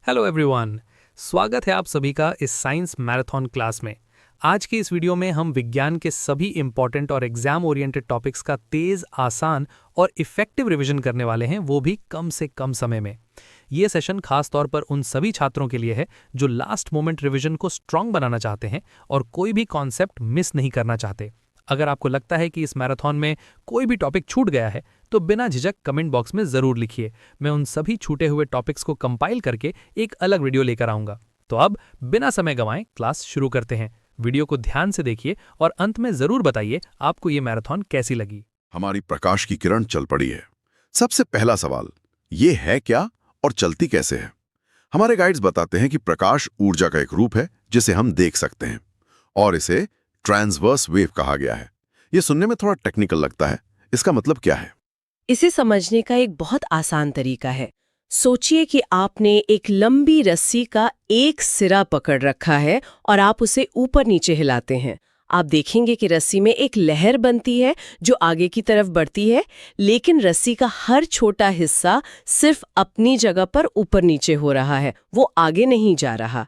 Hello everyone, स्वागत है आप सभी का इस साइंस मैराथन क्लास में। आज की इस वीडियो में हम विज्ञान के सभी इंपॉर्टेंट और एग्जाम ओरिएंटेड टॉपिक्स का तेज, आसान और इफेक्टिव रिवीजन करने वाले हैं, वो भी कम से कम समय में। ये सेशन खास तौर पर उन सभी छात्रों के लिए है जो लास्ट मोमेंट रिवीजन को स्ट्रांग बनाना चाहते हैं और कोई भी कॉन्सेप्ट मिस नहीं करना चाहते। अगर आपको लगता है कि इस मैराथन में कोई भी टॉपिक छूट गया है तो बिना झिझक कमेंट बॉक्स में जरूर लिखिए। मैं उन सभी छूटे हुए टॉपिक्स को कंपाइल करके एक अलग वीडियो लेकर आऊंगा। तो अब बिना समय गंवाए क्लास शुरू करते हैं। वीडियो को ध्यान से देखिए और अंत में जरूर बताइए आपको ये मैराथन कैसी लगी। हमारी प्रकाश की किरण चल पड़ी है। सबसे पहला सवाल ये है क्या और चलती कैसे है। हमारे गाइड्स बताते हैं कि प्रकाश ऊर्जा का एक रूप है जिसे हम देख सकते हैं और इसे ट्रांसवर्स वेव कहा गया है। ये सुनने में थोड़ा टेक्निकल लगता है, इसका मतलब क्या है? इसे समझने का एक बहुत आसान तरीका है। सोचिए कि आपने एक लंबी रस्सी का एक सिरा पकड़ रखा है और आप उसे ऊपर नीचे हिलाते हैं। आप देखेंगे कि रस्सी में एक लहर बनती है जो आगे की तरफ बढ़ती है, लेकिन रस्सी का हर छोटा हिस्सा सिर्फ अपनी जगह पर ऊपर नीचे हो रहा है, वो आगे नहीं जा रहा।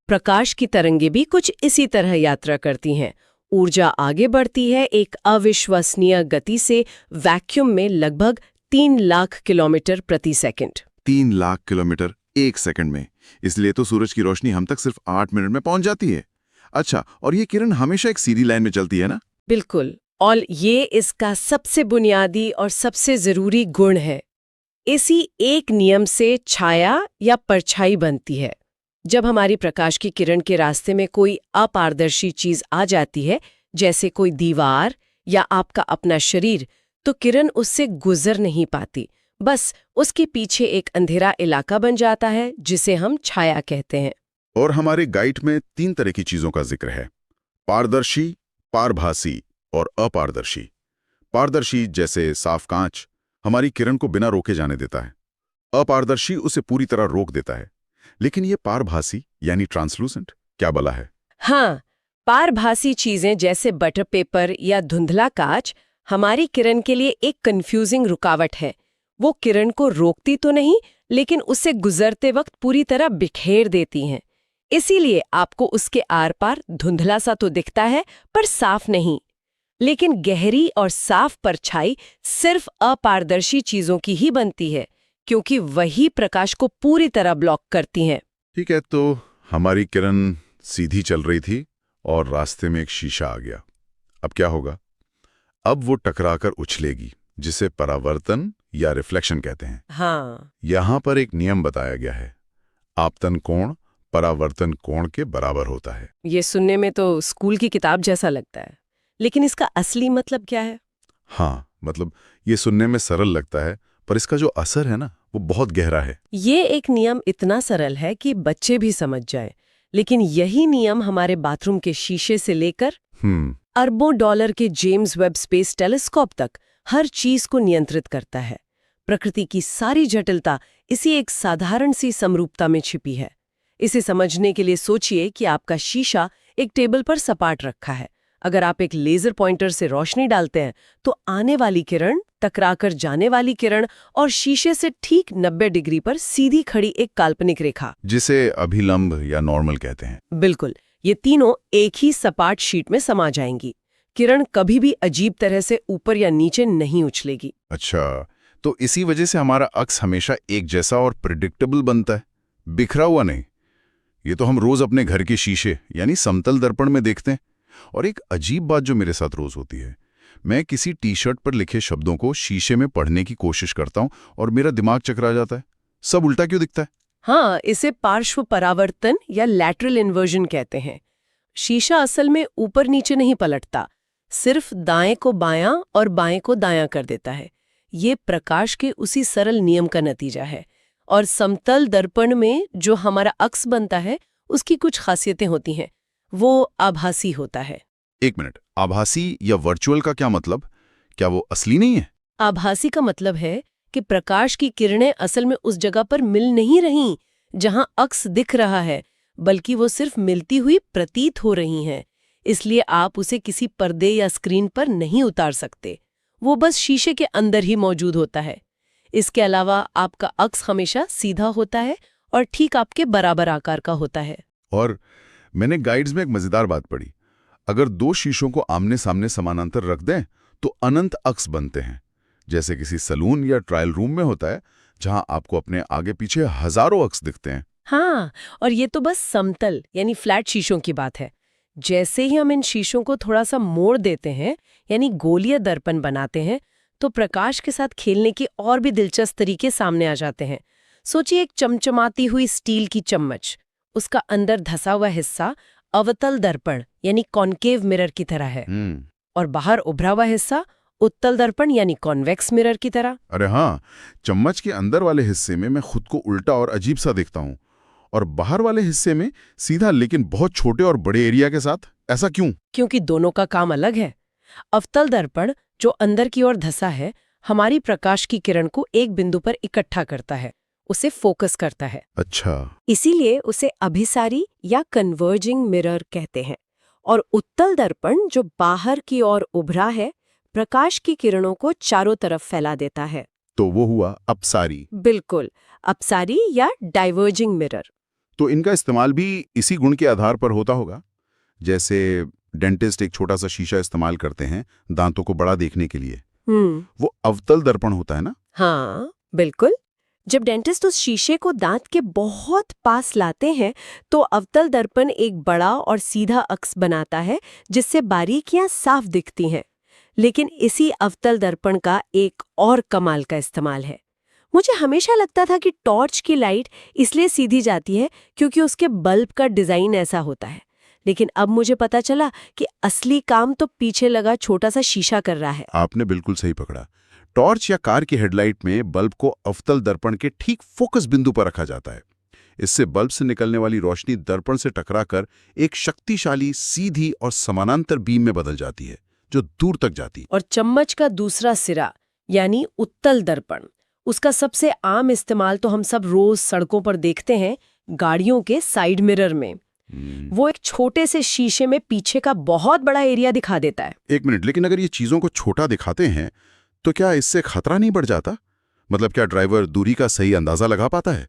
प्रकाश की तरंगें भी कुछ इसी तरह यात्रा करती हैं। ऊर्जा आगे बढ़ती है एक अविश्वसनीय गति से, वैक्यूम में लगभग 3 लाख किलोमीटर प्रति सेकंड। 3 लाख किलोमीटर एक सेकंड में। इसलिए तो सूरज की रोशनी हम तक सिर्फ 8 मिनट में पहुंच जाती है। अच्छा, और ये किरण हमेशा एक सीधी लाइन में चलती है ना? बिल्कुल, और ये इसका सबसे बुनियादी और सबसे जरूरी गुण है। इसी एक नियम से छाया या परछाई बनती है। जब हमारी प्रकाश की किरण के रास्ते में कोई अपारदर्शी चीज आ जाती है, जैसे कोई दीवार या आपका अपना शरीर, तो किरण उससे गुजर नहीं पाती। बस उसके पीछे एक अंधेरा इलाका बन जाता है जिसे हम छाया कहते हैं। और हमारे गाइड में 3 तरह की चीजों का जिक्र है: पारदर्शी, पारभासी और अपारदर्शी। पारदर्शी जैसे साफ कांच हमारी किरण को बिना रोके जाने देता है। अपारदर्शी उसे पूरी तरह रोक देता है। लेकिन ये पारभासी यानी ट्रांसलूसेंट क्या बला है? हाँ, पारभासी चीजें जैसे बटर पेपर या धुंधला कांच हमारी किरण के लिए एक कंफ्यूजिंग रुकावट है। वो किरण को रोकती तो नहीं, लेकिन उससे गुजरते वक्त पूरी तरह बिखेर देती हैं। इसीलिए आपको उसके आर पार धुंधला सा तो दिखता है, पर साफ नहीं। लेकिन गहरी और साफ परछाई सिर्फ अपारदर्शी चीजों की ही बनती है, क्योंकि वही प्रकाश को पूरी तरह ब्लॉक करती हैं। ठीक है, तो हमारी किरण सीधी चल रही थी और रास्ते में एक शीशा आ गया। अब क्या होगा? अब वो टकराकर उछलेगी, जिसे परावर्तन या रिफ्लेक्शन कहते हैं। हाँ, यहां पर एक नियम बताया गया है: आपतन कोण परावर्तन कोण के बराबर होता है। ये सुनने में तो स्कूल की किताब जैसा लगता है, लेकिन इसका असली मतलब क्या है? हाँ, मतलब ये सुनने में सरल लगता है, पर इसका जो असर है ना, वो बहुत गहरा है। ये एक नियम इतना सरल है कि बच्चे भी समझ जाए, लेकिन यही नियम हमारे बाथरूम के शीशे से लेकर अरबों डॉलर के जेम्स वेब स्पेस टेलीस्कोप तक हर चीज को नियंत्रित करता है। प्रकृति की सारी जटिलता इसी एक साधारण सी समरूपता में छिपी है। इसे समझने के लिए सोचिए कि आपका शीशा एक टेबल पर सपाट रखा है। अगर आप एक लेजर पॉइंटर से रोशनी डालते हैं तो आने वाली किरण, टकराकर जाने वाली किरण और शीशे से ठीक 90 डिग्री पर सीधी खड़ी एक काल्पनिक रेखा, जिसे अभिलंब या नॉर्मल कहते हैं। बिल्कुल, ये तीनों एक ही सपाट शीट में समा जाएंगी। किरण कभी भी अजीब तरह से ऊपर या नीचे नहीं उछलेगी। अच्छा, तो इसी वजह से हमारा अक्स हमेशा एक जैसा और प्रिडिक्टेबल बनता है, बिखरा हुआ नहीं। ये तो हम रोज अपने घर के शीशे यानी समतल दर्पण में देखते हैं। और एक अजीब बात जो मेरे साथ रोज होती है, मैं किसी टी शर्ट पर लिखे शब्दों को शीशे में पढ़ने की कोशिश करता हूं और मेरा दिमाग चकरा जाता है। सब उल्टा क्यों दिखता है? हाँ, इसे पार्श्व परावर्तन या लैटरल इन्वर्जन कहते हैं। शीशा असल में ऊपर नीचे नहीं पलटता, सिर्फ दाएं को बायां और बाएं को दायां कर देता है। ये प्रकाश के उसी सरल नियम का नतीजा है। और समतल दर्पण में जो हमारा अक्स बनता है, उसकी कुछ खासियतें होती हैं। वो आभासी होता है। एक मिनट, आभासी या वर्चुअल का क्या मतलब? क्या वो असली नहीं है? आभासी का मतलब है कि प्रकाश की किरणें असल में उस जगह पर मिल नहीं रहीं जहां अक्स दिख रहा है, बल्कि वो सिर्फ मिलती हुई प्रतीत हो रही हैं। इसलिए आप उसे किसी पर्दे या स्क्रीन पर नहीं उतार सकते, वो बस शीशे के अंदर ही मौजूद होता है। इसके अलावा आपका अक्स हमेशा सीधा होता है और ठीक आपके बराबर आकार का होता है। और मैंने गाइड्स में एक मजेदार बात पढ़ी। अगर दो शीशों को आमने सामने समानांतर रख दें तो अनंत अक्स बनते हैं, जैसे किसी सलून या ट्रायल रूम में होता है, जहां आपको अपने आगे पीछे हजारों अक्स दिखते हैं। हाँ, और ये तो बस समतल यानी फ्लैट शीशों की बात है। जैसे ही हम इन शीशों को थोड़ा सा मोड़ देते हैं यानी गोलीय दर्पण बनाते हैं, तो प्रकाश के साथ खेलने के और भी दिलचस्प तरीके सामने आ जाते हैं। सोचिए एक चमचमाती हुई स्टील की चम्मच, उसका अंदर धसा हुआ हिस्सा अवतल दर्पण यानी कॉन्केव मिरर की तरह है, और बाहर उभरा हुआ हिस्सा उत्तल दर्पण यानी कॉन्वेक्स मिरर की तरह। अरे हाँ, चम्मच के अंदर वाले हिस्से में मैं खुद को उल्टा और अजीब सा दिखता हूँ, और बाहर वाले हिस्से में सीधा लेकिन बहुत छोटे और बड़े एरिया के साथ। ऐसा क्यों? क्योंकि दोनों का काम अलग है। अवतल दर्पण जो अंदर की ओर धसा है, हमारी प्रकाश की किरण को एक बिंदु पर इकट्ठा करता है, उसे फोकस करता है। अच्छा, इसीलिए उसे अभिसारी या कन्वर्जिंग मिरर कहते हैं। और उत्तल दर्पण जो बाहर की ओर उभरा है, प्रकाश की किरणों को चारों तरफ फैला देता है। तो वो हुआ अपसारी। बिल्कुल, अपसारी या डाइवर्जिंग मिरर। तो इनका इस्तेमाल भी इसी गुण के आधार पर होता होगा। जैसे डेंटिस्ट एक छोटा सा शीशा इस्तेमाल करते हैं दांतों को बड़ा देखने के लिए, वो अवतल दर्पण होता है ना? हाँ, बिल्कुल। जब डेंटिस्ट उस शीशे को दांत के बहुत पास लाते हैं, तो अवतल दर्पण एक बड़ा और सीधा अक्स बनाता है, जिससे बारीकियां साफ दिखती हैं। लेकिन इसी अवतल दर्पण का एक और कमाल का इस्तेमाल है। मुझे हमेशा लगता था कि टॉर्च की लाइट इसलिए सीधी जाती है क्योंकि उसके बल्ब का डिजाइन ऐसा होता है, लेकिन अब मुझे पता चला कि असली काम तो पीछे लगा छोटा सा शीशा कर रहा है। आपने बिल्कुल सही पकड़ा। टॉर्च या कार की हेडलाइट में बल्ब को अवतल दर्पण के ठीक फोकस बिंदु पर रखा जाता है। इससे बल्ब से निकलने वाली रोशनी दर्पण से टकराकर एक शक्तिशाली, सीधी और समानांतर बीम में बदल जाती है, जो दूर तक जाती। और चम्मच का दूसरा सिरा यानी उत्तल दर्पण, उसका सबसे आम इस्तेमाल तो हम सब रोज सड़कों पर देखते हैं, गाड़ियों के साइड मिरर में। वो एक छोटे से शीशे में पीछे का बहुत बड़ा एरिया दिखा देता है। एक मिनट, लेकिन अगर ये चीजों को छोटा दिखाते हैं तो क्या इससे खतरा नहीं बढ़ जाता? मतलब क्या ड्राइवर दूरी का सही अंदाजा लगा पाता है?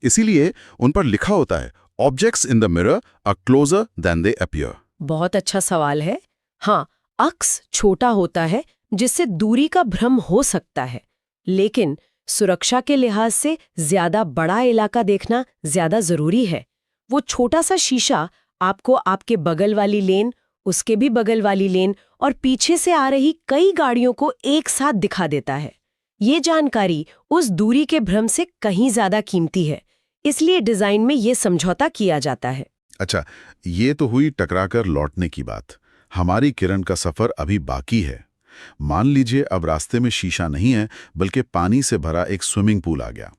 इसीलिए उन पर लिखा होता है, objects in the mirror are closer than they appear. बहुत अच्छा सवाल है। हाँ, अक्स छोटा होता है जिससे दूरी का भ्रम हो सकता है, लेकिन सुरक्षा के लिहाज से ज्यादा बड़ा इलाका देखना ज्यादा जरूरी है। वो छोटा सा शीशा आपको आपके बगल वाली लेन, उसके भी बगल वाली लेन और पीछे से आ रही कई गाड़ियों को एक साथ दिखा देता है। ये जानकारी उस दूरी के भ्रम से कहीं ज्यादा कीमती है, इसलिए डिजाइन में ये समझौता किया जाता है। अच्छा, ये तो हुई टकराकर लौटने की बात। हमारी किरण का सफर अभी बाकी है। मान लीजिए अब रास्ते में शीशा नहीं है, बल्कि पानी से भरा एक स्विमिंग पूल आ गया।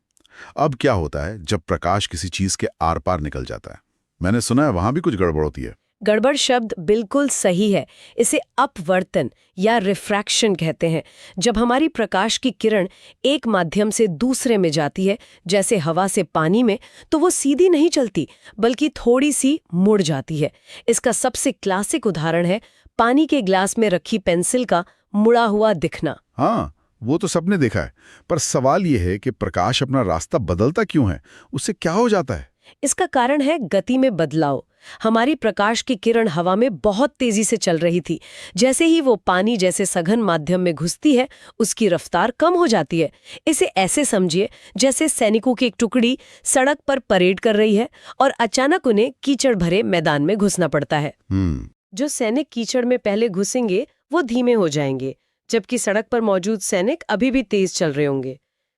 अब क्या होता है जब प्रकाश किसी चीज के आर पार निकल जाता है? मैंने सुना है वहां भी कुछ गड़बड़ होती है। गड़बड़ शब्द बिल्कुल सही है। इसे अपवर्तन या रिफ्रैक्शन कहते हैं। जब हमारी प्रकाश की किरण एक माध्यम से दूसरे में जाती है, जैसे हवा से पानी में, तो वो सीधी नहीं चलती बल्कि थोड़ी सी मुड़ जाती है। इसका सबसे क्लासिक उदाहरण है पानी के ग्लास में रखी पेंसिल का मुड़ा हुआ दिखना। हाँ, वो तो सबने देखा है, पर सवाल ये है कि प्रकाश अपना रास्ता बदलता क्यों है? उससे क्या हो जाता है? इसका कारण है गति में बदलाव। हमारी प्रकाश की किरण हवा में बहुत तेजी से चल रही थी। जैसे ही वो पानी जैसे सघन माध्यम में घुसती है, उसकी रफ्तार कम हो जाती है। इसे ऐसे समझिए जैसे सैनिकों की एक टुकड़ी सड़क पर परेड कर रही है और अचानक उन्हें कीचड़ भरे मैदान में घुसना पड़ता है। जो सैनिक कीचड़ में पहले घुसेंगे वो धीमे हो जाएंगे, जबकि सड़क पर मौजूद सैनिक अभी भी तेज चल रहे होंगे।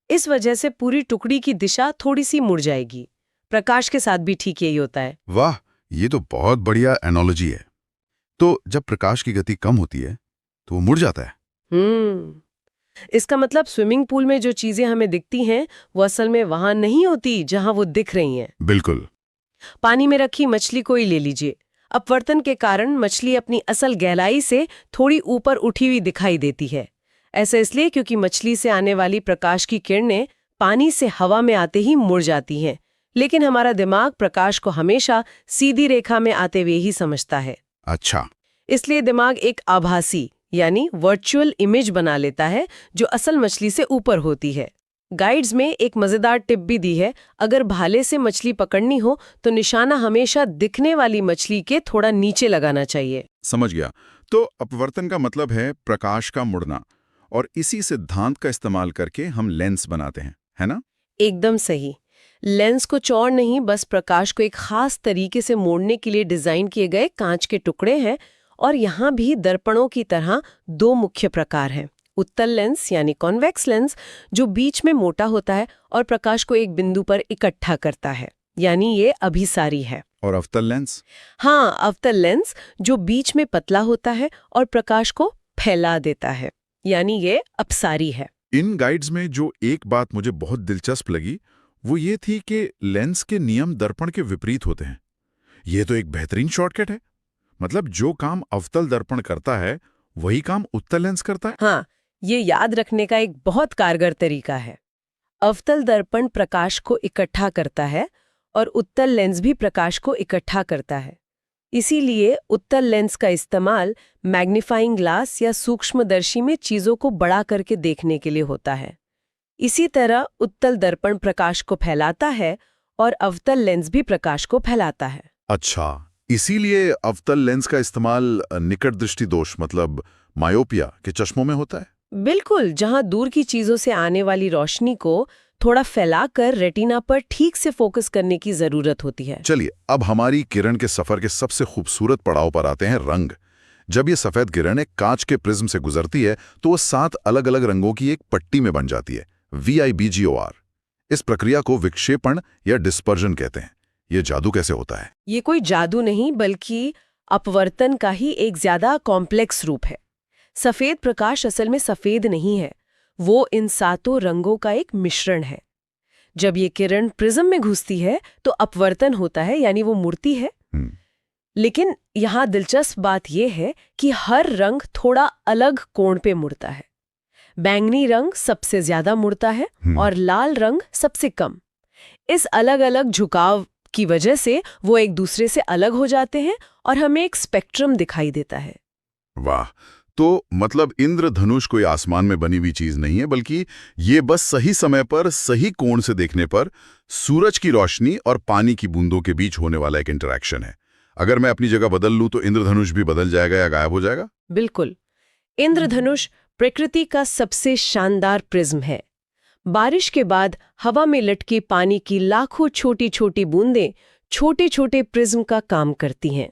इस वजह से पूरी टुकड़ी की दिशा थोड़ी सी मुड़ जाएगी। प्रकाश के साथ भी ठीक यही होता है। वाह, ये तो बहुत बढ़िया एनालॉजी है। तो जब प्रकाश की गति कम होती है तो वो मुड़ जाता है। इसका मतलब स्विमिंग पूल में जो चीजें हमें दिखती हैं वो असल में वहां नहीं होती जहां वो दिख रही हैं। बिल्कुल। पानी में रखी मछली को ही ले लीजिए। अपवर्तन के कारण मछली अपनी असल गहराई से थोड़ी ऊपर उठी हुई दिखाई देती है। ऐसा इसलिए क्योंकि मछली से आने वाली प्रकाश की किरणें पानी से हवा में आते ही मुड़ जाती हैं, लेकिन हमारा दिमाग प्रकाश को हमेशा सीधी रेखा में आते हुए ही समझता है। अच्छा, इसलिए दिमाग एक आभासी यानी वर्चुअल इमेज बना लेता है जो असल मछली से ऊपर होती है। गाइड्स में एक मजेदार टिप भी दी है, अगर भाले से मछली पकड़नी हो तो निशाना हमेशा दिखने वाली मछली के थोड़ा नीचे लगाना चाहिए। समझ गया। तो अपवर्तन का मतलब है प्रकाश का मुड़ना, और इसी सिद्धांत का इस्तेमाल करके हम लेंस बनाते हैं, है ना? एकदम सही। लेंस को चौड़ नहीं, बस प्रकाश को एक खास तरीके से मोड़ने के लिए डिजाइन किए गए कांच के टुकड़े हैं। और यहाँ भी दर्पणों की तरह दो मुख्य प्रकार हैं। उत्तल लेंस यानी कॉन्वेक्स लेंस, जो बीच में मोटा होता है और प्रकाश को एक बिंदु पर इकट्ठा करता है, यानी ये अभिसारी है। और अवतल लेंस? हाँ, अवतल लेंस जो बीच में पतला होता है और प्रकाश को फैला देता है, यानी ये अपसारी है। इन गाइड्स में जो एक बात मुझे बहुत दिलचस्प लगी वो ये थी कि लेंस के नियम दर्पण के विपरीत होते हैं। ये तो एक बेहतरीन शॉर्टकट है। मतलब जो काम अवतल दर्पण करता है वही काम उत्तल लेंस करता है। हाँ, ये याद रखने का एक बहुत कारगर तरीका है। अवतल दर्पण प्रकाश को इकट्ठा करता है और उत्तल लेंस भी प्रकाश को इकट्ठा करता है। इसीलिए उत्तल लेंस का इस्तेमाल मैग्नीफाइंग ग्लास या सूक्ष्मदर्शी में चीजों को बड़ा करके देखने के लिए होता है। इसी तरह उत्तल दर्पण प्रकाश को फैलाता है और अवतल लेंस भी प्रकाश को फैलाता है। अच्छा, इसीलिए अवतल लेंस का इस्तेमाल निकट दृष्टि दोष मतलब मायोपिया के चश्मों में होता है। बिल्कुल, जहां दूर की चीजों से आने वाली रोशनी को थोड़ा फैलाकर रेटिना पर ठीक से फोकस करने की जरूरत होती है। चलिए, अब हमारी किरण के सफर के सबसे खूबसूरत पड़ाव पर आते हैं, रंग। जब ये सफेद किरण एक कांच के प्रिज्म से गुजरती है तो वो 7 अलग अलग रंगों की एक पट्टी में बन जाती है, VIBGOR। इस प्रक्रिया को विक्षेपण या डिस्पर्जन कहते हैं। ये जादू कैसे होता है? ये कोई जादू नहीं, बल्कि अपवर्तन का ही एक ज्यादा कॉम्प्लेक्स रूप है। सफेद प्रकाश असल में सफेद नहीं है, वो इन 7 रंगों का एक मिश्रण है। जब ये किरण प्रिज्म में घुसती है तो अपवर्तन होता है, यानी वो मुड़ती है। लेकिन यहाँ दिलचस्प बात यह है कि हर रंग थोड़ा अलग कोण पे मुड़ता है। बैंगनी रंग सबसे ज्यादा मुड़ता है और लाल रंग सबसे कम। इस अलग अलग झुकाव की वजह से वो एक दूसरे से अलग हो जाते हैं और हमें एक स्पेक्ट्रम दिखाई देता है। वाह! तो मतलब इंद्रधनुष कोई आसमान में बनी हुई चीज नहीं है, बल्कि ये बस सही समय पर सही कोण से देखने पर सूरज की रोशनी और पानी की बूंदों के बीच होने वाला एक इंटरैक्शन है। अगर मैं अपनी जगह बदल लूं तो इंद्रधनुष भी बदल जाएगा या गायब हो जाएगा? बिल्कुल। इंद्रधनुष प्रकृति का सबसे शानदार प्रिज्म है। बारिश के बाद हवा में लटके पानी की लाखों छोटी छोटी बूंदें छोटे छोटे प्रिज्म का काम करती हैं।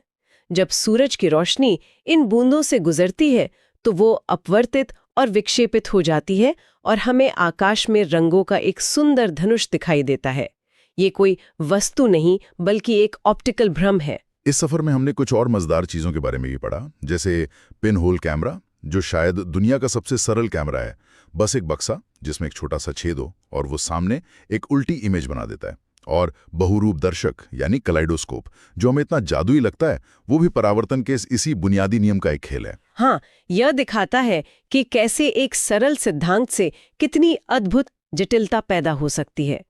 जब सूरज की रोशनी इन बूंदों से गुजरती है तो वो अपवर्तित और विक्षेपित हो जाती है और हमें आकाश में रंगों का एक सुंदर धनुष दिखाई देता है। ये कोई वस्तु नहीं बल्कि एक ऑप्टिकल भ्रम है। इस सफर में हमने कुछ और मजेदार चीजों के बारे में भी पढ़ा, जैसे पिन होल कैमरा, जो शायद दुनिया का सबसे सरल कैमरा है। बस एक बक्सा जिसमें एक छोटा सा छेद हो और वो सामने एक उल्टी इमेज बना देता है। और बहुरूप दर्शक यानी कलाइडोस्कोप, जो हमें इतना जादुई लगता है, वो भी परावर्तन के इसी बुनियादी नियम का एक खेल है। हाँ, यह दिखाता है कि कैसे एक सरल सिद्धांत से कितनी अद्भुत जटिलता पैदा हो सकती है।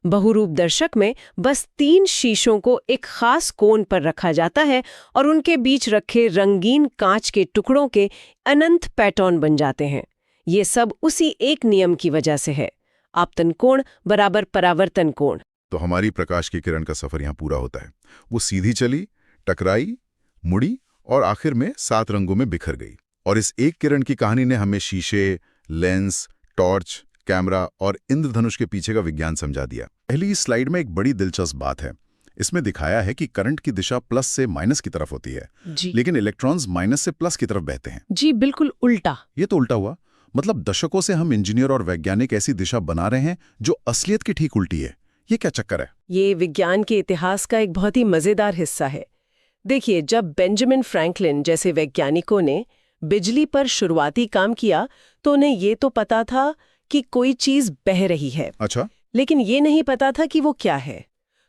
बहुरूप दर्शक में बस 3 शीशों को एक खास कोण पर रखा जाता है और उनके बीच रखे रंगीन कांच के टुकड़ों के अनंत पैटर्न बन जाते हैं। ये सब उसी एक नियम की वजह से है, आपतन कोण बराबर परावर्तन कोण। तो हमारी प्रकाश की किरण का सफर यहाँ पूरा होता है। वो सीधी चली, टकराई, मुड़ी और आखिर में 7 रंगों में बिखर गई। और इस एक किरण की कहानी ने हमें शीशे, लेंस, टॉर्च, कैमरा और इंद्रधनुष के पीछे का विज्ञान समझा दिया। पहली इस स्लाइड में एक बड़ी दिलचस्प बात है। इसमें दिखाया है कि करंट की दिशा प्लस से माइनस की तरफ होती है, लेकिन इलेक्ट्रॉन्स माइनस से प्लस की तरफ बहते हैं। जी बिल्कुल उल्टा। ये तो उल्टा हुआ। मतलब दशकों से हम इंजीनियर और वैज्ञानिक ऐसी दिशा बना रहे हैं जो असलियत की ठीक उल्टी है। ये क्या चक्कर है? ये विज्ञान के इतिहास का एक बहुत ही मजेदार हिस्सा है। देखिए, जब बेंजामिन फ्रैंकलिन जैसे वैज्ञानिकों ने बिजली पर शुरुआती काम किया तो उन्हें ये तो पता था कि कोई चीज बह रही है। अच्छा। लेकिन ये नहीं पता था कि वो क्या है।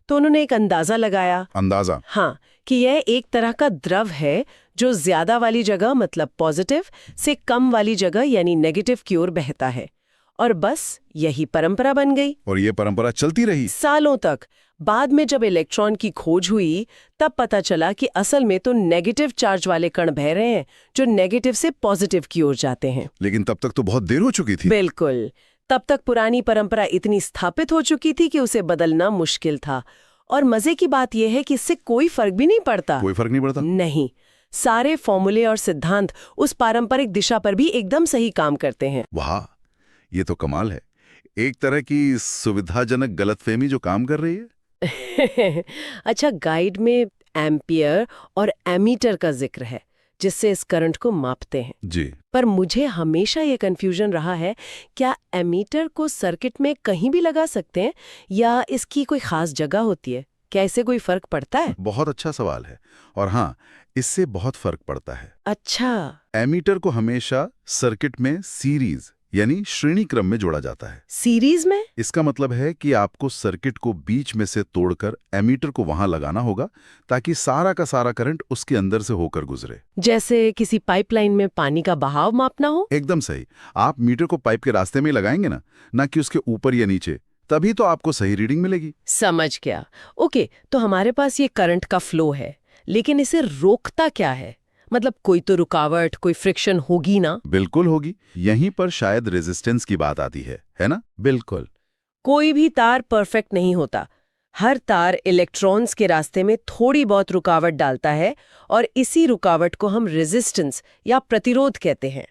तो उन्होंने एक अंदाजा लगाया। अंदाजा? हाँ, कि यह एक तरह का द्रव है जो ज्यादा वाली जगह मतलब पॉजिटिव से कम वाली जगह यानी नेगेटिव की ओर बहता है। और बस यही परंपरा बन गई। और ये परंपरा चलती रही सालों तक। बाद में जब इलेक्ट्रॉन की खोज हुई तब पता चला कि असल में तो नेगेटिव चार्ज वाले कण बह रहे हैं जो नेगेटिव से पॉजिटिव की ओर जाते हैं। लेकिन तब तक तो बहुत देर हो चुकी थी। बिल्कुल। तब तक पुरानी परंपरा इतनी स्थापित हो चुकी थी कि उसे बदलना मुश्किल था। और मजे की बात यह है कि इससे कोई फर्क भी नहीं पड़ता। कोई फर्क नहीं पड़ता? नहीं, सारे फॉर्मूले और सिद्धांत उस पारंपरिक दिशा पर भी एकदम सही काम करते हैं। वाह, ये तो कमाल है। एक तरह की सुविधाजनक गलतफहमी जो काम कर रही है। अच्छा, गाइड में एम्पियर और एमीटर का जिक्र है, जिससे इस करंट को मापते हैं जी। पर मुझे हमेशा ये कंफ्यूजन रहा है, क्या एमीटर को सर्किट में कहीं भी लगा सकते हैं या इसकी कोई खास जगह होती है? क्या इससे कोई फर्क पड़ता है? बहुत अच्छा सवाल है, और हाँ, इससे बहुत फर्क पड़ता है। अच्छा। एमीटर को हमेशा सर्किट में सीरीज यानी श्रेणी क्रम में जोड़ा जाता है। सीरीज में? इसका मतलब है कि आपको सर्किट को बीच में से तोड़कर एमीटर को वहां लगाना होगा ताकि सारा का सारा करंट उसके अंदर से होकर गुजरे। जैसे किसी पाइपलाइन में पानी का बहाव मापना हो? एकदम सही। आप मीटर को पाइप के रास्ते में लगाएंगे ना कि उसके ऊपर या नीचे, तभी तो आपको सही रीडिंग मिलेगी। समझ गया। ओके, तो हमारे पास ये करंट का फ्लो है, लेकिन इसे रोकता क्या है? मतलब कोई तो रुकावट, कोई फ्रिक्शन होगी ना? बिल्कुल होगी। यहीं पर शायद रेजिस्टेंस की बात आती है ना? बिल्कुल। कोई भी तार परफेक्ट नहीं होता। हर तार इलेक्ट्रॉन्स के रास्ते में थोड़ी बहुत रुकावट डालता है और इसी रुकावट को हम रेजिस्टेंस या प्रतिरोध कहते हैं।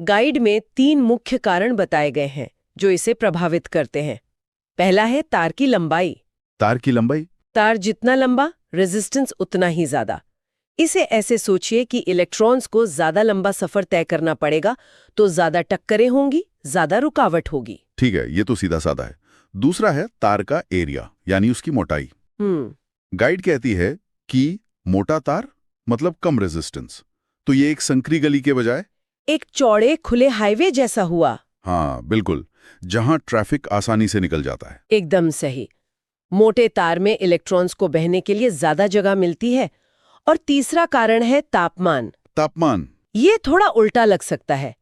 गाइड में 3 मुख्य कारण बताए गए हैं जो इसे प्रभावित करते हैं। पहला है तार की लंबाई। तार की लंबाई? तार जितना लंबा, रेजिस्टेंस उतना ही ज्यादा। इसे ऐसे सोचिए कि इलेक्ट्रॉन्स को ज्यादा लंबा सफर तय करना पड़ेगा, तो ज्यादा टक्करें होंगी, ज्यादा रुकावट होगी। ठीक है, ये तो सीधा साधा है। दूसरा है तार का एरिया यानी उसकी मोटाई। गाइड कहती है कि मोटा तार मतलब कम रेजिस्टेंस, तो ये एक संकरी गली के बजाय एक चौड़े खुले हाईवे जैसा हुआ। हाँ बिल्कुल, जहां ट्रैफिक आसानी से निकल जाता है। एकदम सही। मोटे तार में इलेक्ट्रॉन्स को बहने के लिए ज्यादा जगह मिलती है। और तीसरा कारण है तापमान। तापमान? ये थोड़ा उल्टा लग सकता है,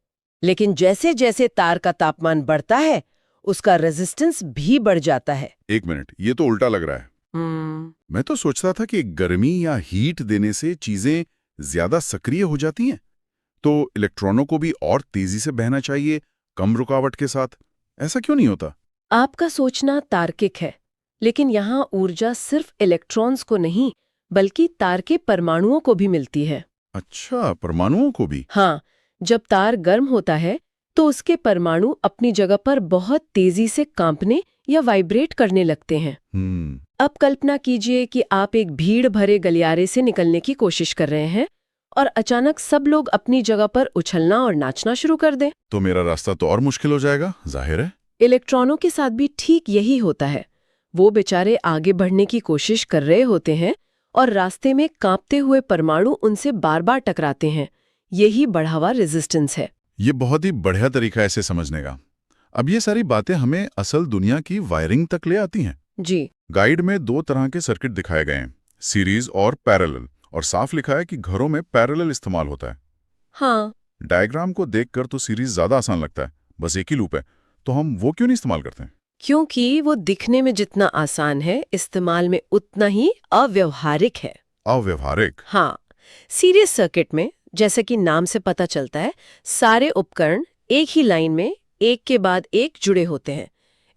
लेकिन जैसे जैसे तार का तापमान बढ़ता है, उसका रेजिस्टेंस भी बढ़ जाता है। एक मिनट, ये तो उल्टा लग रहा है। मैं तो सोचता था कि गर्मी या हीट देने से चीजें ज्यादा सक्रिय हो जाती हैं, तो इलेक्ट्रॉनों को भी और तेजी से बहना चाहिए, कम रुकावट के साथ। ऐसा क्यों नहीं होता? आपका सोचना तार्किक है, लेकिन यहाँ ऊर्जा सिर्फ इलेक्ट्रॉन्स को नहीं बल्कि तार के परमाणुओं को भी मिलती है। अच्छा, परमाणुओं को भी? हाँ, जब तार गर्म होता है तो उसके परमाणु अपनी जगह पर बहुत तेजी से कांपने या वाइब्रेट करने लगते हैं। अब कल्पना कीजिए कि आप एक भीड़ भरे गलियारे से निकलने की कोशिश कर रहे हैं और अचानक सब लोग अपनी जगह पर उछलना और नाचना शुरू कर दें। तो मेरा रास्ता तो और मुश्किल हो जाएगा, जाहिर है। इलेक्ट्रॉनों के साथ भी ठीक यही होता है। वो बेचारे आगे बढ़ने की कोशिश कर रहे होते हैं और रास्ते में कांपते हुए परमाणु उनसे बार बार टकराते हैं। यही बढ़ा हुआ रेजिस्टेंस है। ये बहुत ही बढ़िया तरीका है इसे समझने का। अब ये सारी बातें हमें असल दुनिया की वायरिंग तक ले आती हैं। जी। गाइड में 2 तरह के सर्किट दिखाए गए हैं, सीरीज और पैरेलल, और साफ लिखा है कि घरों में पैरेलल इस्तेमाल होता है। हाँ। डायग्राम को देखकर तो सीरीज ज्यादा आसान लगता है, बस एक ही लूप है, तो हम वो क्यों नहीं इस्तेमाल करते हैं? क्योंकि वो दिखने में जितना आसान है, इस्तेमाल में उतना ही अव्यवहारिक है। अव्यवहारिक? हाँ। सीरीज सर्किट में, जैसे कि नाम से पता चलता है, सारे उपकरण एक ही लाइन में एक के बाद एक जुड़े होते हैं।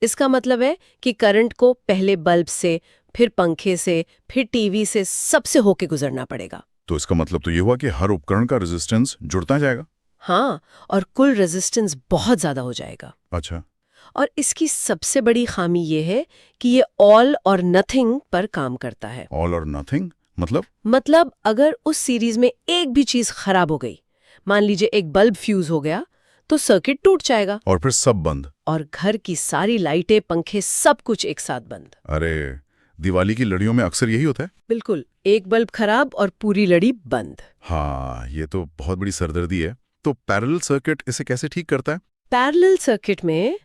इसका मतलब है कि करंट को पहले बल्ब से, फिर पंखे से, फिर टीवी से, सबसे होके गुजरना पड़ेगा। तो इसका मतलब तो ये हुआ कि हर उपकरण का रेजिस्टेंस जुड़ता जाएगा। हाँ, और कुल रेजिस्टेंस बहुत ज्यादा हो जाएगा। अच्छा। और इसकी सबसे बड़ी खामी ये है कि ये ऑल और नथिंग पर काम करता है। ऑल और नथिंग मतलब अगर उस सीरीज में एक भी चीज खराब हो गई, मान लीजिए एक बल्ब फ्यूज हो गया, तो सर्किट टूट जाएगा और फिर सब बंद। और घर की सारी लाइटें, पंखे, सब कुछ एक साथ बंद। अरे, दिवाली की लड़ियों में अक्सर यही होता है। बिल्कुल, एक बल्ब खराब और पूरी लड़ी बंद। हाँ, ये तो बहुत बड़ी सरदर्दी है। तो पैरेलल सर्किट इसे कैसे ठीक करता है? पैरेलल सर्किट में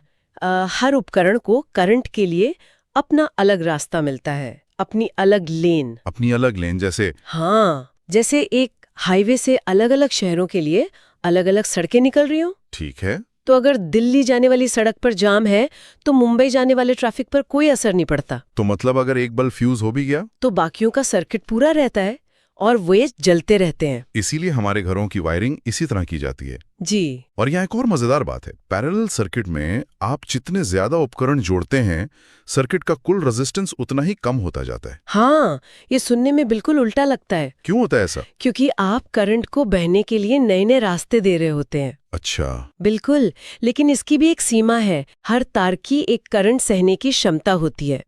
हर उपकरण को करंट के लिए अपना अलग रास्ता मिलता है, अपनी अलग लेन। अपनी अलग लेन जैसे? हाँ, जैसे एक हाईवे से अलग अलग शहरों के लिए अलग अलग सड़कें निकल रही हो। ठीक है। तो अगर दिल्ली जाने वाली सड़क पर जाम है, तो मुंबई जाने वाले ट्रैफिक पर कोई असर नहीं पड़ता। तो मतलब अगर एक बल्ब फ्यूज हो भी गया तो बाकियों का सर्किट पूरा रहता है और वे जलते रहते हैं। इसीलिए हमारे घरों की वायरिंग इसी तरह की जाती है। जी। और यहाँ एक और मजेदार बात है, पैरेलल सर्किट में आप जितने ज्यादा उपकरण जोड़ते हैं, सर्किट का कुल रेजिस्टेंस उतना ही कम होता जाता है। हाँ, ये सुनने में बिल्कुल उल्टा लगता है। क्यों होता है ऐसा? क्योंकि आप करंट को बहने के लिए नए नए रास्ते दे रहे होते हैं। अच्छा। बिल्कुल, लेकिन इसकी भी एक सीमा है। हर तार की एक करंट सहने की क्षमता होती है।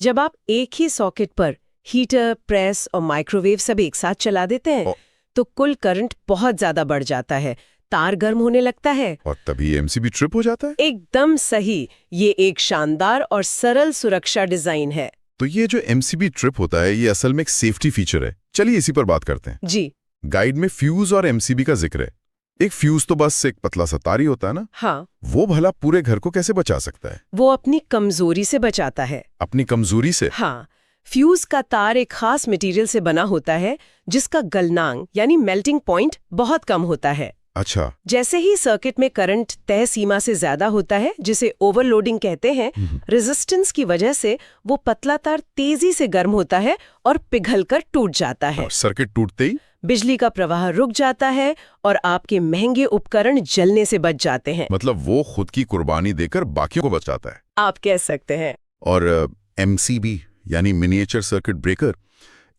जब आप एक ही सॉकेट पर हीटर, प्रेस और माइक्रोवेव सब एक साथ चला देते हैं तो कुल करंट बहुत ज्यादा बढ़ जाता है, तार गर्म होने लगता है और तभी एमसीबी ट्रिप हो जाता है। एकदम सही। ये एक शानदार और सरल सुरक्षा डिजाइन है। तो ये जो एमसीबी ट्रिप होता है, ये असल में एक सेफ्टी फीचर है। चलिए इसी पर बात करते हैं। जी। गाइड में फ्यूज और एमसीबी का जिक्र है। एक फ्यूज तो बस एक पतला सा तार ही होता है ना? हाँ। वो भला पूरे घर को कैसे बचा सकता है? वो अपनी कमजोरी से बचाता है। अपनी कमजोरी से? हाँ। फ्यूज का तार एक खास मटेरियल से बना होता है जिसका गलनांक यानी मेल्टिंग पॉइंट बहुत कम होता है। अच्छा। जैसे ही सर्किट में करंट तय सीमा से ज्यादा होता है, जिसे ओवरलोडिंग कहते हैं, रेजिस्टेंस की वजह से वो पतला तार तेजी से गर्म होता है और पिघलकर टूट जाता है। और सर्किट टूटते ही बिजली का प्रवाह रुक जाता है और आपके महंगे उपकरण जलने से बच जाते हैं। मतलब वो खुद की कुर्बानी देकर बाकियों को बचाता है, आप कह सकते हैं। और एमसीबी यानी मिनिएचर सर्किट ब्रेकर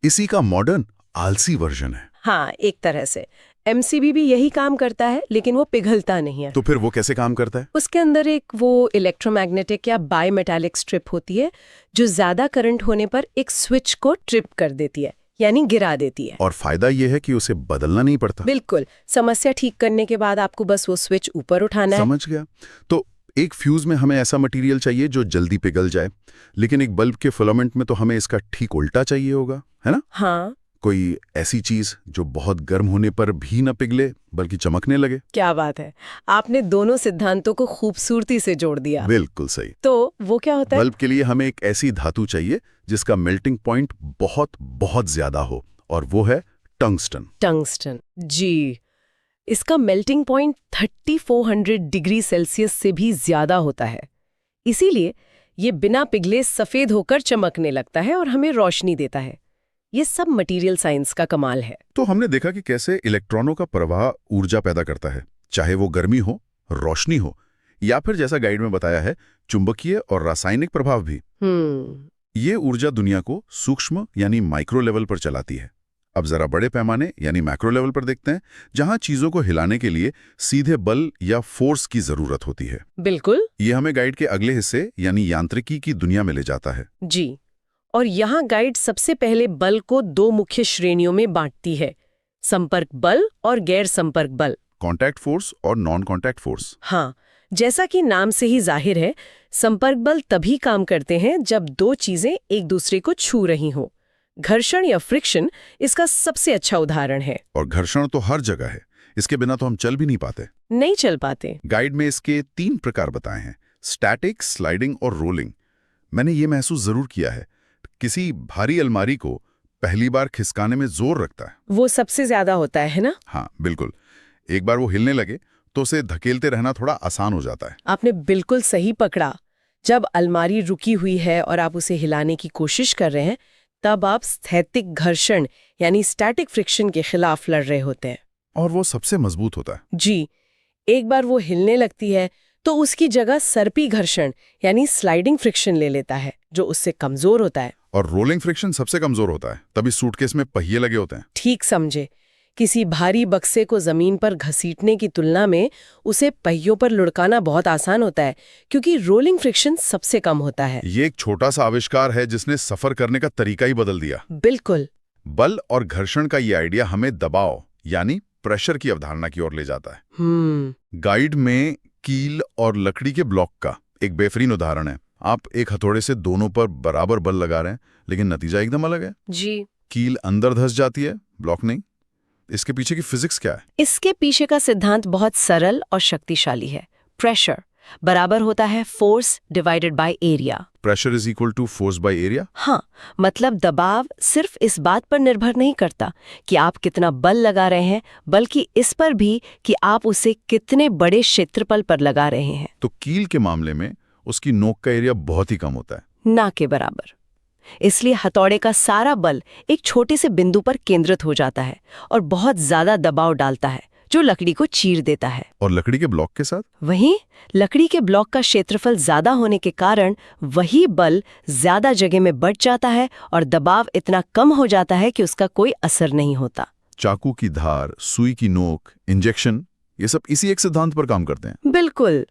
इसी का मॉडर्न आलसी वर्जन है। हाँ, एक तरह से एमसीबी भी यही काम करता है, लेकिन वो पिघलता नहीं है। तो फिर वो कैसे काम करता है? उसके अंदर एक वो इलेक्ट्रोमैग्नेटिक या बायमेटालिक स्ट्रिप होती है जो ज्यादा करंट होने पर एक स्विच को ट्रिप कर देती है, यानी गिरा देती है। और फायदा ये है कि उसे बदलना नहीं पड़ता। बिल्कुल। समस्या ठीक करने के बाद आपको बस वो स्विच ऊपर उठाना है। समझ गया। तो एक फ्यूज में हमें ऐसा मटेरियल चाहिए जो जल्दी पिघल जाए, लेकिन एक बल्ब के फिलामेंट में तो हमें इसका ठीक उल्टा चाहिए होगा, है ना? हाँ। कोई ऐसी चीज जो बहुत गर्म होने पर भी न पिघले बल्कि चमकने लगे। क्या बात है, आपने दोनों सिद्धांतों को खूबसूरती से जोड़ दिया। बिल्कुल सही। तो वो क्या होता है? बल्ब के लिए हमें एक ऐसी धातु चाहिए जिसका मेल्टिंग पॉइंट बहुत बहुत ज्यादा हो, और वो है टंगस्टन। टंगस्टन, जी। इसका मेल्टिंग पॉइंट 3400 डिग्री सेल्सियस से भी ज्यादा होता है। इसीलिए ये बिना पिघले सफेद होकर चमकने लगता है और हमें रोशनी देता है। ये सब मटेरियल साइंस का कमाल है। तो हमने देखा कि कैसे इलेक्ट्रॉनों का प्रवाह ऊर्जा पैदा करता है, चाहे वो गर्मी हो, रोशनी हो, या फिर जैसा गाइड में बताया है चुंबकीय और रासायनिक प्रभाव भी। ये ऊर्जा दुनिया को सूक्ष्म यानी माइक्रो लेवल पर चलाती है। अब जरा बड़े पैमाने यानी मैक्रो लेवल पर देखते हैं, जहां चीजों को हिलाने के लिए सीधे बल या फोर्स की जरूरत होती है। बिल्कुल। ये हमें गाइड के अगले हिस्से यानी यांत्रिकी की दुनिया में ले जाता है। जी। और यहाँ गाइड सबसे पहले बल को दो मुख्य श्रेणियों में बांटती है, संपर्क बल और गैर संपर्क बल। कॉन्टैक्ट फोर्स और नॉन कॉन्टैक्ट फोर्स। हाँ, जैसा कि नाम से ही जाहिर है, संपर्क बल तभी काम करते हैं जब दो चीजें एक दूसरे को छू रही हों। घर्षण या फ्रिक्शन इसका सबसे अच्छा उदाहरण है। और घर्षण तो हर जगह है, इसके बिना तो हम चल भी नहीं पाते। गाइड में इसके 3 प्रकार बताए हैं, स्टैटिक, स्लाइडिंग और रोलिंग। मैंने ये महसूस जरूर किया है, किसी भारी अलमारी को पहली बार खिसकाने में जोर लगता है, वो सबसे ज्यादा होता है ना? हाँ बिल्कुल। एक बार वो हिलने लगे तो उसे धकेलते रहना थोड़ा आसान हो जाता है। आपने बिल्कुल सही पकड़ा। जब अलमारी रुकी हुई है और आप उसे हिलाने की कोशिश कर रहे हैं, तब आप स्थैतिक घर्षण यानी स्टैटिक फ्रिक्शन के खिलाफ लड़ रहे होते हैं। और वो सबसे मजबूत होता है। जी। एक बार वो हिलने लगती है तो उसकी जगह सर्पी घर्षण यानी स्लाइडिंग फ्रिक्शन ले लेता है, जो उससे कमजोर होता है। और रोलिंग फ्रिक्शन सबसे कमजोर होता है, तभी सूटकेस में पहिए लगे होते हैं। ठीक समझे। किसी भारी बक्से को जमीन पर घसीटने की तुलना में उसे पहियों पर लुढ़काना बहुत आसान होता है, क्योंकि रोलिंग फ्रिक्शन सबसे कम होता है। ये एक छोटा सा आविष्कार है जिसने सफर करने का तरीका ही बदल दिया। बिल्कुल। बल और घर्षण का ये आइडिया हमें दबाव यानी प्रेशर की अवधारणा की ओर ले जाता है। गाइड में कील और लकड़ी के ब्लॉक का एक बेहतरीन उदाहरण है। आप एक हथौड़े से दोनों पर बराबर बल लगा रहे हैं, लेकिन नतीजा एकदम अलग है। जी। कील अंदर धंस जाती है, ब्लॉक नहीं। इसके पीछे की फिजिक्स क्या है? इसके पीछे का सिद्धांत बहुत सरल और शक्तिशाली है। प्रेशर बराबर होता है force divided by area. Pressure is equal to force by area. हाँ, मतलब दबाव सिर्फ इस बात पर निर्भर नहीं करता कि आप कितना बल लगा रहे हैं, बल्कि इस पर भी कि आप उसे कितने बड़े क्षेत्रफल पर लगा रहे हैं। तो कील के मामले में उसकी नोक का एरिया बहुत ही कम होता है, ना के बराबर। इसलिए हथौड़े का सारा बल एक छोटे से बिंदु पर केंद्रित हो जाता है और बहुत ज्यादा दबाव डालता है, जो लकड़ी को चीर देता है। और लकड़ी के ब्लॉक के साथ? वहीं लकड़ी के ब्लॉक का क्षेत्रफल ज्यादा होने के कारण वही बल ज्यादा जगह में बढ़ जाता है और दबाव इतना कम हो जाता है कि उसका कोई असर नहीं होता। चाकू की धार, सुई की नोक, इंजेक्शन, ये सब इसी एक सिद्धांत पर काम करते हैं। बिल्कुल,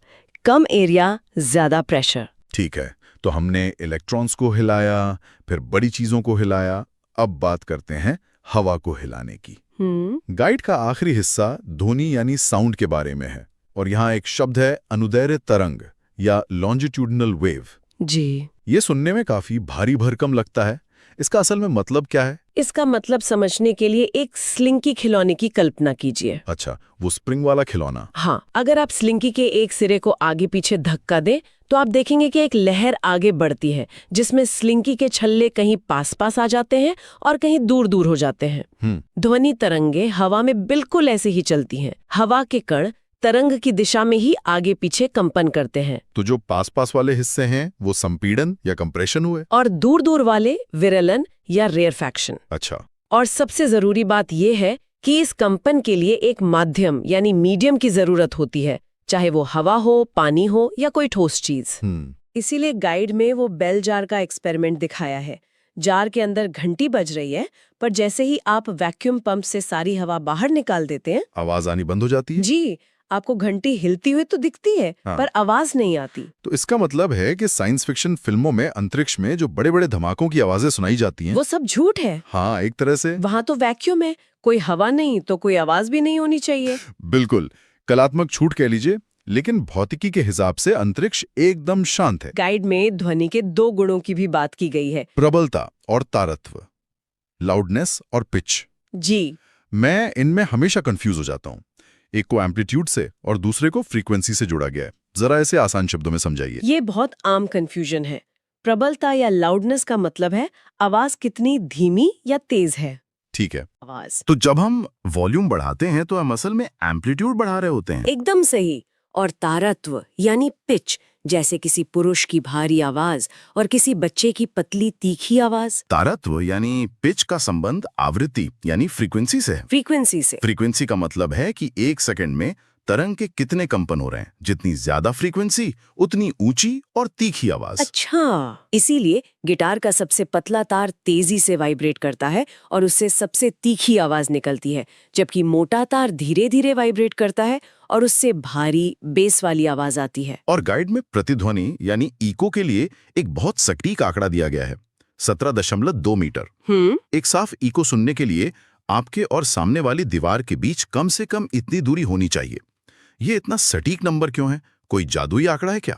कम एरिया ज्यादा प्रेशर। ठीक है, तो हमने इलेक्ट्रॉन्स को हिलाया, फिर बड़ी चीजों को हिलाया। अब बात करते हैं हवा को हिलाने की। गाइड का आखिरी हिस्सा ध्वनि यानी साउंड के बारे में है, और यहाँ एक शब्द है अनुदैर्ध्य तरंग या लॉन्जिट्यूडिनल वेव। जी, ये सुनने में काफी भारी भरकम लगता है। इसका असल में मतलब क्या है? इसका मतलब समझने के लिए एक स्लिंकी खिलौने की कल्पना कीजिए। अच्छा, वो स्प्रिंग वाला खिलौना। हाँ, अगर आप स्लिंकी के एक सिरे को आगे पीछे धक्का दें तो आप देखेंगे कि एक लहर आगे बढ़ती है, जिसमें स्लिंकी के छल्ले कहीं पास पास आ जाते हैं और कहीं दूर दूर हो जाते हैं। ध्वनि तरंगे हवा में बिल्कुल ऐसे ही चलती हैं। हवा के कण तरंग की दिशा में ही आगे पीछे कंपन करते हैं। तो जो पास पास वाले हिस्से हैं वो संपीड़न या कंप्रेशन हुए, और दूर दूर वाले विरलन या रेयरफैक्शन। अच्छा। और सबसे जरूरी बात यह है कि इस कंपन के लिए एक माध्यम यानी मीडियम की जरूरत होती है, चाहे वो हवा हो, पानी हो या कोई ठोस चीज। इसीलिए गाइड में वो बेल जार का एक्सपेरिमेंट दिखाया है। जार के अंदर घंटी बज रही है, पर जैसे ही आप वैक्यूम पंप से सारी हवा बाहर निकाल देते हैं, आवाज आनी बंद हो जाती है। जी, आपको घंटी हिलती हुई तो दिखती है, पर आवाज नहीं आती। तो इसका मतलब है कि साइंस फिक्शन फिल्मों में अंतरिक्ष में जो बड़े बड़े धमाकों की आवाजें सुनाई जाती हैं, वो सब झूठ है। हाँ, एक तरह से। वहाँ तो वैक्यूम है, कोई हवा नहीं तो कोई आवाज भी नहीं होनी चाहिए। बिल्कुल, कलात्मक छूट कह लीजिए, लेकिन भौतिकी के हिसाब से अंतरिक्ष एकदम शांत है। गाइड में ध्वनि के 2 गुणों की भी बात की गई है, प्रबलता और तारत्व, लाउडनेस और पिच। जी, मैं इनमें हमेशा कंफ्यूज हो जाता हूँ। एक को एम्पलीट्यूड से और दूसरे को फ्रीक्वेंसी से जोड़ा गया है। जरा ऐसे आसान शब्दों में समझाइए। ये बहुत आम कंफ्यूजन है। प्रबलता या लाउडनेस का मतलब है आवाज कितनी धीमी या तेज है। ठीक है, आवाज तो जब हम वॉल्यूम बढ़ाते हैं तो हम असल में एम्पलीट्यूड बढ़ा रहे होते हैं। एकदम सही। और तारत्व यानी पिच, जैसे किसी पुरुष की भारी आवाज और किसी बच्चे की पतली तीखी आवाज। तारत्व यानी पिच का संबंध आवृत्ति यानी फ्रीक्वेंसी से है। फ्रीक्वेंसी से। फ्रीक्वेंसी का मतलब है कि एक सेकंड में तरंग के कितने कंपन हो रहे हैं। जितनी ज्यादा फ्रीक्वेंसी उतनी ऊंची और तीखी आवाज। अच्छा, इसीलिए गिटार का सबसे पतला तार तेजी से वाइब्रेट करता है और उससे सबसे तीखी आवाज निकलती है, जबकि मोटा तार धीरे धीरे वाइब्रेट करता है और उससे भारी बेस वाली आवाज आती है। और गाइड में प्रतिध्वनि यानी इको के लिए एक बहुत सटीक आंकड़ा दिया गया है, 17.2 मीटर। एक साफ इको सुनने के लिए आपके और सामने वाली दीवार के बीच कम से कम इतनी दूरी होनी चाहिए। ये इतना सटीक नंबर क्यों है? कोई जादुई आंकड़ा है क्या?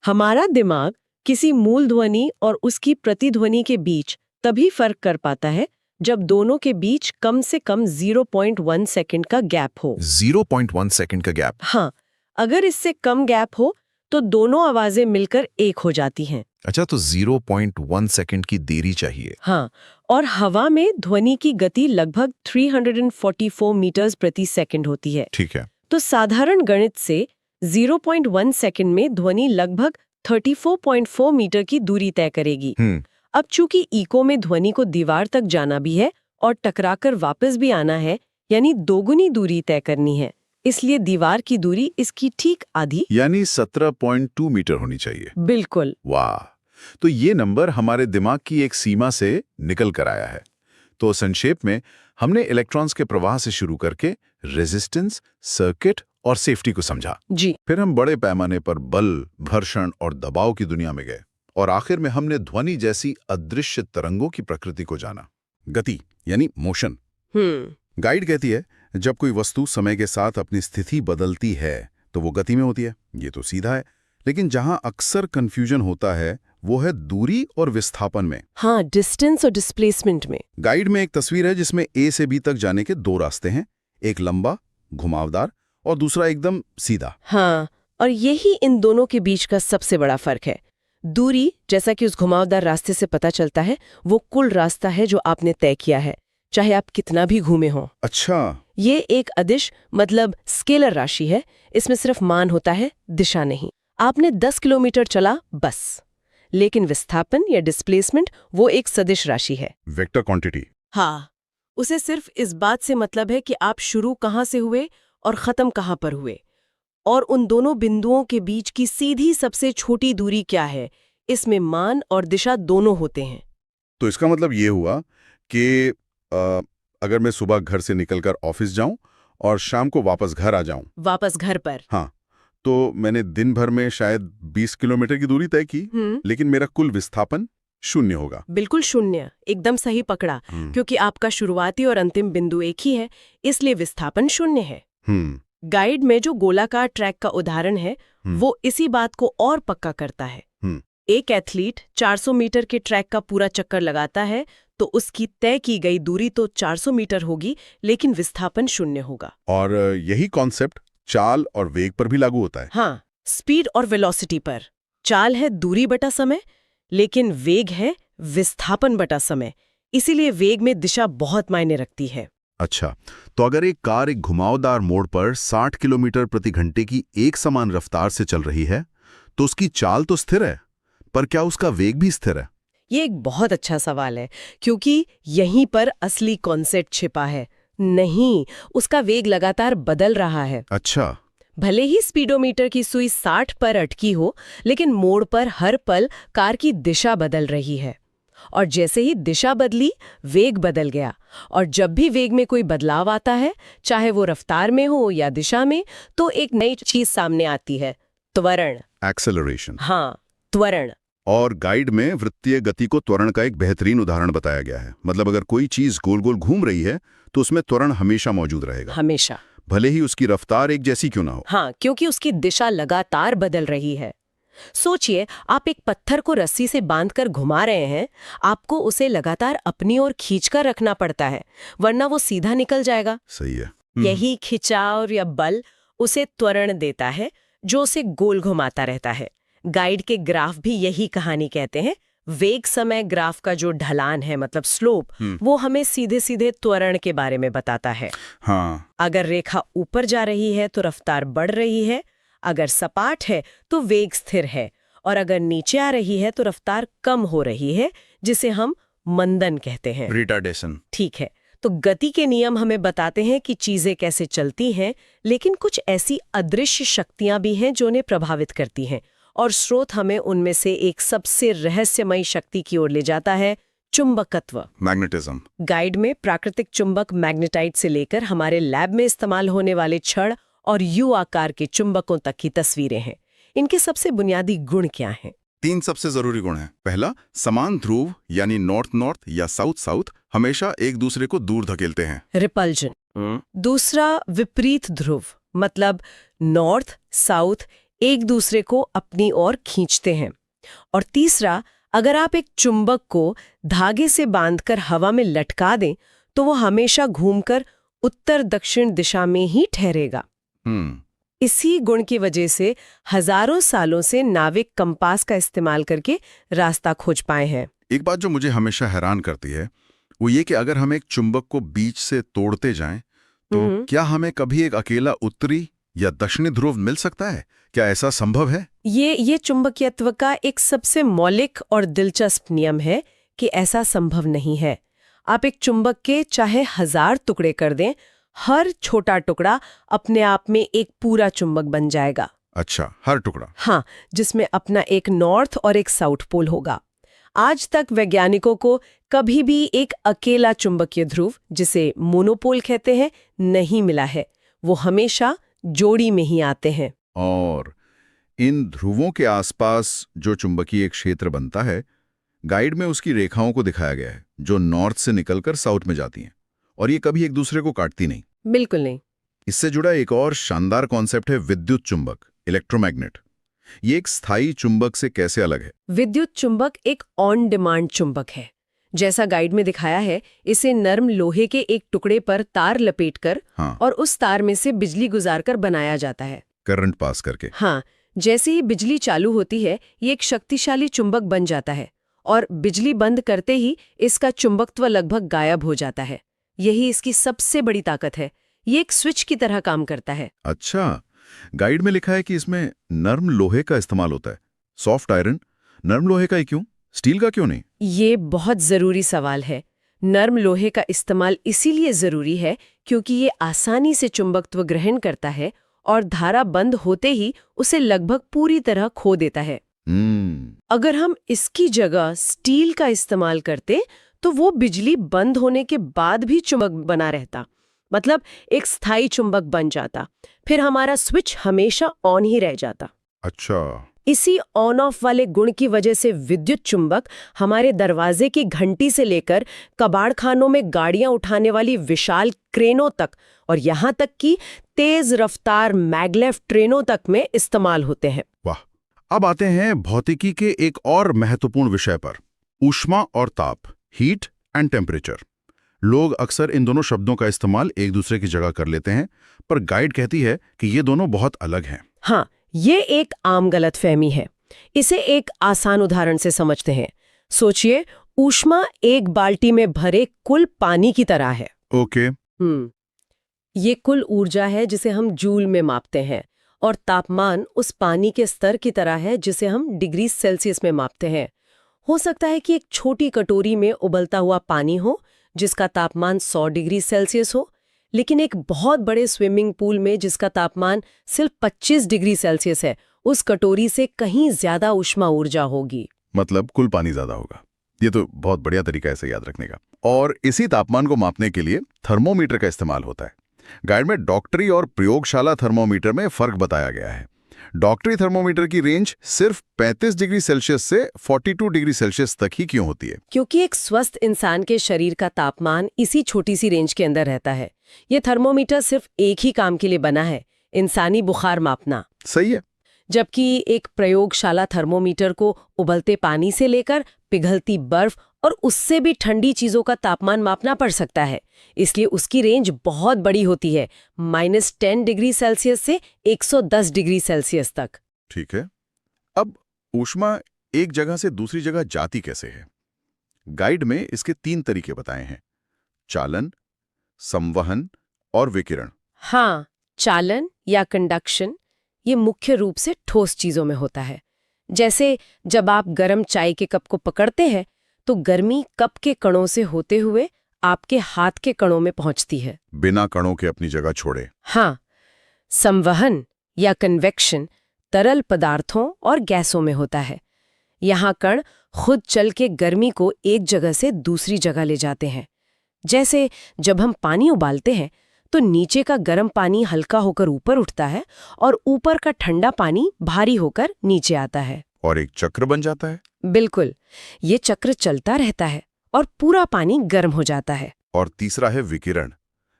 हमारा दिमाग किसी मूल ध्वनि और उसकी प्रतिध्वनि के बीच तभी फर्क कर पाता है जब दोनों के बीच कम से कम 0.1 सेकंड का गैप हो। 0.1 सेकंड का गैप? हाँ, अगर इससे कम गैप हो तो दोनों आवाजें मिलकर एक हो जाती हैं। अच्छा, तो 0.1 सेकंड की देरी चाहिए। हाँ, और हवा में ध्वनि की गति लगभग 344 मीटर्स प्रति सेकंड होती है। ठीक है। तो साधारण गणित से 0.1 सेकंड में ध्वनि लगभग 34.4 मीटर की दूरी तय करेगी। अब चूंकि इको में ध्वनि को दीवार तक जाना भी है और टकराकर वापस भी आना है, यानी दोगुनी दूरी तय करनी है, इसलिए दीवार की दूरी इसकी ठीक आधी यानी 17.2 मीटर होनी चाहिए। बिल्कुल। वाह, तो ये नंबर हमारे दिमाग की एक सीमा से निकल कर आया है। तो संक्षेप में हमने इलेक्ट्रॉन्स के प्रवाह से शुरू करके रेजिस्टेंस, सर्किट और सेफ्टी को समझा। जी। फिर हम बड़े पैमाने पर बल, घर्षण और दबाव की दुनिया में गए, और आखिर में हमने ध्वनि जैसी अदृश्य तरंगों की प्रकृति को जाना। गति यानी मोशन। गाइड कहती है जब कोई वस्तु समय के साथ अपनी स्थिति बदलती है तो वो गति में होती है। ये तो सीधा है, लेकिन जहां अक्सर कंफ्यूजन होता है वो है दूरी और विस्थापन में। हाँ, डिस्टेंस और डिस्प्लेसमेंट में। गाइड में एक तस्वीर है जिसमें ए से बी तक जाने के 2 रास्ते हैं, एक लंबा घुमावदार और दूसरा एकदम सीधा। हाँ, और यही इन दोनों के बीच का सबसे बड़ा फर्क है। दूरी, जैसा कि उस घुमावदार रास्ते से पता चलता है, वो कुल रास्ता है जो आपने तय किया है, चाहे आप कितना भी घूमे हों। अच्छा, ये एक अदिश मतलब स्केलर राशि है। इसमें सिर्फ मान होता है, दिशा नहीं। आपने 10 किलोमीटर चला बस, लेकिन विस्थापन या डिस्प्लेसमेंट वो एक सदिश राशि है। Vector quantity. हाँ, उसे सिर्फ इस बात से मतलब है कि आप शुरू कहाँ से हुए और खत्म कहाँ पर हुए, और उन दोनों बिंदुओं के बीच की सीधी सबसे छोटी दूरी क्या है। इसमें मान और दिशा दोनों होते हैं। तो इसका मतलब ये हुआ कि अगर मैं सुबह घर से निकलकर ऑफिस जाऊं और शाम को वापस घर आ जाऊं, वापस घर पर। हाँ, तो मैंने दिन भर में शायद 20 किलोमीटर की दूरी तय की, लेकिन मेरा कुल विस्थापन 0 होगा। बिल्कुल शून्य, एकदम सही पकड़ा। क्योंकि आपका शुरुआती और अंतिम बिंदु एक ही है, इसलिए विस्थापन 0 है। गाइड में जो गोलाकार ट्रैक का उदाहरण है वो इसी बात को और पक्का करता है। एक एथलीट 400 मीटर के ट्रैक का पूरा चक्कर लगाता है तो उसकी तय की गई दूरी तो 400 मीटर होगी, लेकिन विस्थापन 0 होगा। और यही कॉन्सेप्ट चाल और वेग पर भी लागू होता है। हाँ, स्पीड और वेलोसिटी पर। चाल है दूरी बटा समय, लेकिन वेग है विस्थापन बटा समय। इसीलिए वेग में दिशा बहुत मायने रखती है। अच्छा, तो अगर एक कार एक घुमावदार मोड़ पर 60 किलोमीटर प्रति घंटे की एक समान रफ्तार से चल रही है, तो उसकी चाल तो स्थिर है, पर क्या उसका वेग भी स्थिर है? ये एक बहुत अच्छा सवाल है, क्योंकि यहीं पर असली कॉन्सेप्ट छिपा है। नहीं, उसका वेग लगातार बदल रहा है। अच्छा। भले ही स्पीडोमीटर की सुई 60 पर अटकी हो, लेकिन मोड़ पर हर पल कार की दिशा बदल रही है। और जैसे ही दिशा बदली, वेग बदल गया। और जब भी वेग में कोई बदलाव आता है, चाहे वो रफ्तार में हो या दिशा में, तो एक नई चीज सामने आती है, त्वरण। एक्सेलरेशन। हाँ, त्वरण। और गाइड में वृत्तीय गति को त्वरण का एक बेहतरीन उदाहरण बताया गया है। मतलब अगर कोई चीज गोल गोल घूम रही है तो उसमें त्वरण हमेशा मौजूद रहेगा, हमेशा, भले ही उसकी रफ्तार एक जैसी क्यों ना हो। हाँ, क्योंकि उसकी दिशा लगातार बदल रही है। सोचिए, आप एक पत्थर को रस्सी से बांधकर घुमा रहे हैं, आपको उसे लगातार अपनी ओर खींचकर रखना पड़ता है, वरना वो सीधा निकल जाएगा। सही है। यही खिंचाव या बल उसे त्वरण देता है, जो उसे गोल घुमाता रहता है। गाइड के ग्राफ भी यही कहानी कहते हैं। वेग समय ग्राफ का जो ढलान है, मतलब स्लोप, वो हमें सीधे सीधे त्वरण के बारे में बताता है। हाँ। अगर रेखा ऊपर जा रही है तो रफ्तार बढ़ रही है, अगर सपाट है तो वेग स्थिर है, और अगर नीचे आ रही है तो रफ्तार कम हो रही है, जिसे हम मंदन कहते हैं, रिटार्डेशन। ठीक है। तो गति के नियम हमें बताते हैं कि चीजें कैसे चलती हैं, लेकिन कुछ ऐसी अदृश्य शक्तियां भी हैं जो उन्हें प्रभावित करती हैं, और स्रोत हमें उनमें से एक सबसे रहस्यमयी शक्ति की ओर ले जाता है, चुंबकत्व, मैग्नेटिज्म। गाइड में प्राकृतिक चुंबक मैग्नेटाइट से लेकर हमारे लैब में इस्तेमाल होने वाले छड़ और यू आकार के चुंबकों तक की तस्वीरें हैं। इनके सबसे बुनियादी गुण क्या हैं? 3 सबसे जरूरी गुण हैं। पहला, समान ध्रुव यानी नॉर्थ नॉर्थ या साउथ साउथ हमेशा एक दूसरे को दूर धकेलते हैं, रिपल्जन। दूसरा, विपरीत ध्रुव, मतलब नॉर्थ साउथ एक दूसरे को अपनी ओर खींचते हैं। और तीसरा, अगर आप एक चुंबक को धागे से बांधकर हवा में लटका दें तो वो हमेशा घूमकर उत्तर दक्षिण दिशा में ही ठहरेगा। इसी गुण की वजह से हजारों सालों से नाविक कंपास का इस्तेमाल करके रास्ता खोज पाए हैं। एक बात जो मुझे हमेशा हैरान करती है वो ये कि अगर हम एक चुंबक को बीच से तोड़ते जाएं तो क्या हमें कभी एक अकेला उत्तरी या दक्षिणी ध्रुव मिल सकता है? क्या ऐसा संभव है? ये चुंबकीयत्व का एक सबसे मौलिक और दिलचस्प नियम है कि ऐसा संभव नहीं है। आप एक चुंबक के चाहे 1000 टुकड़े कर दें, हर छोटा टुकड़ा अपने आप में एक पूरा चुंबक बन जाएगा। अच्छा, हर टुकड़ा? हाँ, जिसमें अपना एक नॉर्थ और एक साउथ पोल होगा। आज तक वैज्ञानिकों को कभी भी एक अकेला चुंबकीय ध्रुव, जिसे मोनोपोल कहते हैं, नहीं मिला है। वो हमेशा जोड़ी में ही आते हैं। और इन ध्रुवों के आसपास जो चुंबकीय क्षेत्र बनता है, गाइड में उसकी रेखाओं को दिखाया गया है जो नॉर्थ से निकलकर साउथ में जाती हैं, और ये कभी एक दूसरे को काटती नहीं। बिल्कुल नहीं। इससे जुड़ा एक और शानदार कॉन्सेप्ट है विद्युत चुंबक, इलेक्ट्रोमैग्नेट। ये एक स्थायी चुंबक से कैसे अलग है? विद्युत चुंबक एक ऑन डिमांड चुंबक है। जैसा गाइड में दिखाया है, इसे नर्म लोहे के एक टुकड़े पर तार लपेटकर और उस तार में से बिजली गुजारकर बनाया जाता है, करंट पास करके। हाँ, जैसे ही बिजली चालू होती है, ये एक शक्तिशाली चुंबक बन जाता है, और बिजली बंद करते ही इसका चुंबकत्व लगभग गायब हो जाता है। यही इसकी सबसे बड़ी ताकत है। ये एक स्विच की तरह काम करता है। अच्छा, गाइड में लिखा है कि इसमें नर्म लोहे का इस्तेमाल होता है, सॉफ्ट आयरन, नर्म लोहे का ही क्यों? स्टील का क्यों नहीं? ये बहुत जरूरी सवाल है। नर्म लोहे का इस्तेमाल इसीलिए जरूरी है क्योंकि ये आसानी से चुंबकत्व ग्रहण करता है और धारा बंद होते ही उसे लगभग पूरी तरह खो देता है। अगर हम इसकी जगह स्टील का इस्तेमाल करते तो वो बिजली बंद होने के बाद भी चुंबक बना रहता, मतलब एक स्थायी चुंबक बन जाता। फिर हमारा स्विच हमेशा ऑन ही रह जाता। अच्छा, इसी ऑन ऑफ वाले गुण की वजह से विद्युत चुंबक हमारे दरवाजे की घंटी से लेकर कबाड़खानों में गाड़ियां उठाने वाली विशाल क्रेनों तक और यहाँ तक कि तेज रफ्तार मैग्लेव ट्रेनों तक में इस्तेमाल होते हैं। वाह। अब आते हैं भौतिकी के एक और महत्वपूर्ण विषय पर, ऊष्मा और ताप, हीट एंड टेम्परेचर। लोग अक्सर इन दोनों शब्दों का इस्तेमाल एक दूसरे की जगह कर लेते हैं, पर गाइड कहती है कि ये दोनों बहुत अलग हैं। हाँ, ये एक आम गलतफहमी है। इसे एक आसान उदाहरण से समझते हैं। सोचिए, ऊष्मा एक बाल्टी में भरे कुल पानी की तरह है। ओके। ये कुल ऊर्जा है जिसे हम जूल में मापते हैं, और तापमान उस पानी के स्तर की तरह है जिसे हम डिग्री सेल्सियस में मापते हैं। हो सकता है कि एक छोटी कटोरी में उबलता हुआ पानी हो जिसका तापमान 100 डिग्री सेल्सियस हो, लेकिन एक बहुत बड़े स्विमिंग पूल में जिसका तापमान सिर्फ 25 डिग्री सेल्सियस है, उस कटोरी से कहीं ज्यादा ऊष्मा ऊर्जा होगी। मतलब कुल पानी ज्यादा होगा। ये तो बहुत बढ़िया तरीका है इसे याद रखने का। और इसी तापमान को मापने के लिए थर्मोमीटर का इस्तेमाल होता है। गाइड में डॉक्टरी और प्रयोगशाला थर्मोमीटर में फर्क बताया गया है। डॉक्टरी थर्मोमीटर की रेंज सिर्फ 35 डिग्री सेल्सियस से 42 डिग्री सेल्सियस तक ही क्यों होती है? क्योंकि एक स्वस्थ इंसान के शरीर का तापमान इसी छोटी सी रेंज के अंदर रहता है। ये थर्मोमीटर सिर्फ एक ही काम के लिए बना है, इंसानी बुखार मापना। सही है। जबकि एक प्रयोगशाला थर्मोमीटर को उबलते पानी से लेकर पिघलती बर्फ और उससे भी ठंडी चीजों का तापमान मापना पड़ सकता है, इसलिए उसकी रेंज बहुत बड़ी होती है, -10 डिग्री सेल्सियस से 110 डिग्री सेल्सियस तक। ठीक है। अब ऊष्मा एक जगह से दूसरी जगह जाती कैसे है? गाइड में इसके 3 तरीके बताए हैं, चालन, संवहन और विकिरण। हाँ, चालन या कंडक्शन ये मुख्य रूप से ठोस चीजों में होता है। जैसे जब आप गर्म चाय के कप को पकड़ते हैं तो गर्मी कप के कणों से होते हुए आपके हाथ के कणों में पहुंचती है, बिना कणों के अपनी जगह छोड़े। हाँ, संवहन या कन्वेक्शन तरल पदार्थों और गैसों में होता है। यहाँ कण खुद चल के गर्मी को एक जगह से दूसरी जगह ले जाते हैं। जैसे जब हम पानी उबालते हैं तो नीचे का गर्म पानी हल्का होकर ऊपर उठता है और ऊपर का ठंडा पानी भारी होकर नीचे आता है और एक चक्र बन जाता है। बिल्कुल, ये चक्र चलता रहता है और पूरा पानी गर्म हो जाता है। और तीसरा है विकिरण,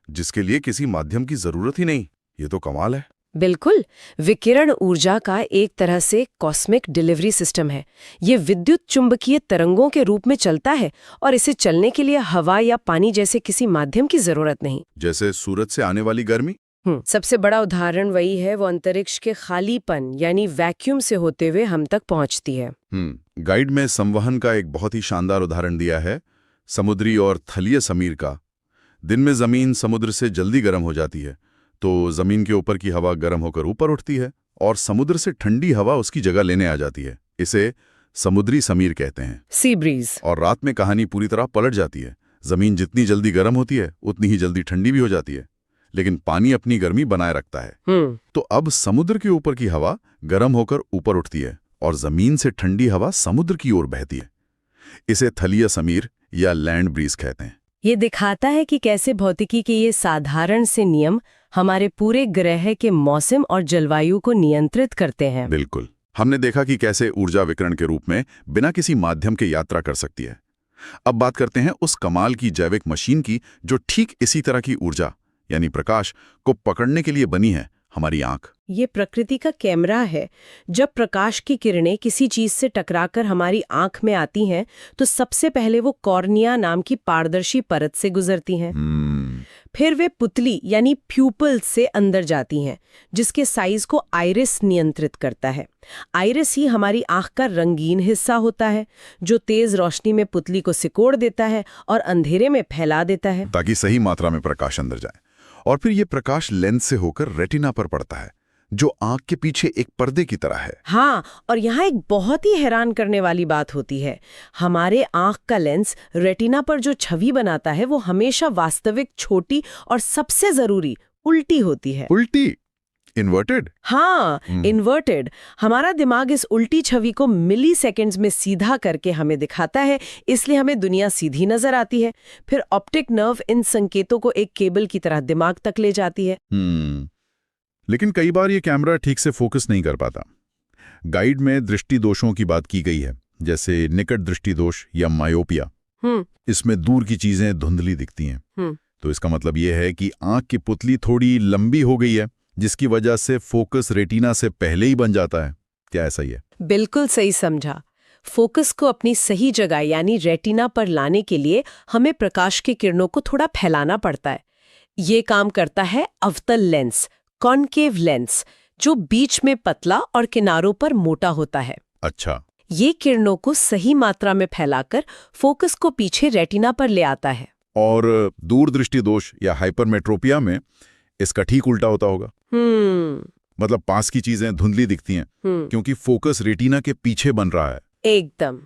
जिसके लिए किसी माध्यम की जरूरत ही नहीं। ये तो कमाल है। बिल्कुल, विकिरण ऊर्जा का एक तरह से कॉस्मिक डिलीवरी सिस्टम है। ये विद्युत चुंबकीय तरंगों के रूप में चलता है और इसे चलने के लिए हवा या पानी जैसे किसी माध्यम की जरूरत नहीं। जैसे सूरज से आने वाली गर्मी। सबसे बड़ा उदाहरण वही है, वो अंतरिक्ष के खालीपन यानी वैक्यूम से होते हुए हम तक पहुंचती है। गाइड में संवहन का एक बहुत ही शानदार उदाहरण दिया है, समुद्री और थलीय समीर का। दिन में जमीन समुद्र से जल्दी गर्म हो जाती है तो जमीन के ऊपर की हवा गर्म होकर ऊपर उठती है और समुद्र से ठंडी हवा उसकी जगह लेने आ जाती है। इसे समुद्री समीर कहते हैं, सी ब्रीज। और रात में कहानी पूरी तरह पलट जाती है। जमीन जितनी जल्दी गर्म होती है उतनी ही जल्दी ठंडी भी हो जाती है, लेकिन पानी अपनी गर्मी बनाए रखता है। तो अब समुद्र के ऊपर की हवा गर्म होकर ऊपर उठती है और जमीन से ठंडी हवा समुद्र की ओर बहती है। इसे थलीय समीर या लैंड ब्रीज कहते हैं। ये दिखाता है कि कैसे भौतिकी के ये साधारण से नियम हमारे पूरे ग्रह के मौसम और जलवायु को नियंत्रित करते हैं। बिल्कुल। हमने देखा कि कैसे ऊर्जा विकिरण के रूप में बिना किसी माध्यम के यात्रा कर सकती है। अब बात करते हैं उस कमाल की जैविक मशीन की जो ठीक इसी तरह की ऊर्जा यानी प्रकाश को पकड़ने के लिए बनी है, हमारी आंख। ये प्रकृति का कैमरा है। जब प्रकाश की किरणें किसी चीज से टकराकर हमारी आंख में आती हैं तो सबसे पहले वो कॉर्निया नाम की पारदर्शी परत से गुजरती हैं। फिर वे पुतली यानी प्यूपल से अंदर जाती हैं, जिसके साइज को आइरिस नियंत्रित करता है। आइरिस ही हमारी आंख का रंगीन हिस्सा होता है जो तेज रोशनी में पुतली को सिकोड़ देता है और अंधेरे में फैला देता है, ताकि सही मात्रा में प्रकाश अंदर जाए। और फिर ये प्रकाश लेंस से होकर रेटिना पर पड़ता है, जो आंख के पीछे एक पर्दे की तरह है। हाँ, और यहाँ एक बहुत ही हैरान करने वाली बात होती है। हमारे आंख का लेंस रेटिना पर जो छवि बनाता है वो हमेशा वास्तविक, छोटी और सबसे जरूरी उल्टी होती है। उल्टी? इन्वर्टेड? हाँ, इन्वर्टेड। हमारा दिमाग इस उल्टी छवि को मिली सेकेंड्स में सीधा करके हमें दिखाता है, इसलिए हमें दुनिया सीधी नजर आती है। फिर ऑप्टिक नर्व इन संकेतों को एक केबल की तरह दिमाग तक ले जाती है। लेकिन कई बार ये कैमरा ठीक से फोकस नहीं कर पाता। गाइड में दृष्टि दोषों की बात की गई है, जैसे निकट दृष्टि दोष या मायोपिया। इसमें दूर की चीजें धुंधली दिखती हैं। तो इसका मतलब ये है कि आंख की पुतली थोड़ी लंबी हो गई है, जिसकी वजह से फोकस रेटिना से पहले ही बन जाता है। क्या ऐसा ही है? बिल्कुल सही समझा। फोकस को अपनी सही जगह यानी रेटिना पर लाने के लिए हमें प्रकाश की किरणों को थोड़ा फैलाना पड़ता है। ये काम करता है अवतल लेंस, कॉनकेव लेंस, जो बीच में पतला और किनारों पर मोटा होता है। अच्छा। ये किरणों को सही मात्रा में फैलाकर फोकस को पीछे रेटिना पर ले आता है। और दूरदृष्टि दोष या हाइपरमेट्रोपिया में इसका ठीक उल्टा होता होगा। मतलब पास की चीजें धुंधली दिखती हैं क्योंकि फोकस रेटिना के पीछे बन रहा है। एकदम।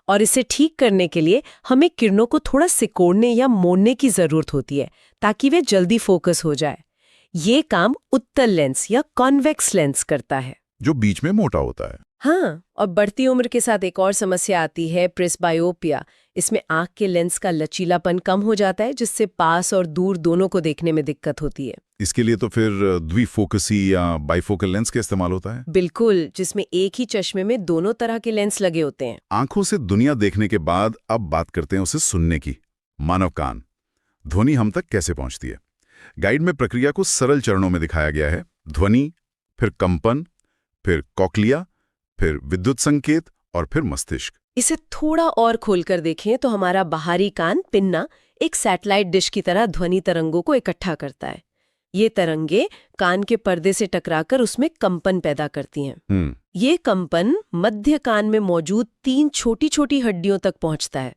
और इसे ठीक करने के लिए हमें किरणों को थोड़ा सिकोड़ने या मोड़ने की जरूरत होती है ताकि वे जल्दी फोकस हो जाए। ये काम उत्तल लेंस या कॉन्वेक्स लेंस करता है, जो बीच में मोटा होता है। हाँ, और बढ़ती उम्र के साथ एक और समस्या आती है, प्रेसबायोपिया। इसमें आंख के लेंस का लचीलापन कम हो जाता है, जिससे पास और दूर दोनों को देखने में दिक्कत होती है। इसके लिए तो फिर द्विफोकसी या बाइफोकल लेंस का इस्तेमाल होता है। बिल्कुल, जिसमें एक ही चश्मे में दोनों तरह के लेंस लगे होते हैं। आंखों से दुनिया देखने के बाद अब बात करते हैं उसे सुनने की। मानव कान, ध्वनि हम तक कैसे पहुंचती है? गाइड में प्रक्रिया को सरल चरणों में दिखाया गया है। ध्वनि, फिर कंपन, फिर कॉक्लिया, फिर विद्युत संकेत और फिर मस्तिष्क। इसे थोड़ा और खोलकर देखें तो हमारा बाहरी कान, पिन्ना, एक सैटेलाइट डिश की तरह ध्वनि तरंगों को इकट्ठा करता है। ये तरंगे कान के पर्दे से टकराकर उसमें कंपन पैदा करती हैं। ये कंपन मध्य कान में मौजूद 3 छोटी-छोटी हड्डियों तक पहुंचता है।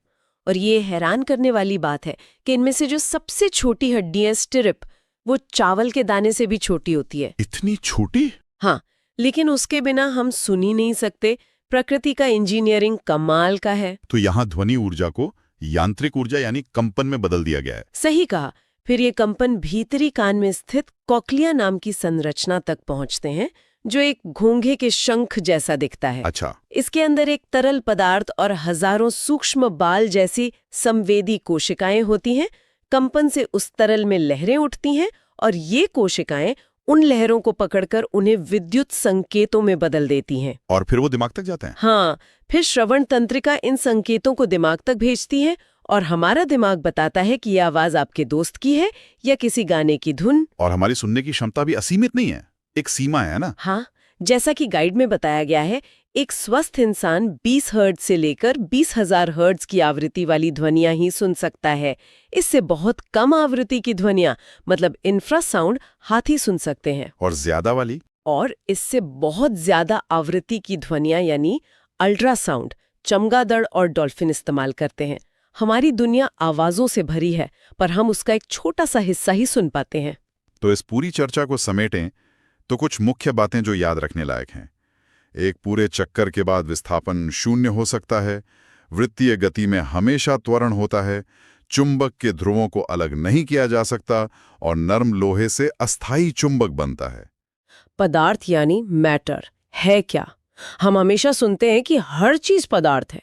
और ये हैरान करने वाली बात है कि इनमें से जो सबसे छोटी हड्डी है स्टिरिप, वो चावल के दाने से भी छोटी होती है। इतनी छोटी? हाँ, लेकिन उसके बिना हम सुन ही नहीं सकते। प्रकृति का इंजीनियरिंग कमाल का है। तो यहाँ ध्वनि ऊर्जा को यांत्रिक ऊर्जा यानी कंपन में बदल दिया गया है। सही कहा। फिर ये कंपन भीतरी कान में स्थित कॉक्लिया नाम की संरचना तक पहुंचते हैं, जो एक घोंघे के शंख जैसा दिखता है। अच्छा। इसके अंदर एक तरल पदार्थ और हजारों सूक्ष्म बाल जैसी संवेदी कोशिकाएं होती हैं। कंपन से उस तरल में लहरें उठती हैं और ये कोशिकाएं उन लहरों को पकड़कर उन्हें विद्युत संकेतों में बदल देती हैं। और फिर वो दिमाग तक जाते हैं? हाँ, फिर श्रवण तंत्रिका इन संकेतों को दिमाग तक भेजती है और हमारा दिमाग बताता है कि यह आवाज आपके दोस्त की है या किसी गाने की धुन। और हमारी सुनने की क्षमता भी असीमित नहीं है, एक सीमा है ना? हाँ, जैसा कि गाइड में बताया गया है, एक स्वस्थ इंसान 20 हर्ट्ज से लेकर 20,000 हर्ट्ज की आवृत्ति वाली ध्वनियां ही सुन सकता है। इससे बहुत कम आवृत्ति की ध्वनियां, मतलब इंफ्रासाउंड, हाथी सुन सकते हैं। और ज्यादा वाली? और इससे बहुत ज्यादा आवृत्ति की ध्वनियां यानी अल्ट्रासाउंड, चमगादड़ और डॉल्फिन इस्तेमाल करते हैं। हमारी दुनिया आवाजों से भरी है, पर हम उसका एक छोटा सा हिस्सा ही सुन पाते हैं। तो इस पूरी चर्चा को समेटें तो कुछ मुख्य बातें जो याद रखने लायक हैं। एक पूरे चक्कर के बाद विस्थापन 0 हो सकता है। वृत्तीय गति में हमेशा त्वरण होता है। चुंबक के ध्रुवों को अलग नहीं किया जा सकता और नर्म लोहे से अस्थायी चुंबक बनता है। पदार्थ यानी मैटर है क्या? हम हमेशा सुनते हैं कि हर चीज पदार्थ है,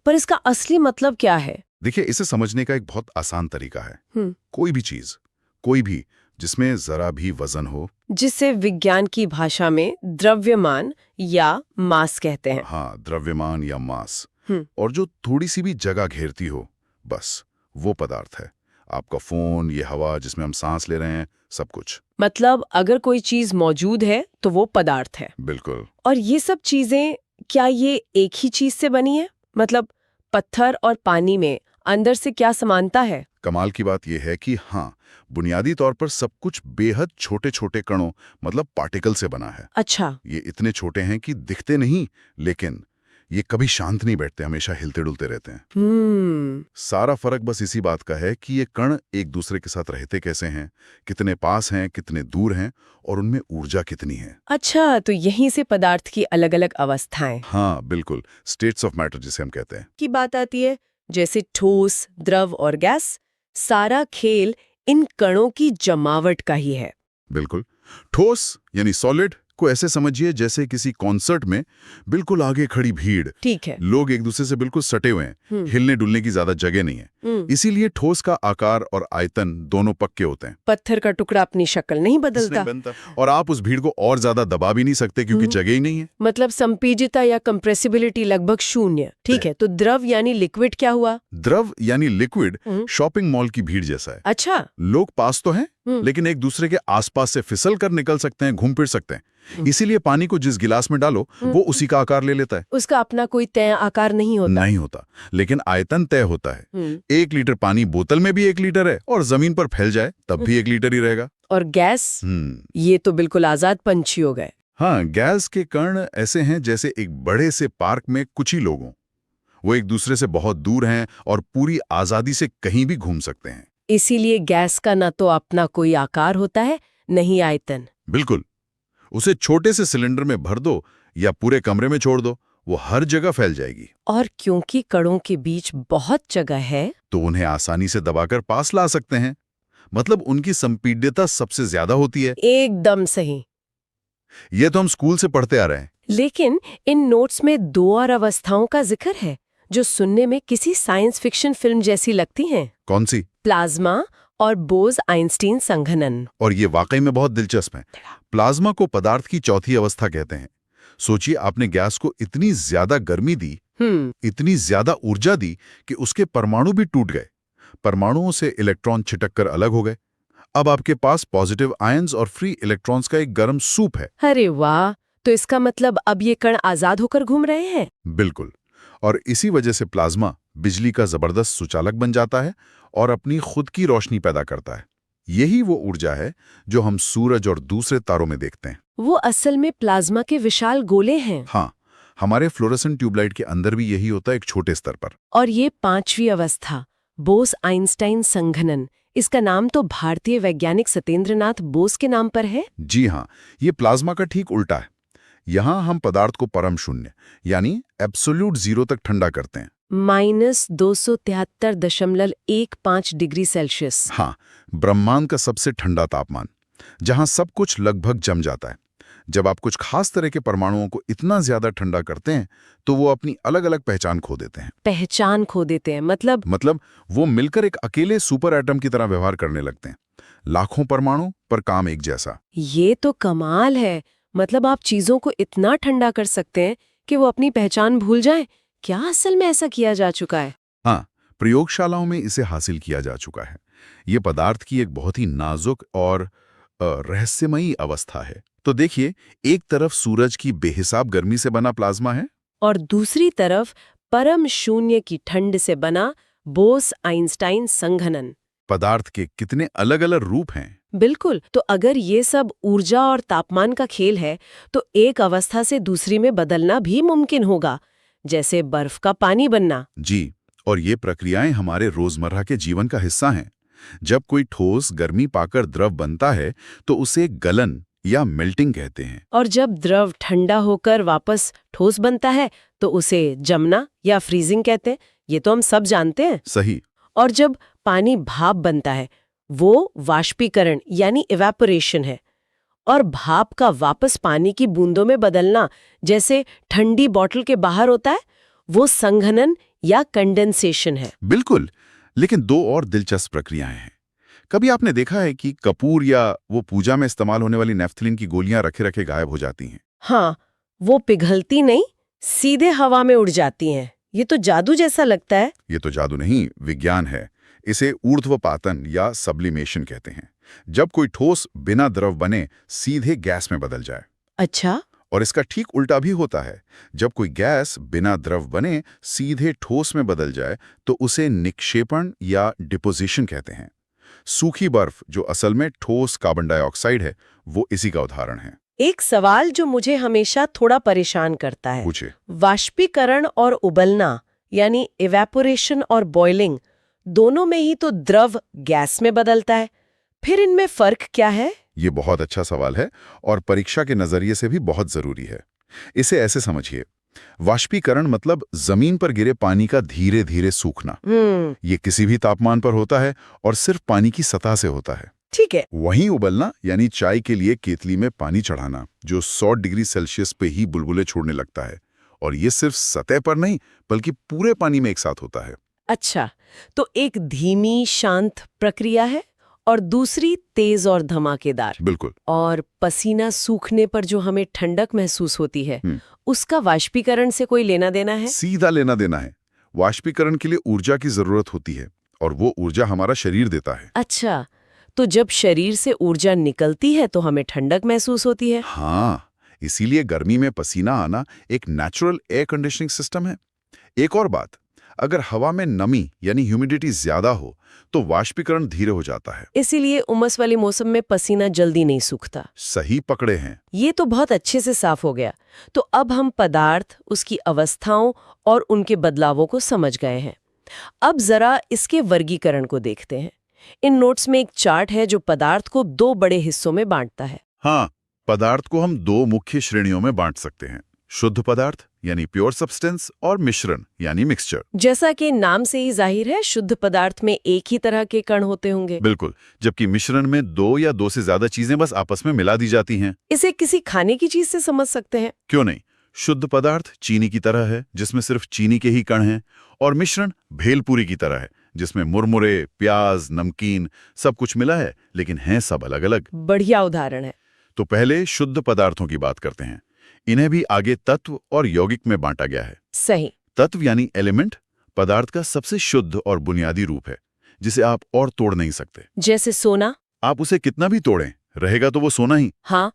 पर इसका असली मतलब क्या है? देखिए, इसे समझने का एक बहुत आसान तरीका है। कोई भी चीज, कोई भी जिसमें जरा भी वजन हो, जिसे विज्ञान की भाषा में द्रव्यमान या मास कहते हैं। हाँ, द्रव्यमान या मास, और जो थोड़ी सी भी जगह घेरती हो, बस वो पदार्थ है। आपका फोन, ये हवा जिसमें हम सांस ले रहे हैं, सब कुछ। मतलब अगर कोई चीज मौजूद है तो वो पदार्थ है। बिल्कुल। और ये सब चीजें, क्या ये एक ही चीज से बनी है? मतलब पत्थर और पानी में अंदर से क्या समानता है? कमाल की बात यह है कि हाँ, बुनियादी तौर पर सब कुछ बेहद छोटे छोटे कणों, मतलब पार्टिकल से बना है। अच्छा। ये इतने छोटे हैं कि दिखते नहीं, लेकिन ये कभी शांत नहीं बैठते, हमेशा हिलते डुलते रहते हैं। सारा फर्क बस इसी बात का है कि ये कण एक दूसरे के साथ रहते कैसे हैं, कितने पास हैं, कितने दूर हैं और उनमें ऊर्जा कितनी है। अच्छा, तो यहीं से पदार्थ की अलग-अलग अवस्थाएं हाँ बिल्कुल, स्टेट्स ऑफ मैटर जिसे हम कहते हैं। की बात आती है, जैसे ठोस, द्रव और गैस। सारा खेल इन कणों की जमावट का ही है। बिल्कुल। ठोस यानी सॉलिड को ऐसे समझिए जैसे किसी कॉन्सर्ट में बिल्कुल आगे खड़ी भीड़, ठीक है। लोग एक दूसरे से बिल्कुल सटे हुए हैं, हिलने डुलने की ज्यादा जगह नहीं है। इसीलिए ठोस का आकार और आयतन दोनों पक्के होते हैं। पत्थर का टुकड़ा अपनी शक्ल नहीं बदलता। और आप उस भीड़ को और ज्यादा दबा भी नहीं सकते क्योंकि जगह ही नहीं है। मतलब संपीडिता या कंप्रेसिबिलिटी लगभग शून्य। ठीक है, तो द्रव यानी लिक्विड क्या हुआ? द्रव यानी लिक्विड शॉपिंग मॉल की भीड़ जैसा है। अच्छा। लोग पास तो हैं, लेकिन एक दूसरे के आसपास से फिसल कर निकल सकते हैं, घूम फिर सकते हैं। इसीलिए पानी को जिस गिलास में डालो वो उसी का आकार ले लेता है। उसका अपना कोई तय आकार नहीं होता। लेकिन आयतन तय होता है। 1 लीटर पानी बोतल में भी 1 लीटर है और जमीन पर फैल जाए तब भी 1 लीटर ही रहेगा। और गैस, ये तो बिल्कुल आजाद पंछी हो गए। हाँ, गैस के कण ऐसे हैं जैसे एक बड़े से पार्क में कुछ ही लोगों, वो एक दूसरे से बहुत दूर हैं और पूरी आजादी से कहीं भी घूम सकते हैं। इसीलिए गैस का न तो अपना कोई आकार होता है, न ही आयतन। बिल्कुल। उसे छोटे से सिलेंडर में भर दो या पूरे कमरे में छोड़ दो, वो हर जगह फैल जाएगी। और क्योंकि कणों के बीच बहुत जगह है, तो उन्हें आसानी से दबाकर पास ला सकते हैं। मतलब उनकी संपीड्यता सबसे ज्यादा होती है। एकदम सही। ये तो हम स्कूल से पढ़ते आ रहे हैं। लेकिन इन नोट्स में 2 और अवस्थाओं का जिक्र है जो सुनने में किसी साइंस फिक्शन फिल्म जैसी लगती हैं। कौन सी? प्लाज्मा और बोस-आइंस्टीन संघनन। और ये वाकई में बहुत दिलचस्प है। प्लाज्मा को पदार्थ की चौथी अवस्था कहते हैं। सोचिए, आपने गैस को इतनी ज्यादा गर्मी दी, इतनी ज्यादा ऊर्जा दी कि उसके परमाणु भी टूट गए। परमाणुओं से इलेक्ट्रॉन छिटक कर अलग हो गए। अब आपके पास पॉजिटिव आयंस और फ्री इलेक्ट्रॉन्स का एक गर्म सूप है। अरे वाह! तो इसका मतलब अब ये कण आजाद होकर घूम रहे हैं। बिल्कुल। और इसी वजह से प्लाज्मा बिजली का जबरदस्त सुचालक बन जाता है और अपनी खुद की रोशनी पैदा करता है। यही वो ऊर्जा है जो हम सूरज और दूसरे तारों में देखते हैं। वो असल में प्लाज्मा के विशाल गोले हैं। हाँ, हमारे फ्लोरेसेंट ट्यूबलाइट के अंदर भी यही होता है, एक छोटे स्तर पर। और ये 5वीं अवस्था, बोस-आइंस्टाइन संघनन, इसका नाम तो भारतीय वैज्ञानिक सत्येंद्रनाथ बोस के नाम पर है। जी हाँ, ये प्लाज्मा का ठीक उल्टा है। यहाँ हम पदार्थ को परम शून्य यानी एब्सोल्यूट जीरो तक ठंडा करते हैं। -273.15 डिग्री सेल्सियस। हाँ, ब्रह्मांड का सबसे ठंडा तापमान, जहाँ सब कुछ लगभग जम जाता है। जब आप कुछ खास तरह के परमाणुओं को इतना ज्यादा ठंडा करते हैं तो वो अपनी अलग अलग पहचान खो देते हैं। पहचान खो देते हैं मतलब वो मिलकर एक अकेले सुपर एटम की तरह व्यवहार करने लगते हैं। लाखों परमाणु पर काम एक जैसा। ये तो कमाल है। मतलब आप चीजों को इतना ठंडा कर सकते हैं कि वो अपनी पहचान भूल जाएं। क्या असल में ऐसा किया जा चुका है? हाँ, प्रयोगशालाओं में इसे हासिल किया जा चुका है। ये पदार्थ की एक बहुत ही नाजुक और रहस्यमयी अवस्था है। तो देखिए, एक तरफ सूरज की बेहिसाब गर्मी से बना प्लाज्मा है और दूसरी तरफ परम शून्य की ठंड से बना बोस-आइंस्टाइन संघनन। पदार्थ के कितने अलग अलग रूप हैं। बिल्कुल। तो अगर ये सब ऊर्जा और तापमान का खेल है तो एक अवस्था से दूसरी में बदलना भी मुमकिन होगा, जैसे बर्फ का पानी बनना। जी, और ये प्रक्रियाएं हमारे रोजमर्रा के जीवन का हिस्सा हैं। जब कोई ठोस गर्मी पाकर द्रव बनता है तो उसे गलन या मेल्टिंग कहते हैं। और जब द्रव ठंडा होकर वापस ठोस बनता है तो उसे जमना या फ्रीजिंग कहते हैं। ये तो हम सब जानते हैं। सही। और जब पानी भाप बनता है वो वाष्पीकरण यानी इवेपोरेशन है। और भाप का वापस पानी की बूंदों में बदलना, जैसे ठंडी बोतल के बाहर होता है, वो संघनन या कंडेंसेशन है। बिल्कुल। लेकिन 2 और दिलचस्प प्रक्रियाएं हैं। कभी आपने देखा है कि कपूर या वो पूजा में इस्तेमाल होने वाली नेफ्थलीन की गोलियां रखे रखे गायब हो जाती हैं? हाँ, वो पिघलती नहीं, सीधे हवा में उड़ जाती हैं। ये तो जादू जैसा लगता है। ये तो जादू नहीं, विज्ञान है। इसे ऊर्ध्वपातन या सब्लिमेशन कहते हैं। जब कोई ठोस बिना द्रव बने सीधे गैस में बदल जाए। अच्छा। और इसका ठीक उल्टा भी होता है। जब कोई गैस बिना द्रव बने सीधे ठोस में बदल जाए तो उसे निक्षेपण या डिपोजिशन कहते हैं। सूखी बर्फ, जो असल में ठोस कार्बन डाइऑक्साइड है, वो इसी का उदाहरण है। एक सवाल जो मुझे हमेशा थोड़ा परेशान करता है, पूछे। वाष्पीकरण और उबलना यानी इवेपोरेशन और बॉइलिंग, दोनों में ही तो द्रव गैस में बदलता है, फिर इनमें फर्क क्या है? ये बहुत अच्छा सवाल है और परीक्षा के नजरिए से भी बहुत जरूरी है। इसे ऐसे समझिए, वाष्पीकरण मतलब जमीन पर गिरे पानी का धीरे धीरे सूखना। ये किसी भी तापमान पर होता है और सिर्फ पानी की सतह से होता है। ठीक है। वहीं उबलना यानी चाय के लिए केतली में पानी चढ़ाना, जो 100 डिग्री सेल्सियस पे ही बुलबुले छोड़ने लगता है, और ये सिर्फ सतह पर नहीं बल्कि पूरे पानी में एक साथ होता है। अच्छा, तो एक धीमी शांत प्रक्रिया है और दूसरी तेज और धमाकेदार। बिल्कुल। और पसीना सूखने पर जो हमें ठंडक महसूस होती है, उसका वाष्पीकरण से कोई लेना देना है? सीधा लेना देना है। वाष्पीकरण के लिए ऊर्जा की जरूरत होती है और वो ऊर्जा हमारा शरीर देता है। अच्छा, तो जब शरीर से ऊर्जा निकलती है तो हमें ठंडक महसूस होती है। हाँ, इसीलिए गर्मी में पसीना आना एक नेचुरल एयर कंडीशनिंग सिस्टम है। एक और बात, अगर हवा में नमी यानी ह्यूमिडिटी ज्यादा हो तो वाष्पीकरण धीरे हो जाता है। इसीलिए उमस वाले मौसम में पसीना जल्दी नहीं सूखता। सही पकड़े हैं। ये तो बहुत अच्छे से साफ हो गया। तो अब हम पदार्थ, उसकी अवस्थाओं और उनके बदलावों को समझ गए हैं। अब जरा इसके वर्गीकरण को देखते हैं। इन नोट्स में एक चार्ट है जो पदार्थ को 2 बड़े हिस्सों में बांटता है। हाँ, पदार्थ को हम 2 मुख्य श्रेणियों में बांट सकते हैं, शुद्ध पदार्थ यानी प्योर सब्सटेंस और मिश्रण यानी मिक्सचर। जैसा कि नाम से ही जाहिर है, शुद्ध पदार्थ में एक ही तरह के कण होते होंगे। बिल्कुल, जबकि मिश्रण में 2 या 2 से ज्यादा चीजें बस आपस में मिला दी जाती हैं। इसे किसी खाने की चीज से समझ सकते हैं? क्यों नहीं। शुद्ध पदार्थ चीनी की तरह है, जिसमें सिर्फ चीनी के ही कण हैं, और मिश्रण भेलपूरी की तरह है, जिसमें मुरमुरे, प्याज, नमकीन सब कुछ मिला है, लेकिन हैं सब अलग अलग। बढ़िया उदाहरण है। तो पहले शुद्ध पदार्थों की बात करते हैं। इन्हें भी आगे तत्व और यौगिक में बांटा गया है। सही। तत्व यानी एलिमेंट पदार्थ का सबसे शुद्ध और बुनियादी रूप है, जिसे आप और तोड़ नहीं सकते। जैसे सोना? आप उसे कितना भी तोड़ें, रहेगा तो वो सोना ही। हाँ,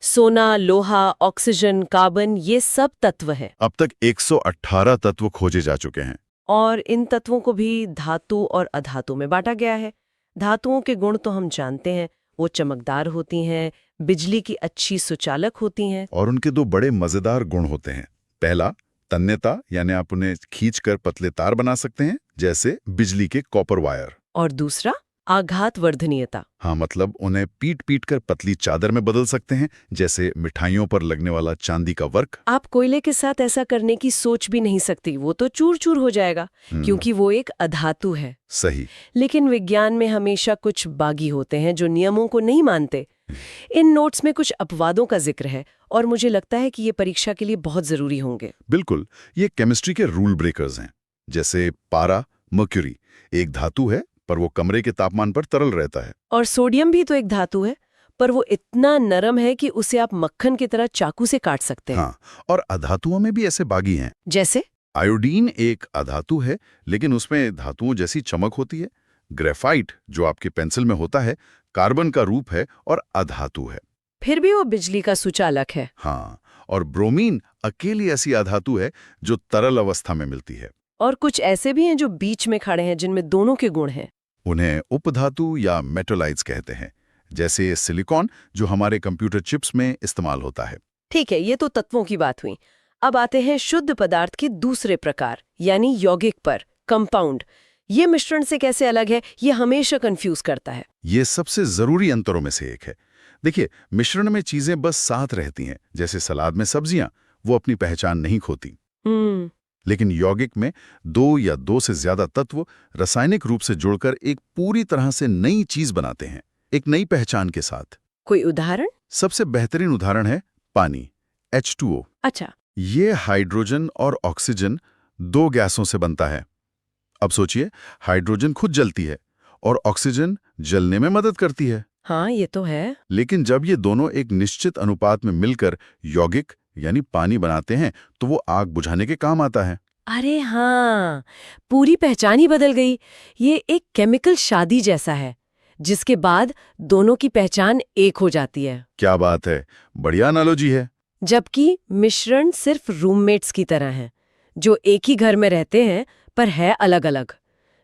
सोना, लोहा, ऑक्सीजन, कार्बन, ये सब तत्व है। अब तक 118 तत्व खोजे जा चुके हैं। और इन तत्वों को भी धातु और अधातु में बांटा गया है। धातुओं के गुण तो हम जानते हैं, वो चमकदार होती हैं, बिजली की अच्छी सुचालक होती हैं। और उनके 2 बड़े मजेदार गुण होते हैं। पहला, तन्यता, यानी आप उन्हें खींचकर पतले तार बना सकते हैं, जैसे बिजली के कॉपर वायर। और दूसरा, आघात वर्धनीयता। हाँ, मतलब उन्हें पीट पीट कर पतली चादर में बदल सकते हैं, जैसे मिठाइयों पर लगने वाला चांदी का वर्क। आप कोयले के साथ ऐसा करने की सोच भी नहीं सकती, वो तो चूर चूर हो जाएगा, क्योंकि वो एक अधातु है। सही। लेकिन विज्ञान में हमेशा कुछ बागी होते हैं जो नियमों को नहीं मानते। इन नोट्स में कुछ अपवादों का जिक्र है और मुझे लगता है कि ये परीक्षा के लिए बहुत जरूरी होंगे। बिल्कुल, ये केमिस्ट्री के रूल ब्रेकर्स हैं। जैसे पारा, मर्क्यूरी एक धातु है, पर वो कमरे के तापमान पर तरल रहता है। और सोडियम भी तो एक धातु है, पर वो इतना नरम है कि उसे आप मक्खन की तरह चाकू से काट सकते हैं। हाँ, और अधातुओं में भी ऐसे बागी हैं। जैसे आयोडीन एक अधातु है, लेकिन उसमें धातुओं जैसी चमक होती है। ग्रेफाइट, जो आपके पेंसिल में होता है, कार्बन का रूप है और अधातु है। फिर भी वो बिजली का सुचालक है। हाँ, और ब्रोमीन अकेली ऐसी अधातु है जो तरल अवस्था में मिलती है। और कुछ ऐसे भी हैं जो बीच में खड़े हैं, जिनमें दोनों के गुण हैं। उन्हें उपधातु या मेटोलाइट्स कहते हैं, जैसे सिलिकॉन, जो हमारे कंप्यूटर चिप्स में इस्तेमाल होता है। ठीक है, ये तो तत्वों की बात हुई। अब आते हैं शुद्ध पदार्थ के दूसरे प्रकार, यानी यौगिक पर, कंपाउंड। ये मिश्रण से कैसे अलग है, ये हमेशा कंफ्यूज करता है। ये सबसे जरूरी अंतरों में से एक है। देखिए, मिश्रण में चीजें बस साथ रहती हैं, जैसे सलाद में सब्जियां, वो अपनी पहचान नहीं खोती। लेकिन यौगिक में 2 या 2 से ज्यादा तत्व रासायनिक रूप से जुड़कर एक पूरी तरह से नई चीज बनाते हैं, एक नई पहचान के साथ। कोई उदाहरण? सबसे बेहतरीन उदाहरण है पानी, H2O। अच्छा। ये हाइड्रोजन और ऑक्सीजन 2 गैसों से बनता है। अब सोचिए, हाइड्रोजन खुद जलती है और ऑक्सीजन जलने में मदद करती है। हाँ, ये तो है। लेकिन जब ये दोनों एक निश्चित अनुपात में मिलकर यौगिक यानी पानी बनाते हैं, तो वो आग बुझाने के काम आता है। अरे हाँ, पूरी पहचान ही बदल गई। ये एक केमिकल शादी जैसा है, जिसके बाद दोनों की पहचान एक हो जाती है। क्या बात है, बढ़िया एनालॉजी है। जबकि मिश्रण सिर्फ रूममेट्स की तरह हैं, जो एक ही घर में रहते हैं पर है अलग अलग,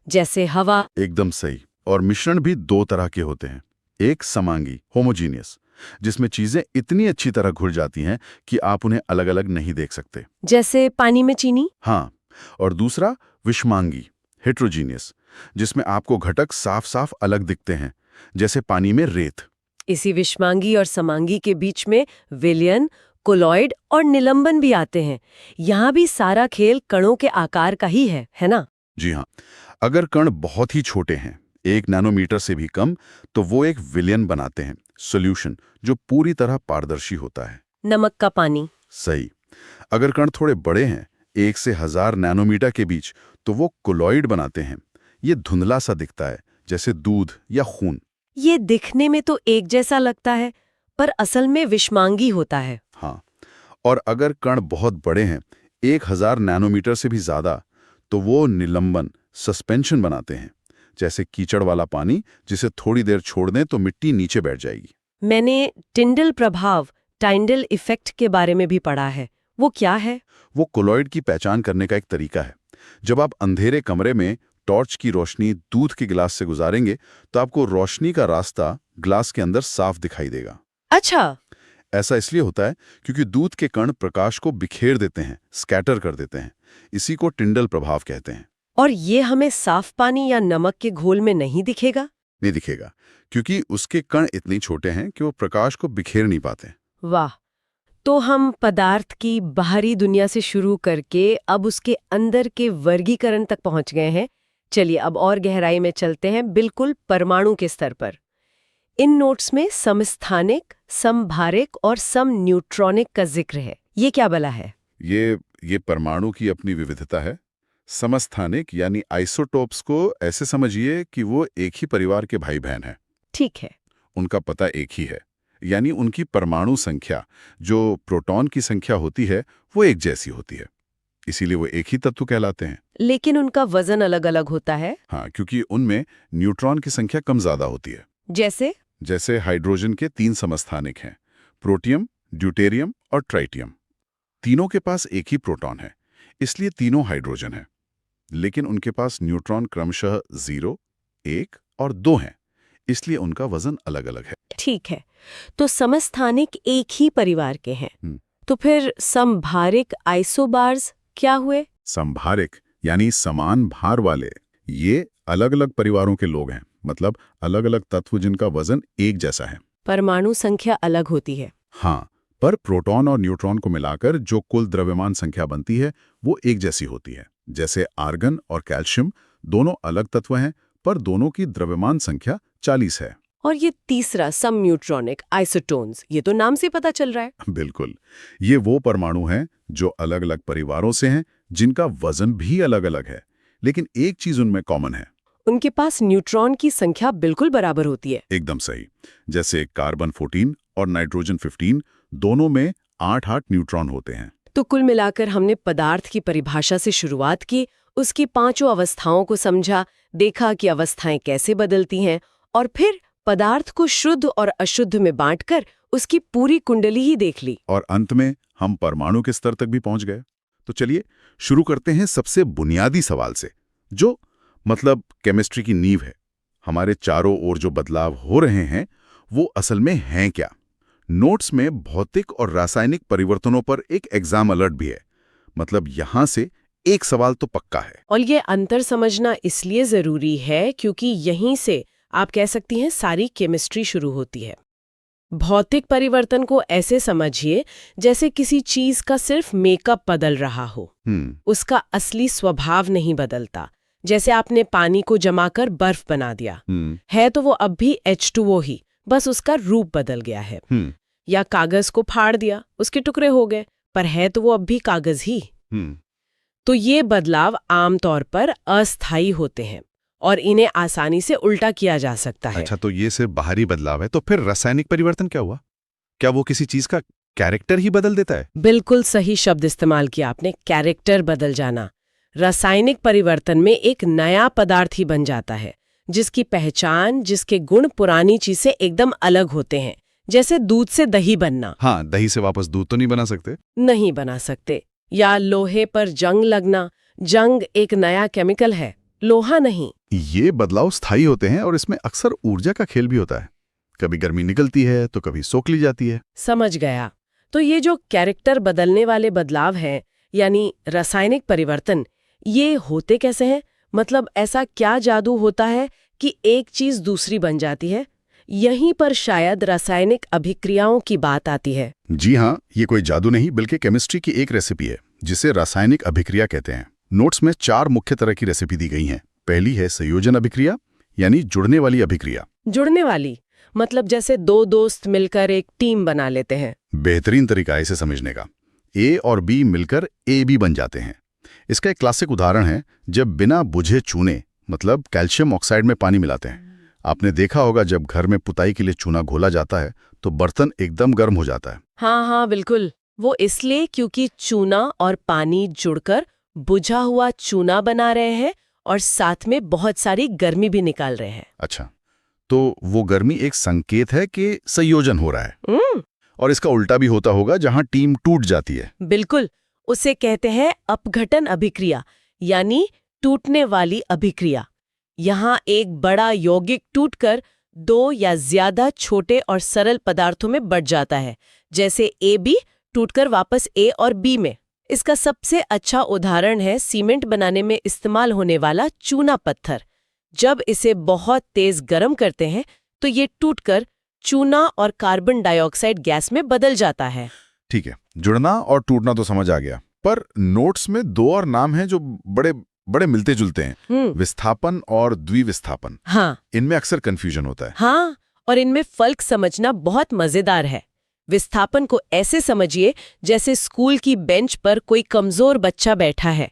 जैसे हवा। एकदम सही। और मिश्रण भी 2 तरह के होते हैं। एक समांगी, होमोजीनियस, जिसमें चीजें इतनी अच्छी तरह घुल जाती हैं कि आप उन्हें अलग अलग नहीं देख सकते। जैसे पानी में चीनी। हाँ, और दूसरा विषमांगी, हेट्रोजीनियस, जिसमें आपको घटक साफ साफ अलग दिखते हैं, जैसे पानी में रेत। इसी विषमांगी और समांगी के बीच में विलयन, कोलॉइड और निलंबन भी आते हैं। यहाँ भी सारा खेल कणों के आकार का ही है ना? जी हाँ, अगर कण बहुत ही छोटे हैं, 1 नैनोमीटर से भी कम, तो वो एक विलयन बनाते हैं, सॉल्यूशन, जो पूरी तरह पारदर्शी होता है। नमक का पानी। सही। अगर कण थोड़े बड़े हैं, 1 से 1000 नैनोमीटर के बीच, तो वो कोलॉइड बनाते हैं। ये धुंधला सा दिखता है, जैसे दूध या खून। ये दिखने में तो एक जैसा लगता है, पर असल में विषमांगी होता है। हाँ, और अगर कण बहुत बड़े हैं, 1000 नैनोमीटर से भी ज्यादा, तो वो निलंबन, सस्पेंशन बनाते हैं, जैसे कीचड़ वाला पानी, जिसे थोड़ी देर छोड़ दें तो मिट्टी नीचे बैठ जाएगी। मैंने टिंडल प्रभाव, टाइंडल इफेक्ट के बारे में भी पढ़ा है। वो क्या है? वो कोलॉइड की पहचान करने का एक तरीका है। जब आप अंधेरे कमरे में टॉर्च की रोशनी दूध के गिलास से गुजारेंगे, तो आपको रोशनी का रास्ता ग्लास के अंदर साफ दिखाई देगा। अच्छा। ऐसा इसलिए होता है क्योंकि दूध के कण प्रकाश को बिखेर देते हैं, स्कैटर कर देते हैं। इसी को टिंडल प्रभाव कहते हैं। और ये हमें साफ पानी या नमक के घोल में नहीं दिखेगा? नहीं दिखेगा, क्योंकि उसके कण इतने छोटे हैं कि वो प्रकाश को बिखेर नहीं पाते। वाह! तो हम पदार्थ की बाहरी दुनिया से शुरू करके अब उसके अंदर के वर्गीकरण तक पहुंच गए हैं। चलिए अब और गहराई में चलते हैं, बिल्कुल परमाणु के स्तर पर। इन नोट्स में समस्थानिक, समभारिक और समन्यूट्रॉनिक का जिक्र है। ये क्या भला है? ये परमाणु की अपनी विविधता है। समस्थानिक यानी आइसोटोप्स को ऐसे समझिए कि वो एक ही परिवार के भाई बहन हैं। ठीक है। उनका पता एक ही है, यानी उनकी परमाणु संख्या, जो प्रोटॉन की संख्या होती है, वो एक जैसी होती है। इसीलिए वो एक ही तत्व कहलाते हैं। लेकिन उनका वजन अलग अलग होता है। हाँ, क्योंकि उनमें न्यूट्रॉन की संख्या कम ज्यादा होती है। जैसे हाइड्रोजन के 3 समस्थानिक हैं, प्रोटियम, ड्यूटेरियम और ट्राइटियम। तीनों के पास एक ही प्रोटॉन है, इसलिए तीनों हाइड्रोजन हैं। लेकिन उनके पास न्यूट्रॉन क्रमशः 0, 1 और 2 हैं, इसलिए उनका वजन अलग अलग है। ठीक है, तो समस्थानिक एक ही परिवार के हैं। तो फिर समभारिक आइसोबार्स क्या हुए? समभारिक यानी समान भार वाले, ये अलग अलग परिवारों के लोग हैं, मतलब अलग अलग तत्व जिनका वजन एक जैसा है। परमाणु संख्या अलग होती है। हाँ, पर प्रोटॉन और न्यूट्रॉन को मिलाकर जो कुल द्रव्यमान संख्या बनती है, वो एक जैसी होती है। जैसे आर्गन और कैल्शियम दोनों अलग तत्व हैं, पर दोनों की द्रव्यमान संख्या 40 है। और ये तीसरा समन्यूट्रॉनिक आइसोटोन्स, ये तो नाम से पता चल रहा है। बिल्कुल, ये वो परमाणु हैं जो अलग अलग परिवारों से हैं, जिनका वजन भी अलग अलग है, लेकिन एक चीज उनमें कॉमन है। उनके पास न्यूट्रॉन की संख्या बिल्कुल बराबर होती है। एकदम सही। जैसे कार्बन 14 और नाइट्रोजन 15, दोनों में 8 न्यूट्रॉन होते हैं। तो कुल मिलाकर हमने पदार्थ की परिभाषा से शुरुआत की, उसकी 5 अवस्थाओं को समझा, देखा कि अवस्थाएं कैसे बदलती हैं, और फिर पदार्थ को शुद्ध और अशुद्ध में बांटकर उसकी पूरी कुंडली ही देख ली। और अंत में हम परमाणु के स्तर तक भी पहुंच गए। तो चलिए शुरू करते हैं सबसे बुनियादी सवाल से, जो मतलब केमिस्ट्री की नींव है। हमारे चारों ओर जो बदलाव हो रहे हैं, वो असल में हैं क्या? नोट्स में भौतिक और रासायनिक परिवर्तनों पर एक एग्जाम अलर्ट भी है। मतलब यहां से एक सवाल तो पक्का है। और ये अंतर समझना इसलिए जरूरी है क्योंकि यहीं से आप कह सकती हैं सारी केमिस्ट्री शुरू होती है। भौतिक परिवर्तन को ऐसे समझिए जैसे किसी चीज का सिर्फ मेकअप बदल रहा हो, उसका असली स्वभाव नहीं बदलता। जैसे आपने पानी को जमाकर बर्फ बना दिया, है तो वो अब भी H2O ही, बस उसका रूप बदल गया है। या कागज को फाड़ दिया, उसके टुकड़े हो गए, पर है तो वो अब भी कागज ही। तो ये बदलाव आमतौर पर अस्थायी होते हैं और इन्हें आसानी से उल्टा किया जा सकता है। अच्छा, तो ये सिर्फ बाहरी बदलाव है। तो फिर रासायनिक परिवर्तन क्या हुआ? क्या वो किसी चीज का कैरेक्टर ही बदल देता है? बिल्कुल सही शब्द इस्तेमाल किया आपने, कैरेक्टर बदल जाना। रासायनिक परिवर्तन में एक नया पदार्थ ही बन जाता है, जिसकी पहचान, जिसके गुण पुरानी चीज से एकदम अलग होते हैं। जैसे दूध से दही बनना। हाँ, दही से वापस दूध तो नहीं बना सकते। नहीं बना सकते। या लोहे पर जंग लगना। जंग एक नया केमिकल है, लोहा नहीं। ये बदलाव स्थायी होते हैं और इसमें अक्सर ऊर्जा का खेल भी होता है। कभी गर्मी निकलती है तो कभी सोख ली जाती है। समझ गया। तो ये जो कैरेक्टर बदलने वाले बदलाव हैं, यानी रासायनिक परिवर्तन, ये होते कैसे हैं? मतलब ऐसा क्या जादू होता है कि एक चीज दूसरी बन जाती है? यहीं पर शायद रासायनिक अभिक्रियाओं की बात आती है। जी हाँ, ये कोई जादू नहीं बल्कि केमिस्ट्री की एक रेसिपी है जिसे रासायनिक अभिक्रिया कहते हैं। नोट्स में 4 मुख्य तरह की रेसिपी दी गई हैं। पहली है संयोजन अभिक्रिया, यानी जुड़ने वाली अभिक्रिया। जुड़ने वाली मतलब जैसे दो दोस्त मिलकर एक टीम बना लेते हैं। बेहतरीन तरीका है इसे समझने का। ए और बी मिलकर ए बी बन जाते हैं। इसका एक क्लासिक उदाहरण है जब बिना बुझे चूने मतलब कैल्शियम ऑक्साइड में पानी मिलाते हैं। आपने देखा होगा जब घर में पुताई के लिए चूना घोला जाता है तो बर्तन एकदम गर्म हो जाता है। हाँ, बिल्कुल। वो इसलिए क्योंकि चूना और पानी जुड़कर बुझा हुआ चूना बना रहे हैं और साथ में बहुत सारी गर्मी भी निकाल रहे हैं। अच्छा, तो वो गर्मी एक संकेत है कि संयोजन हो रहा है। और इसका उल्टा भी होता होगा जहां टीम टूट जाती है। बिल्कुल, उसे कहते हैं अपघटन अभिक्रिया, यानी टूटने वाली अभिक्रिया। यहाँ एक बड़ा यौगिक टूटकर 2 या ज्यादा छोटे और सरल पदार्थों में बढ़ जाता है, जैसे AB टूटकर वापस A और B में। इसका सबसे अच्छा उदाहरण है सीमेंट बनाने में इस्तेमाल होने वाला चूना पत्थर। जब इसे बहुत तेज गर्म करते हैं तो ये टूटकर चूना और कार्बन डाइऑक्साइड गैस में बदल जाता है। ठीक है, जुड़ना और टूटना तो समझ आ गया, पर नोट्स में 2 और नाम हैं जो बड़े मिलते जुलते हैं। विस्थापन और द्विविस्थापन। हाँ, इनमें अक्सर कंफ्यूजन होता है। हाँ, और इनमें फर्क समझना बहुत मजेदार है। विस्थापन को ऐसे समझिए जैसे स्कूल की बेंच पर कोई कमजोर बच्चा बैठा है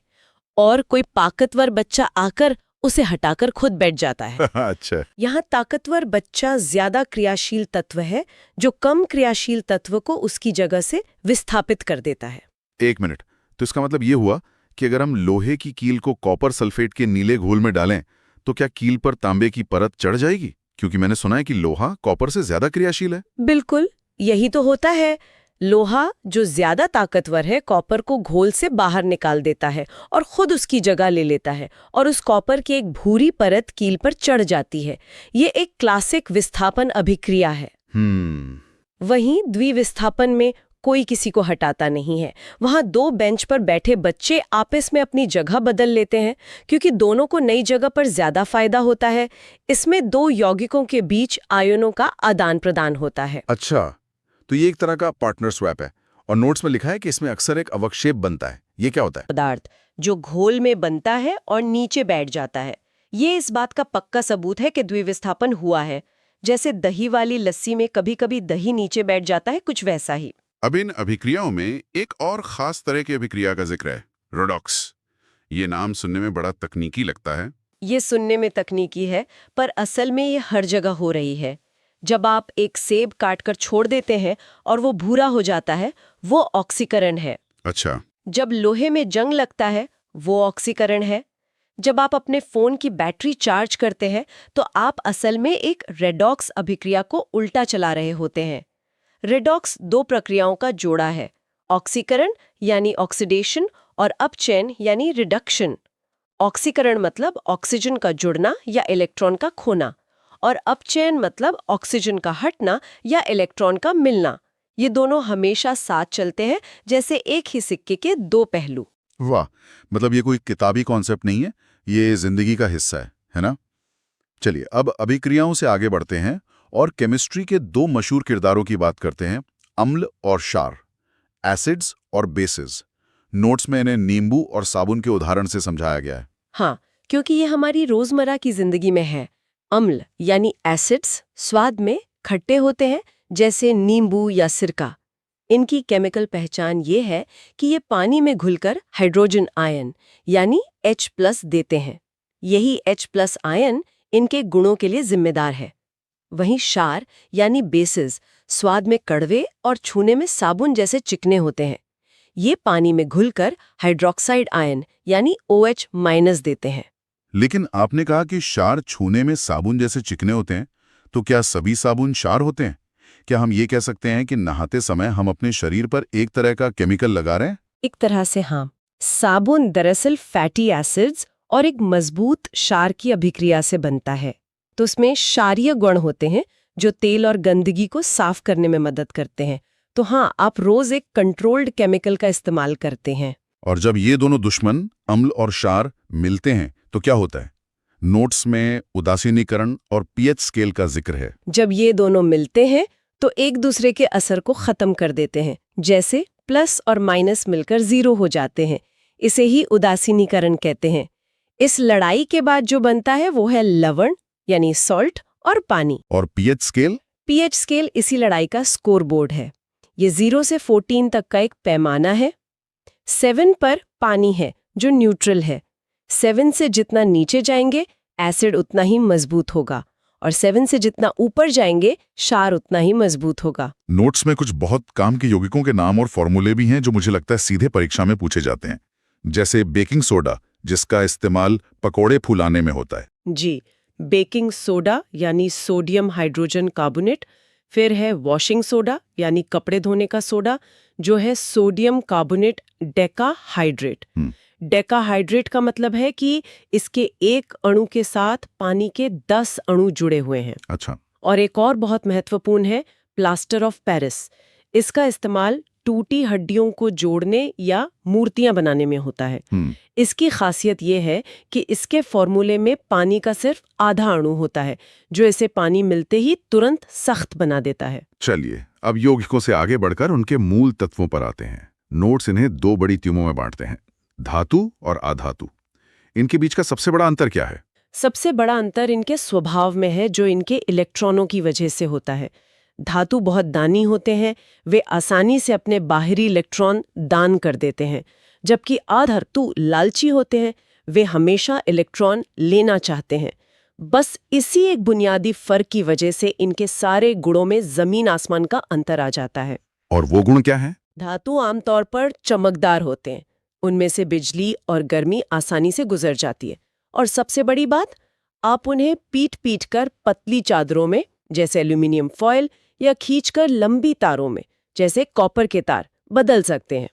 और कोई ताकतवर बच्चा आकर उसे हटाकर खुद बैठ जाता है। अच्छा। यहाँ ताकतवर बच्चा ज्यादा क्रियाशील तत्व है जो कम क्रियाशील तत्व को उसकी जगह से विस्थापित कर देता है। 1 मिनट, तो इसका मतलब ये हुआ कि अगर हम लोहे की कील को कॉपर सल्फेट के नीले घोल में डालें तो क्या कील पर तांबे की परत चढ़ जाएगी? क्योंकि मैंने सुना है कि लोहा कॉपर से ज्यादा क्रियाशील है। बिल्कुल, यही तो होता है। लोहा जो ज्यादा ताकतवर है कॉपर को घोल से बाहर निकाल देता है और खुद उसकी जगह ले लेता है और उस कॉपर की एक भूरी परत कील पर चढ़ जाती है। ये एक क्लासिक विस्थापन अभिक्रिया है। वहीं द्विविस्थापन में कोई किसी को हटाता नहीं है। वहां 2 बेंच पर बैठे बच्चे आपस में अपनी जगह बदल लेते हैं क्योंकि दोनों को नई जगह पर ज्यादा फायदा होता है। इसमें 2 यौगिकों के बीच आयनों का आदान प्रदान होता है। अच्छा, तो ये एक तरह का पार्टनर स्वैप है। और नोट्स में लिखा है कि इसमें अक्सर एक अवक्षेप बनता है। ये क्या होता है? पदार्थ जो घोल में बनता है और नीचे बैठ जाता है। ये इस बात का पक्का सबूत है कि द्विविस्थापन हुआ है। जैसे दही वाली लस्सी में कभी-कभी दही नीचे बैठ जाता है, कुछ वैसा ही। अब इन अभिक्रियाओं में एक और खास तरह की अभिक्रिया का जिक्र है, रेडॉक्स। ये नाम सुनने में बड़ा तकनीकी लगता है। ये सुनने में तकनीकी है, पर असल में ये हर जगह हो रही है। जब आप एक सेब काटकर छोड़ देते हैं और वो भूरा हो जाता है, वो ऑक्सीकरण है। अच्छा। जब लोहे में जंग लगता है, वो ऑक्सीकरण है। जब आप अपने फोन की बैटरी चार्ज करते हैं तो आप असल में एक रेडॉक्स अभिक्रिया को उल्टा चला रहे होते हैं। रेडॉक्स 2 प्रक्रियाओं का जोड़ा है, ऑक्सीकरण यानी ऑक्सीडेशन और अपचयन यानी रिडक्शन। ऑक्सीकरण मतलब ऑक्सीजन का जुड़ना या इलेक्ट्रॉन का खोना, और अपचयन मतलब ऑक्सीजन का हटना या इलेक्ट्रॉन का मिलना। ये दोनों हमेशा साथ चलते हैं, जैसे एक ही सिक्के के 2 पहलू। वाह, मतलब ये कोई किताबी कॉन्सेप्ट नहीं है, ये जिंदगी का हिस्सा है ना? चलिए अब अभिक्रियाओं से आगे बढ़ते हैं और केमिस्ट्री के 2 मशहूर किरदारों की बात करते हैं, अम्ल और क्षार, एसिड्स और बेसिस। नोट्स में इन्हें नींबू और साबुन के उदाहरण से समझाया गया है। हाँ, क्योंकि ये हमारी रोजमर्रा की जिंदगी में है। अम्ल यानी एसिड्स स्वाद में खट्टे होते हैं, जैसे नींबू या सिरका। इनकी केमिकल पहचान ये है कि ये पानी में घुलकर हाइड्रोजन आयन यानी H+ देते हैं। यही H+ आयन इनके गुणों के लिए जिम्मेदार है। वहीं क्षार यानी बेसिस स्वाद में कड़वे और छूने में साबुन जैसे चिकने होते हैं। ये पानी में घुलकर हाइड्रोक्साइड आयन यानी OH- देते हैं। लेकिन आपने कहा कि क्षार छूने में साबुन जैसे चिकने होते हैं, तो क्या सभी साबुन क्षार होते हैं? क्या हम ये कह सकते हैं कि नहाते समय हम अपने शरीर पर एक तरह का केमिकल लगा रहे हैं? एक तरह से हाँ। साबुन दरअसल फैटी एसिड्स और एक मजबूत क्षार की अभिक्रिया से बनता है, तो उसमें क्षारीय गुण होते हैं जो तेल और गंदगी को साफ करने में मदद करते हैं। तो हाँ, आप रोज एक कंट्रोल्ड केमिकल का इस्तेमाल करते हैं। और जब ये दोनों दुश्मन अम्ल और क्षार मिलते हैं तो क्या होता है? नोट्स में उदासीनीकरण और पीएच स्केल का जिक्र है। जब ये दोनों मिलते हैं तो एक दूसरे के असर को खत्म कर देते हैं, जैसे प्लस और माइनस मिलकर 0 हो जाते हैं। इसे ही उदासीनीकरण कहते हैं। इस लड़ाई के बाद जो बनता है वो है लवण यानी सॉल्ट और पानी। और पीएच स्केल? पीएच स्केल इसी लड़ाई का स्कोर बोर्ड है। ये 0 से 14 तक का एक पैमाना है। 7 पर पानी है जो न्यूट्रल है। 7 से जितना नीचे जाएंगे एसिड उतना ही मजबूत होगा, और 7 से जितना ऊपर जाएंगे क्षार उतना ही मजबूत होगा। नोट्स में कुछ बहुत काम के यौगिकों के नाम और फॉर्मूले भी हैं जो मुझे लगता है सीधे परीक्षा में पूछे जाते हैं, जैसे बेकिंग सोडा, जिसका इस्तेमाल पकोड़े फुलाने में होता है। जी, बेकिंग सोडा यानी सोडियम हाइड्रोजन कार्बोनेट। फिर है वॉशिंग सोडा यानी कपड़े धोने का सोडा, जो है सोडियम कार्बोनेट डेकाहाइड्रेट। डेकाहाइड्रेट का मतलब है कि इसके एक अणु के साथ पानी के 10 अणु जुड़े हुए हैं। अच्छा। और एक और बहुत महत्वपूर्ण है प्लास्टर ऑफ पेरिस। इसका इस्तेमाल टूटी हड्डियों को जोड़ने या मूर्तियां बनाने में होता है। इसकी खासियत ये है कि इसके फॉर्मूले में पानी का सिर्फ आधा अणु होता है, जो इसे पानी मिलते ही तुरंत सख्त बना देता है। चलिए, अब यौगिकों से आगे बढ़कर उनके मूल तत्वों पर आते हैं। नोट्स इन्हें 2 बड़ी टीमों में बांटते हैं, धातु और अधातु। इनके बीच का सबसे बड़ा अंतर क्या है? सबसे बड़ा अंतर इनके स्वभाव में है, जो इनके इलेक्ट्रॉनों की वजह से होता है। धातु बहुत दानी होते हैं, वे आसानी से अपने बाहरी इलेक्ट्रॉन दान कर देते हैं, जबकि अधातु लालची होते हैं, वे हमेशा इलेक्ट्रॉन लेना चाहते हैं। बस इसी एक बुनियादी फर्क की वजह से इनके सारे गुणों में जमीन आसमान का अंतर आ जाता है। और वो गुण क्या है? धातु आमतौर पर चमकदार होते हैं, उनमें से बिजली और गर्मी आसानी से गुजर जाती है। और सबसे बड़ी बात, आप उन्हें पीट कर पतली चादरों में जैसे एल्यूमिनियम फॉयल या खींचकर लंबी तारों में जैसे कॉपर के तार बदल सकते हैं,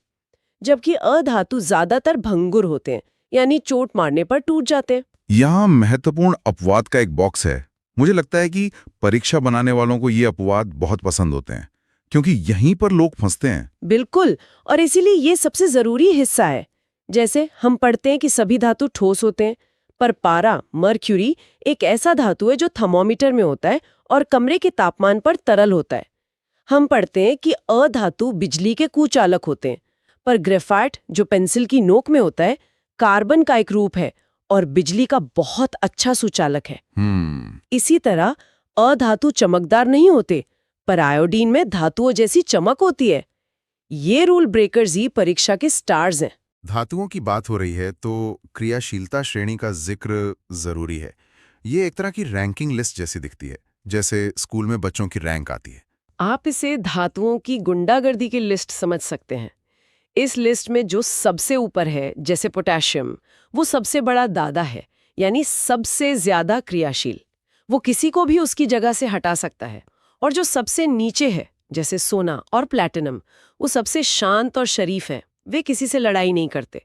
जबकि अधातु ज्यादातर भंगुर होते हैं, यानी चोट मारने पर टूट जाते हैं। यहाँ महत्वपूर्ण अपवाद का एक बॉक्स है। मुझे लगता है कि परीक्षा बनाने वालों को ये अपवाद बहुत पसंद होते हैं, क्योंकि यहीं पर लोग फंसते हैं। बिल्कुल, और इसीलिए ये सबसे जरूरी हिस्सा है। जैसे हम पढ़ते हैं कि सभी धातु ठोस होते हैं, पर पारा मर्क्यूरी एक ऐसा धातु है जो थर्मोमीटर में होता है और कमरे के तापमान पर तरल होता है। हम पढ़ते हैं कि अधातु बिजली के कुचालक होते हैं, पर ग्रेफाइट जो पेंसिल की नोक में होता है कार्बन का एक रूप है और बिजली का बहुत अच्छा सुचालक है। इसी तरह अधातु चमकदार नहीं होते, पर आयोडीन में धातुओं जैसी चमक होती है। ये रूल ब्रेकर्स ही परीक्षा के स्टार्स हैं। धातुओं की बात हो रही है तो क्रियाशीलता श्रेणी का जिक्र जरूरी है। ये एक तरह की रैंकिंग लिस्ट जैसी दिखती है, जैसे स्कूल में बच्चों की रैंक आती है। आप इसे धातुओं की गुंडागर्दी की लिस्ट समझ सकते हैं। इस लिस्ट में जो सबसे ऊपर है, जैसे पोटेशियम, वो सबसे बड़ा दादा है, यानी सबसे ज्यादा क्रियाशील। वो किसी को भी उसकी जगह से हटा सकता है। और जो सबसे नीचे है, जैसे सोना और प्लैटिनम, वो सबसे शांत और शरीफ है, वे किसी से लड़ाई नहीं करते।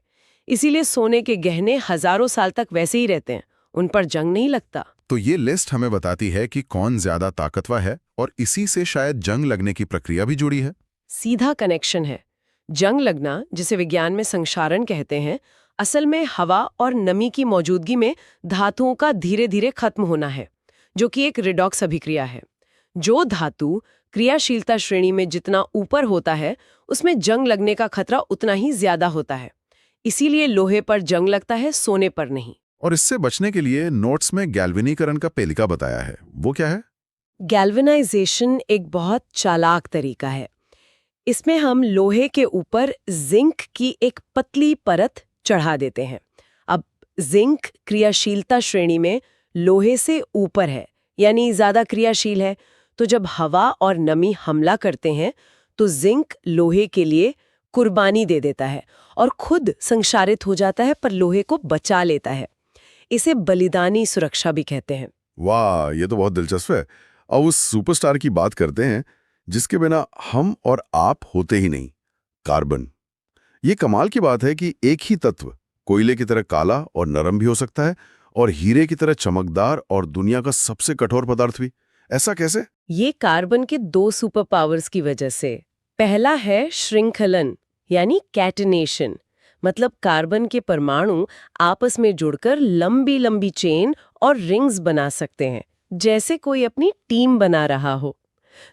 इसीलिए सोने के गहने हजारों साल तक वैसे ही रहते हैं, उन पर जंग नहीं लगता। तो ये लिस्ट हमें बताती है कि कौन ज्यादा ताकतवर है, और इसी से शायद जंग लगने की प्रक्रिया भी जुड़ी है। सीधा कनेक्शन है। जंग लगना, जिसे विज्ञान में संक्षारण कहते हैं, असल में हवा और नमी की मौजूदगी में धातुओं का धीरे धीरे खत्म होना है, जो कि एक रिडॉक्स अभिक्रिया है। जो धातु क्रियाशीलता श्रेणी में जितना ऊपर होता है, उसमें जंग लगने का खतरा उतना ही ज्यादा होता है। इसीलिए लोहे पर जंग लगता है, सोने पर नहीं। और इससे बचने के लिए नोट्स में गैल्वेनीकरण का पेलिका बताया है। वो क्या है? गैल्वेनाइजेशन एक बहुत चालाक तरीका है। इसमें हम लोहे के ऊपर जिंक की एक पतली परत चढ़ा देते हैं। अब जिंक क्रियाशीलता श्रेणी में लोहे से ऊपर है, यानी ज्यादा क्रियाशील है। तो जब हवा और नमी हमला करते हैं तो जिंक लोहे के लिए कुर्बानी दे देता है और खुद संक्षारित हो जाता है, पर लोहे को बचा लेता है। इसे बलिदानी सुरक्षा भी कहते हैं। वाह, ये तो बहुत दिलचस्प है। अब उस सुपरस्टार की बात करते हैं जिसके बिना हम और आप होते ही नहीं, कार्बन। ये कमाल की बात है कि एक ही तत्व कोयले की तरह काला और नरम भी हो सकता है और हीरे की तरह चमकदार और दुनिया का सबसे कठोर पदार्थ भी। ऐसा कैसे? ये कार्बन के 2 सुपर पावर्स की वजह से। पहला है श्रृंखलन यानी कैटेनेशन, मतलब कार्बन के परमाणु आपस में जुड़कर लंबी लंबी चेन और रिंग्स बना सकते हैं, जैसे कोई अपनी टीम बना रहा हो।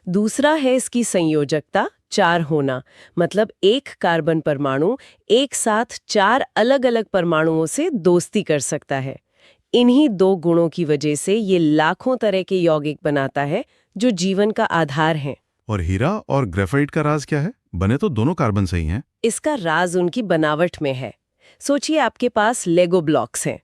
दूसरा है इसकी संयोजकता, 4 होना, मतलब एक कार्बन परमाणु एक साथ 4 अलग-अलग परमाणुओं से दोस्ती कर सकता है। इन्हीं 2 गुणों की वजह से ये लाखों तरह के यौगिक बनाता है जो जीवन का आधार हैं। और हीरा और ग्रेफाइट का राज क्या है? बने तो दोनों कार्बन से ही हैं। इसका राज उनकी बनावट में है। सोचिए आपके पास लेगो ब्लॉक्स हैं।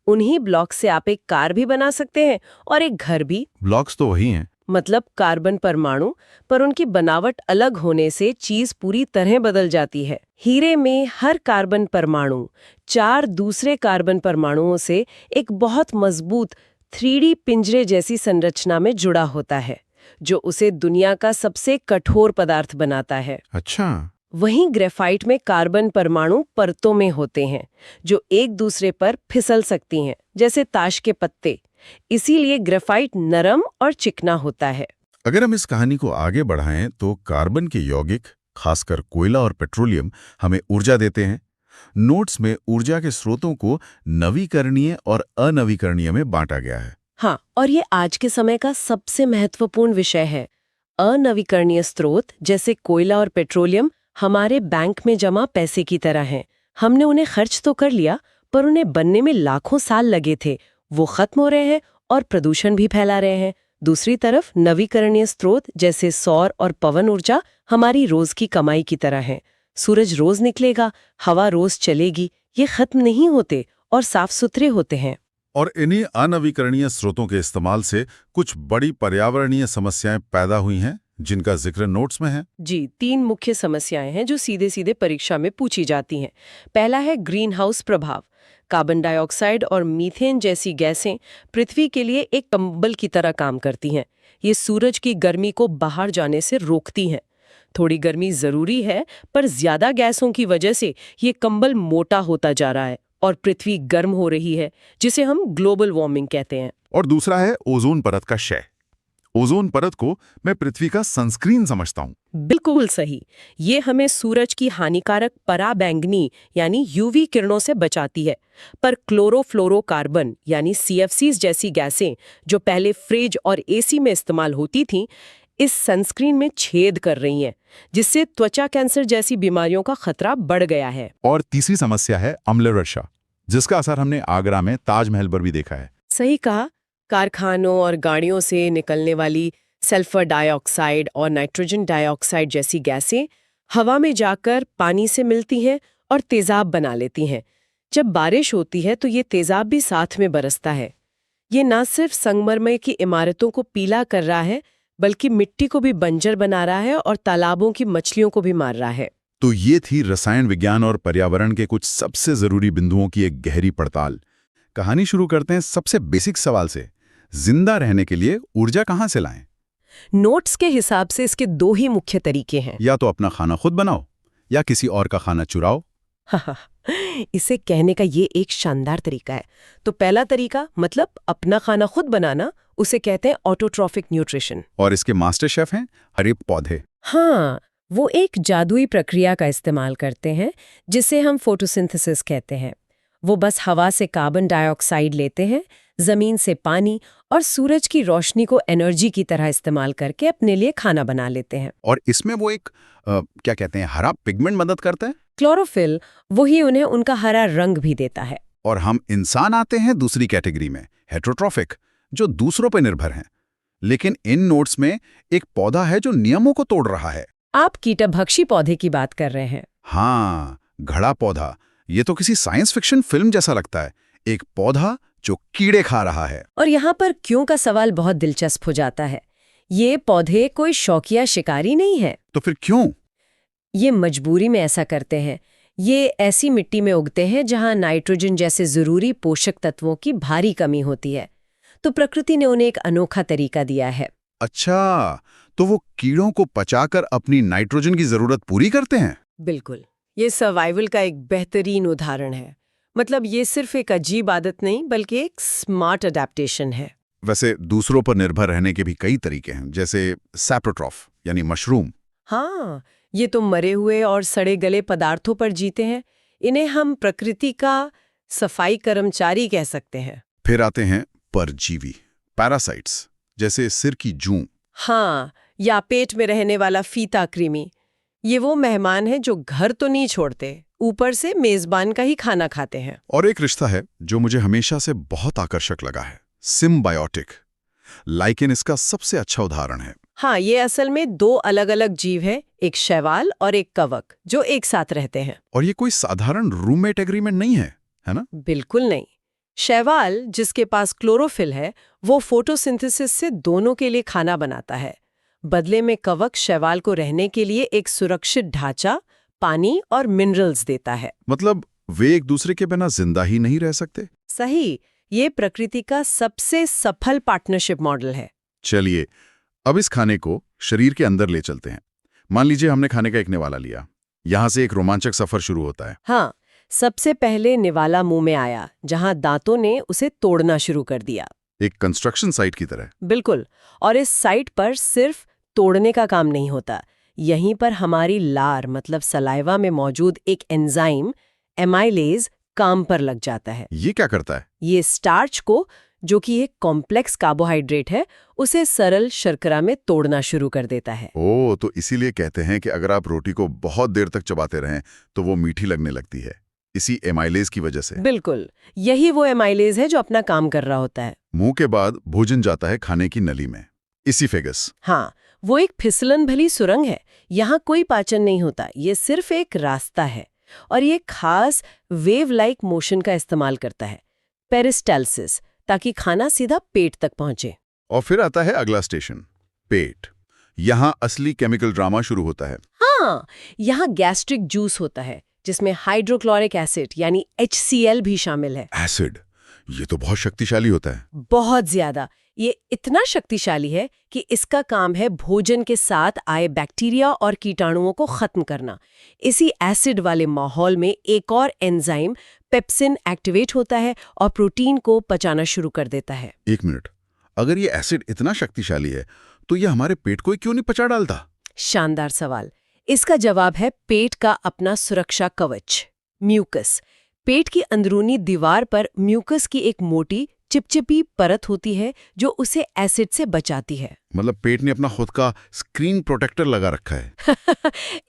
उन्हीं ब्लॉक्स से आप एक कार भी बना सकते हैं और एक घर भी। ब्लॉक्स तो वही हैं। मतलब कार्बन परमाणु, पर उनकी बनावट अलग होने से चीज पूरी तरह बदल जाती है। हीरे में हर कार्बन परमाणु 4 दूसरे कार्बन परमाणुओं से एक बहुत मजबूत 3D पिंजरे जैसी संरचना में जुड़ा होता है, जो उसे दुनिया का सबसे कठोर पदार्थ बनाता है। अच्छा। वहीं ग्रेफाइट में कार्बन परमाणु परतों में होते हैं, जो एक दूसरे पर फिसल सकती हैं, जैसे ताश के पत्ते। इसीलिए ग्रेफाइट नरम और चिकना होता है। अगर हम इस कहानी को आगे बढ़ाएं तो कार्बन के यौगिक, खासकर कोयला और पेट्रोलियम, हमें ऊर्जा देते हैं। नोट्स में ऊर्जा के स्रोतों को नवीकरणीय और अनवीकरणीय में बांटा गया है। हाँ, और ये आज के समय का सबसे महत्वपूर्ण विषय है। अनवीकरणीय स्रोत जैसे कोयला और पेट्रोलियम हमारे बैंक में जमा पैसे की तरह हैं। हमने उन्हें खर्च तो कर लिया, पर उन्हें बनने में लाखों साल लगे थे। वो खत्म हो रहे हैं और प्रदूषण भी फैला रहे हैं। दूसरी तरफ नवीकरणीय स्रोत जैसे सौर और पवन ऊर्जा हमारी रोज की कमाई की तरह हैं। सूरज रोज निकलेगा, हवा रोज चलेगी, ये खत्म नहीं होते और साफ सुथरे होते हैं। और इन्हीं अनवीकरणीय स्रोतों के इस्तेमाल से कुछ बड़ी पर्यावरणीय समस्याएं पैदा हुई हैं, जिनका जिक्र नोट्स में है। जी, 3 मुख्य समस्याएं हैं जो सीधे सीधे परीक्षा में पूछी जाती हैं। पहला है ग्रीन हाउस प्रभाव। कार्बन डाइऑक्साइड और मीथेन जैसी गैसें पृथ्वी के लिए एक कंबल की तरह काम करती हैं। ये सूरज की गर्मी को बाहर जाने से रोकती हैं। थोड़ी गर्मी जरूरी है, पर ज्यादा गैसों की वजह से ये कंबल मोटा होता जा रहा है और पृथ्वी गर्म हो रही है, जिसे हम ग्लोबल वार्मिंग कहते हैं। और दूसरा है ओजोन परत का क्षय। ओजोन परत को मैं पृथ्वी का सनस्क्रीन समझता हूँ। बिल्कुल सही। ये हमें सूरज की हानिकारक पराबैंगनी यानी यूवी किरणों से बचाती है। पर क्लोरोफ्लोरोकार्बन यानी CFCs जैसी गैसें जो पहले फ्रिज और AC में इस्तेमाल होती थीं, इस सनस्क्रीन में छेद कर रही हैं, जिससे त्वचा कैंसर जैसी बीमारियों का खतरा बढ़ गया है। और तीसरी समस्या है अम्ल वर्षा, जिसका असर हमने आगरा में ताजमहल पर भी देखा है। सही कहा। कारखानों और गाड़ियों से निकलने वाली सल्फर डाइऑक्साइड और नाइट्रोजन डाइऑक्साइड जैसी गैसें हवा में जाकर पानी से मिलती हैं और तेजाब बना लेती हैं। जब बारिश होती है तो ये तेजाब भी साथ में बरसता है। ये न सिर्फ संगमरमर की इमारतों को पीला कर रहा है, बल्कि मिट्टी को भी बंजर बना रहा है और तालाबों की मछलियों को भी मार रहा है। तो ये थी रसायन विज्ञान और पर्यावरण के कुछ सबसे जरूरी बिंदुओं की एक गहरी पड़ताल। कहानी शुरू करते हैं सबसे बेसिक सवाल से। जिंदा रहने के लिए ऊर्जा कहाँ से लाएं? नोट्स के हिसाब से इसके 2 ही मुख्य तरीके हैं। या तो अपना खाना खुद बनाओ या किसी और का खाना चुराओ। इसे कहने का ये एक शानदार तरीका है। तो पहला तरीका मतलब अपना खाना खुद बनाना, उसे कहते हैं ऑटोट्रॉफिक न्यूट्रिशन। और इसके मास्टर शेफ हैं हरे पौधे। हाँ, वो एक जादुई प्रक्रिया का इस्तेमाल करते हैं जिसे हम फोटोसिंथेसिस कहते हैं। वो बस हवा से कार्बन डाइऑक्साइड लेते हैं, जमीन से पानी और सूरज की रोशनी को एनर्जी की तरह इस्तेमाल करके अपने लिए खाना बना लेते हैं। और इसमें वो एक क्या कहते हैं, हरा पिगमेंट मदद करता है। क्लोरोफिल, वही उन्हें उनका हरा रंग भी देता है। और हम इंसान आते हैं दूसरी कैटेगरी में, हेटेरोट्रॉफिक, जो दूसरों पर निर्भर हैं। लेकिन इन नोट्स में एक पौधा है जो नियमों को तोड़ रहा है। आप कीटभक्षी पौधे की बात कर रहे हैं। हाँ, घड़ा पौधा। ये तो किसी साइंस फिक्शन फिल्म जैसा लगता है। एक पौधा जो कीड़े खा रहा है। और यहाँ पर क्यों का सवाल बहुत दिलचस्प हो जाता है। ये पौधे कोई शौकिया शिकारी नहीं है। तो फिर क्यों? ये मजबूरी में ऐसा करते हैं। ये ऐसी मिट्टी में उगते हैं जहाँ नाइट्रोजन जैसे जरूरी पोषक तत्वों की भारी कमी होती है। तो प्रकृति ने उन्हें एक अनोखा तरीका दिया है। अच्छा, तो वो कीड़ों को पचाकर अपनी नाइट्रोजन की जरूरत पूरी करते हैं। बिल्कुल, ये सर्वाइवल का एक बेहतरीन उदाहरण है। मतलब ये सिर्फ एक अजीब आदत नहीं, बल्कि एक स्मार्ट अडेप्टेशन है। वैसे दूसरों पर निर्भर रहने के भी कई तरीके हैं, जैसे सैप्रोट्रॉफ यानी मशरूम। हाँ, ये तो मरे हुए और सड़े गले पदार्थों पर जीते हैं। इन्हें हम प्रकृति का सफाई कर्मचारी कह सकते हैं। फिर आते हैं परजीवी, पैरासाइट्स, जैसे सिर की जूं। हाँ, या पेट में रहने वाला फीता कृमि। ये वो मेहमान हैं जो घर तो नहीं छोड़ते, ऊपर से मेजबान का ही खाना खाते हैं। और एक रिश्ता है जो मुझे हमेशा से बहुत आकर्षक लगा है, सिम्बायोटिक। लाइकेन इसका सबसे अच्छा उदाहरण है। हाँ, ये असल में दो अलग-अलग जीव हैं, एक शैवाल और एक कवक, जो एक साथ रहते हैं। और ये कोई साधारण रूममेट एग्रीमेंट नहीं है ना? बिल्कुल नहीं। शैवाल, जिसके पास क्लोरोफिल है, वो फोटोसिंथेसिस से दोनों के लिए खाना बनाता है। बदले में कवक शैवाल को रहने के लिए एक सुरक्षित ढांचा, पानी और मिनरल्स देता है। मतलब वे एक दूसरे के बिना जिंदा ही नहीं रह सकते। सही, ये प्रकृति का सबसे सफल पार्टनरशिप मॉडल है। चलिए, अब इस खाने को शरीर के अंदर ले चलते हैं। मान लीजिए हमने खाने का एक निवाला लिया। यहाँ से एक रोमांचक सफर शुरू होता है। हाँ, सबसे पहले निवाला मुंह में आया, जहां दांतों ने उसे तोड़ना शुरू कर दिया। एक कंस्ट्रक्शन साइट की तरह। बिल्कुल, और इस साइट पर सिर्फ तोड़ने का काम नहीं होता। यहीं पर हमारी लार मतलब सलाइवा में मौजूद एक एंजाइम एमाइलेज काम पर लग जाता है। ये क्या करता है? ये स्टार्च को, जो कि एक कॉम्प्लेक्स कार्बोहाइड्रेट है, उसे सरल शर्करा में तोड़ना शुरू कर देता है। ओह, तो इसीलिए कहते हैं कि अगर आप रोटी को बहुत देर तक चबाते रहें तो वो मीठी लगने लगती है, इसी एमाइलेज की वजह से। बिल्कुल, यही वो एमाइलेज है जो अपना काम कर रहा होता है। मुंह के बाद भोजन जाता है खाने की नली में, इसीफेगस। हाँ, वो एक फिसलन भली सुरंग है। यहाँ कोई पाचन नहीं होता, ये सिर्फ एक रास्ता है। और ये खास वेव लाइक मोशन का इस्तेमाल करता है, पेरिस्टाल्सिस, ताकि खाना सीधा पेट तक पहुंचे। और फिर आता है अगला स्टेशन, पेट। यहाँ असली केमिकल ड्रामा शुरू होता है। हाँ, यहाँ गैस्ट्रिक जूस होता है, जिसमें हाइड्रोक्लोरिक एसिड यानी HCl भी शामिल है। एसिड, ये तो बहुत शक्तिशाली होता है। बहुत ज्यादा। ये इतना शक्तिशाली है कि इसका काम है भोजन के साथ आए बैक्टीरिया और कीटाणुओं को खत्म करना। इसी एसिड वाले माहौल में एक और एंजाइम पेप्सिन एक्टिवेट होता है और प्रोटीन को पचाना शुरू कर देता है। एक मिनट, अगर ये एसिड इतना शक्तिशाली है तो ये हमारे पेट को क्यों नहीं पचा डालता? शानदार सवाल। इसका जवाब है पेट का अपना सुरक्षा कवच, म्यूकस। पेट की अंदरूनी दीवार पर म्यूकस की एक मोटी चिपचिपी परत होती है जो उसे एसिड से बचाती है। मतलब पेट ने अपना खुद का स्क्रीन प्रोटेक्टर लगा रखा है।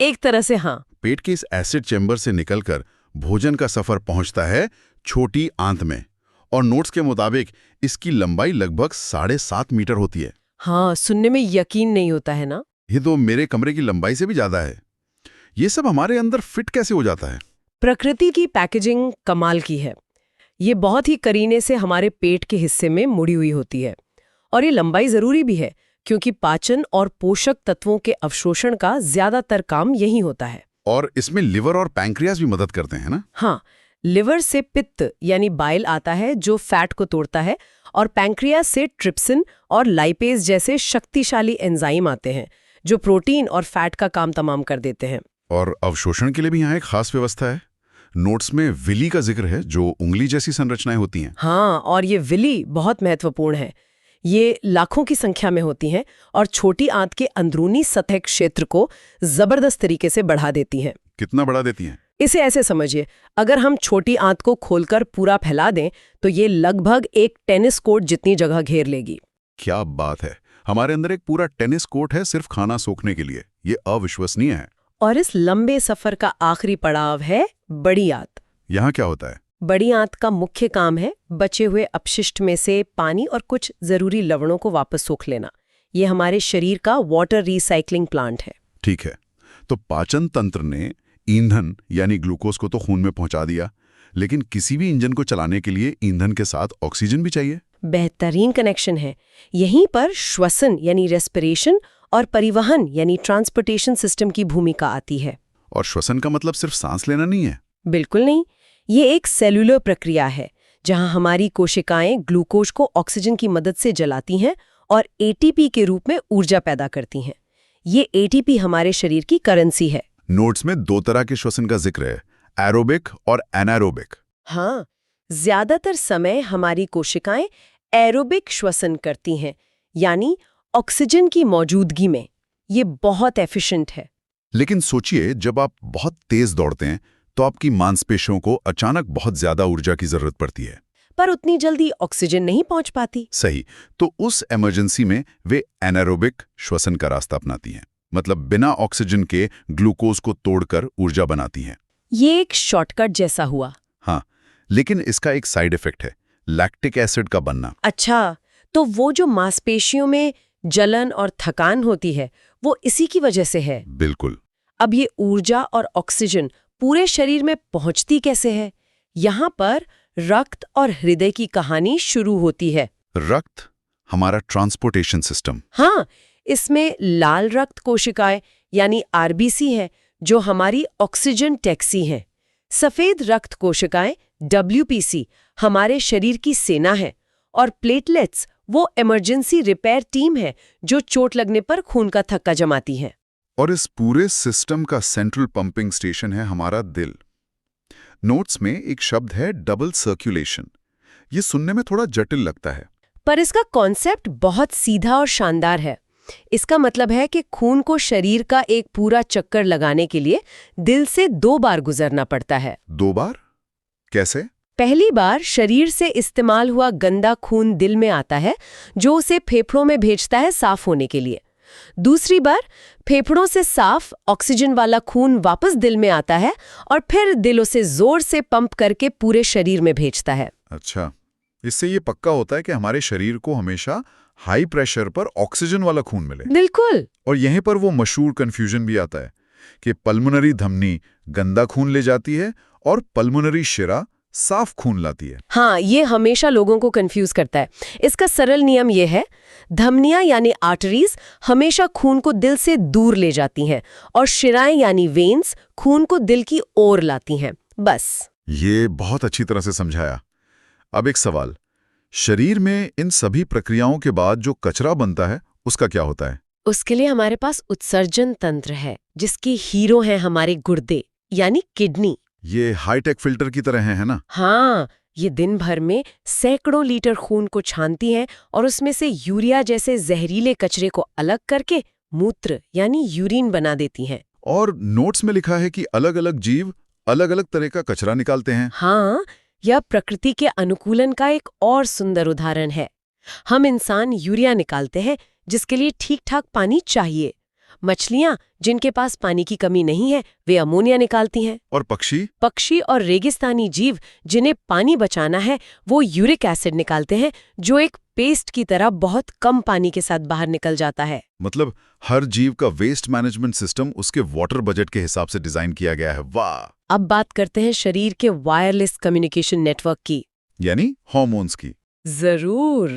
एक तरह से हाँ। पेट के इस एसिड चैम्बर से निकलकर भोजन का सफर पहुंचता है छोटी आंत में, और नोट्स के मुताबिक इसकी लंबाई लगभग 7.5 मीटर होती है। हाँ, सुनने में यकीन नहीं होता है ना? ये तो मेरे कमरे की लंबाई से भी ज्यादा है। ये सब हमारे अंदर फिट कैसे हो जाता है? प्रकृति की पैकेजिंग कमाल की है। ये बहुत ही करीने से हमारे पेट के हिस्से में मुड़ी हुई होती है। और ये लंबाई जरूरी भी है, क्योंकि पाचन और पोषक तत्वों के अवशोषण का ज्यादातर काम यही होता है। और इसमें लिवर और पैंक्रियास भी मदद करते हैं ना? हाँ, लिवर से पित्त यानी बाइल आता है जो फैट को तोड़ता है, और पैंक्रियास से ट्रिप्सिन और लाइपेज जैसे शक्तिशाली एंजाइम आते हैं जो प्रोटीन और फैट का काम तमाम कर देते हैं। और अवशोषण के लिए भी यहाँ एक खास व्यवस्था है। नोट्स में विली का जिक्र है, जो उंगली जैसी संरचनाएं होती हैं। हाँ, और ये विली बहुत महत्वपूर्ण है। ये लाखों की संख्या में होती हैं और छोटी आंत के अंदरूनी सतह क्षेत्र को जबरदस्त तरीके से बढ़ा देती हैं। कितना बढ़ा देती हैं? इसे ऐसे समझिए, अगर हम छोटी आंत को खोलकर पूरा फैला दें तो ये लगभग एक टेनिस कोर्ट जितनी जगह घेर लेगी। क्या बात है! हमारे अंदर एक पूरा टेनिस कोर्ट है सिर्फ खाना सोखने के लिए। ये अविश्वसनीय है। और इस लंबे सफर का आखिरी पड़ाव है बड़ी आंत। यहाँ क्या होता है? बड़ी आंत का मुख्य काम है बचे हुए अपशिष्ट में से पानी और कुछ जरूरी लवणों को वापस सोख लेना। ये हमारे शरीर का वाटर रिसाइकलिंग प्लांट है। ठीक है, तो पाचन तंत्र ने ईंधन यानी ग्लूकोज को तो खून में पहुंचा दिया, लेकिन किसी भी इंजन को चलाने के लिए ईंधन के साथ ऑक्सीजन भी चाहिए। बेहतरीन कनेक्शन है। यहीं पर श्वसन यानी रेस्पिरेशन और परिवहन यानी ट्रांसपोर्टेशन सिस्टम की भूमिका आती है। और श्वसन का मतलब सिर्फ सांस लेना नहीं है। बिल्कुल नहीं, ये एक सेलुलर प्रक्रिया है जहां हमारी कोशिकाएं ग्लूकोज को ऑक्सीजन की मदद से जलाती हैं और एटीपी के रूप में ऊर्जा पैदा करती हैं। ये एटीपी हमारे शरीर की करेंसी है। नोट्स में 2 तरह के श्वसन का जिक्र है, एरोबिक और एनारोबिक। हाँ, ज्यादातर समय हमारी कोशिकाएं एरोबिक श्वसन करती हैं, यानी ऑक्सीजन की मौजूदगी में। ये बहुत एफिशिएंट है। लेकिन सोचिए, जब आप बहुत तेज दौड़ते हैं तो आपकी मांसपेशियों को अचानक बहुत ज्यादा ऊर्जा की जरूरत पड़ती है। पर उतनी जल्दी ऑक्सीजन नहीं पहुंच पाती। सही। तो उस इमरजेंसी में वे एनारोबिक श्वसन का रास्ता अपनाती हैं, मतलब बिना ऑक्सीजन के ग्लूकोज को तोड़कर ऊर्जा बनाती हैं। ये एक शॉर्टकट जैसा हुआ। हाँ, लेकिन इसका एक साइड इफेक्ट है, लैक्टिक एसिड का बनना। अच्छा, तो वो जो मांसपेशियों में जलन और थकान होती है, वो इसी की वजह से है। बिल्कुल। अब ये ऊर्जा और ऑक्सीजन पूरे शरीर में पहुंचती कैसे है? यहाँ पर रक्त और हृदय की कहानी शुरू होती है। रक्त हमारा ट्रांसपोर्टेशन सिस्टम। हाँ, इसमें लाल रक्त कोशिकाएं यानी आरबीसी है, जो हमारी ऑक्सीजन टैक्सी हैं। सफेद रक्त कोशिकाएं डब्ल्यूपीसी हमारे शरीर की सेना है, और प्लेटलेट्स वो इमरजेंसी रिपेयर टीम है जो चोट लगने पर खून का थक्का जमाती है। और इस पूरे सिस्टम का सेंट्रल पंपिंग स्टेशन है हमारा दिल। नोट्स में एक शब्द है डबल सर्कुलेशन। ये सुनने में थोड़ा जटिल लगता है, पर इसका कॉन्सेप्ट बहुत सीधा और शानदार है। इसका मतलब है कि खून को शरीर का एक पूरा चक्कर लगाने के लिए दिल से 2 बार गुजरना पड़ता है। 2 बार? कैसे? पहली बार शरीर से इस्तेमाल हुआ गंदा खून दिल में आता है, जो उसे फेफड़ों में भेजता है साफ होने के लिए। दूसरी बार फेफड़ों से साफ ऑक्सीजन वाला खून वापस दिल में आता है, और फिर दिल उसे जोर से पंप करके पूरे शरीर में भेजता है। अच्छा, इससे ये पक्का होता है कि हमारे शरीर को हमेशा हाई प्रेशर पर ऑक्सीजन वाला खून मिले। बिल्कुल। और यहीं पर वो मशहूर कंफ्यूजन भी आता है कि पल्मोनरी धमनी गंदा खून ले जाती है और पल्मोनरी शिरा साफ खून लाती है। हाँ, ये हमेशा लोगों को कंफ्यूज करता है। इसका सरल नियम ये है, धमनियां यानी आर्टरीज हमेशा खून को दिल से दूर ले जाती हैं, और शिराएं यानी वेन्स खून को दिल की ओर लाती हैं। बस। ये बहुत अच्छी तरह से समझाया। अब एक सवाल, शरीर में इन सभी प्रक्रियाओं के बाद जो कचरा बनता है उसका क्या होता है? उसके लिए हमारे पास उत्सर्जन तंत्र है, जिसके हीरो हैं हमारे गुर्दे यानी किडनी। ये हाईटेक फिल्टर की तरह है ना? हाँ, ये दिन भर में सैकड़ों लीटर खून को छानती हैं और उसमें से यूरिया जैसे जहरीले कचरे को अलग करके मूत्र यानी यूरिन बना देती हैं। और नोट्स में लिखा है कि अलग-अलग जीव अलग-अलग तरह का कचरा निकालते हैं। हाँ, यह प्रकृति के अनुकूलन का एक और सुंदर उदाहरण है। हम इंसान यूरिया निकालते हैं, जिसके लिए ठीक-ठाक पानी चाहिए। मछलियां, जिनके पास पानी की कमी नहीं है, वे अमोनिया निकालती हैं। और पक्षी और रेगिस्तानी जीव, जिन्हें पानी बचाना है, वो यूरिक एसिड निकालते हैं, जो एक पेस्ट की तरह बहुत कम पानी के साथ बाहर निकल जाता है। मतलब हर जीव का वेस्ट मैनेजमेंट सिस्टम उसके वाटर बजट के हिसाब से डिजाइन किया गया है। वाह! अब बात करते हैं शरीर के वायरलेस कम्युनिकेशन नेटवर्क की, यानी हार्मोन्स की। जरूर।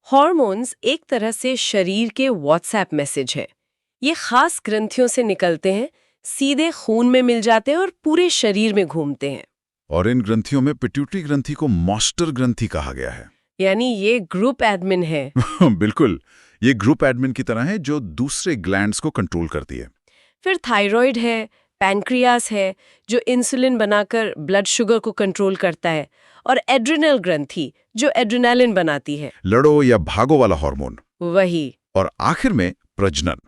हार्मोन्स एक तरह से शरीर के व्हाट्सएप मैसेज है। ये खास ग्रंथियों से निकलते हैं, सीधे खून में मिल जाते हैं और पूरे शरीर में घूमते हैं। और इन ग्रंथियों में पिट्यूटरी ग्रंथि को मास्टर ग्रंथि कहा गया है। यानी ये ग्रुप एडमिन है। बिल्कुल, ये ग्रुप एडमिन की तरह है जो दूसरे ग्लैंड्स को कंट्रोल करती है। फिर थायराइड है, पैनक्रियास है, जो इंसुलिन बनाकर ब्लड शुगर को कंट्रोल करता है, और एड्रिनल ग्रंथि जो एड्रेनालिन बनाती है, लड़ो या भागो वाला हार्मोन। वही। और आखिर में प्रजनन।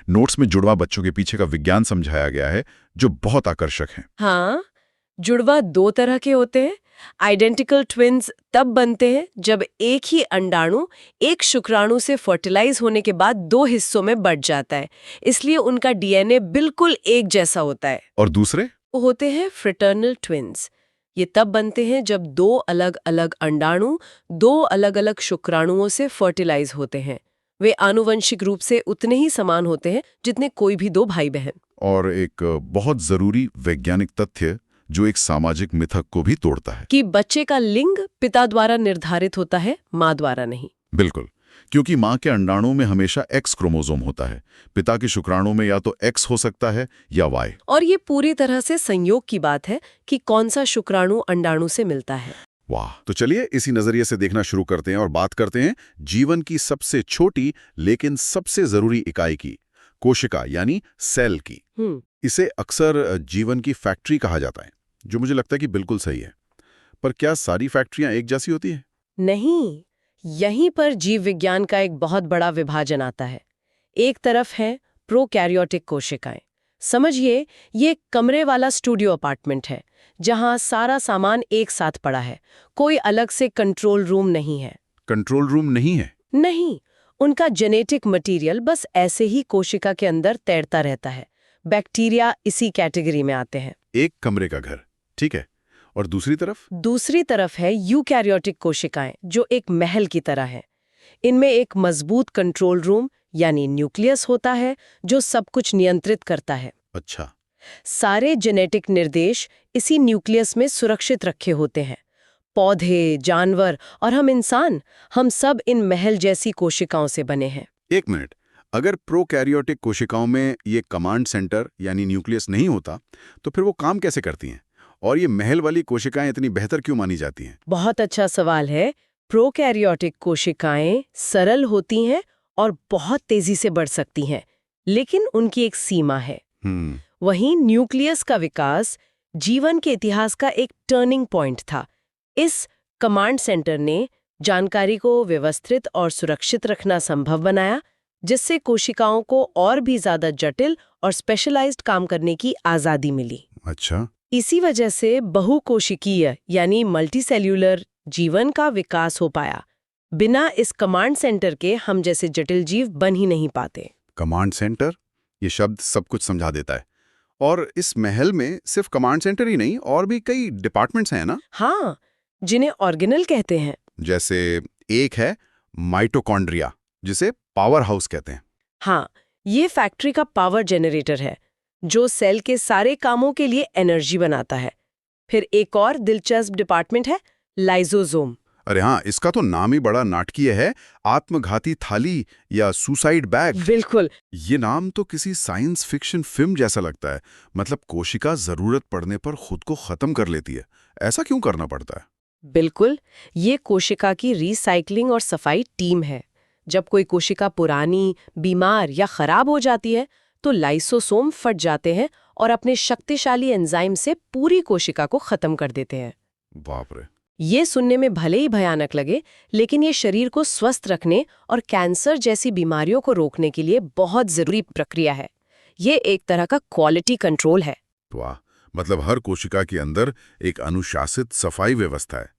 नोट्स में जुड़वा बच्चों के पीछे का विज्ञान समझाया गया है, जो बहुत आकर्षक है। हाँ, जुड़वा 2 तरह के होते हैं। आइडेंटिकल ट्विन्स तब बनते हैं जब एक ही अंडाणु एक शुक्राणु से फर्टिलाइज होने के बाद 2 हिस्सों में बंट जाता है, इसलिए उनका डीएनए बिल्कुल एक जैसा होता है। और दूसरे होते हैं फ्रेटर्नल ट्विन्स। ये तब बनते हैं जब 2 अलग-अलग अंडाणु 2 अलग-अलग शुक्राणुओं से फर्टिलाइज होते हैं। वे आनुवंशिक रूप से उतने ही समान होते हैं जितने कोई भी 2 भाई बहन। और एक बहुत जरूरी वैज्ञानिक तथ्य जो एक सामाजिक मिथक को भी तोड़ता है कि बच्चे का लिंग पिता द्वारा निर्धारित होता है, माँ द्वारा नहीं। बिल्कुल, क्योंकि माँ के अंडाणु में हमेशा एक्स क्रोमोसोम होता है, पिता के शुक्राणु में या तो एक्स हो सकता है या वाई। और ये पूरी तरह से संयोग की बात है कि कौन सा शुक्राणु अंडाणु से मिलता है। वाह! तो चलिए इसी नजरिए से देखना शुरू करते हैं और बात करते हैं जीवन की सबसे छोटी लेकिन सबसे जरूरी इकाई की, कोशिका यानी सेल की। इसे अक्सर जीवन की फैक्ट्री कहा जाता है, जो मुझे लगता है कि बिल्कुल सही है। पर क्या सारी फैक्ट्रियां एक जैसी होती है? नहीं, यहीं पर जीव विज्ञान का एक बहुत बड़ा विभाजन आता है। एक तरफ है प्रोकैरियोटिक कोशिकाएं। समझिए, ये एक कमरे वाला स्टूडियो अपार्टमेंट है जहां सारा सामान एक साथ पड़ा है। कोई अलग से कंट्रोल रूम नहीं है। कंट्रोल रूम नहीं है? नहीं, उनका जेनेटिक मटेरियल बस ऐसे ही कोशिका के अंदर तैरता रहता है। बैक्टीरिया इसी कैटेगरी में आते हैं। एक कमरे का घर, ठीक है। और दूसरी तरफ? दूसरी तरफ है यूकैरियोटिक कोशिकाएं, जो एक महल की तरह है। इनमें एक मजबूत कंट्रोल रूम यानी न्यूक्लियस होता है जो सब कुछ नियंत्रित करता है। अच्छा। सारे जेनेटिक निर्देश इसी न्यूक्लियस में सुरक्षित रखे होते हैं। पौधे, जानवर और हम इंसान, हम सब इन महल जैसी कोशिकाओं से बने हैं। एक मिनट, अगर प्रोकैरियोटिक कोशिकाओं में ये कमांड सेंटर यानी न्यूक्लियस नहीं होता तो फिर वो काम कैसे करती हैं? और ये महल वाली कोशिकाएं इतनी बेहतर क्यों मानी जाती हैं? बहुत अच्छा सवाल है। प्रोकैरियोटिक कोशिकाएं सरल होती हैं और बहुत तेजी से बढ़ सकती हैं, लेकिन उनकी एक सीमा है। वहीं न्यूक्लियस का विकास जीवन के इतिहास का एक टर्निंग पॉइंट था। इस कमांड सेंटर ने जानकारी को व्यवस्थित और सुरक्षित रखना संभव बनाया, जिससे कोशिकाओं को और भी ज्यादा जटिल और स्पेशलाइज्ड काम करने की आजादी मिली। अच्छा। इसी वजह से बहुकोशिकीय यानी मल्टीसेल्यूलर जीवन का विकास हो पाया। बिना इस कमांड सेंटर के हम जैसे जटिल जीव बन ही नहीं पाते। कमांड सेंटर, ये शब्द सब कुछ समझा देता है। और इस महल में सिर्फ कमांड सेंटर ही नहीं, और भी कई डिपार्टमेंट्स हैं ना? हाँ, जिन्हें ऑर्गेनल कहते हैं। जैसे एक है माइटोकॉन्ड्रिया, जिसे पावर हाउस कहते हैं। हाँ, ये फैक्ट्री का पावर जनरेटर है जो सेल के सारे कामों के लिए एनर्जी बनाता है। फिर एक और दिलचस्प डिपार्टमेंट है लाइसोसोम। अरे हाँ, इसका तो नाम ही बड़ा नाटकीय है, आत्मघाती थाली या सुसाइड बैग। बिल्कुल। ये नाम तो किसी साइंस फिक्शन फिल्म जैसा लगता है। मतलब कोशिका जरूरत पड़ने पर खुद को खत्म कर लेती है। ऐसा क्यों करना पड़ता है? बिल्कुल, ये कोशिका की रिसाइकलिंग और सफाई टीम है। जब कोई कोशिका पुरानी, बीमार या खराब हो जाती है तो लाइसोसोम फट जाते हैं और अपने शक्तिशाली एंजाइम से पूरी कोशिका को खत्म कर देते हैं। बाप रे। ये सुनने में भले ही भयानक लगे, लेकिन ये शरीर को स्वस्थ रखने और कैंसर जैसी बीमारियों को रोकने के लिए बहुत जरूरी प्रक्रिया है। ये एक तरह का क्वालिटी कंट्रोल है। वाह, मतलब हर कोशिका के अंदर एक अनुशासित सफाई व्यवस्था है।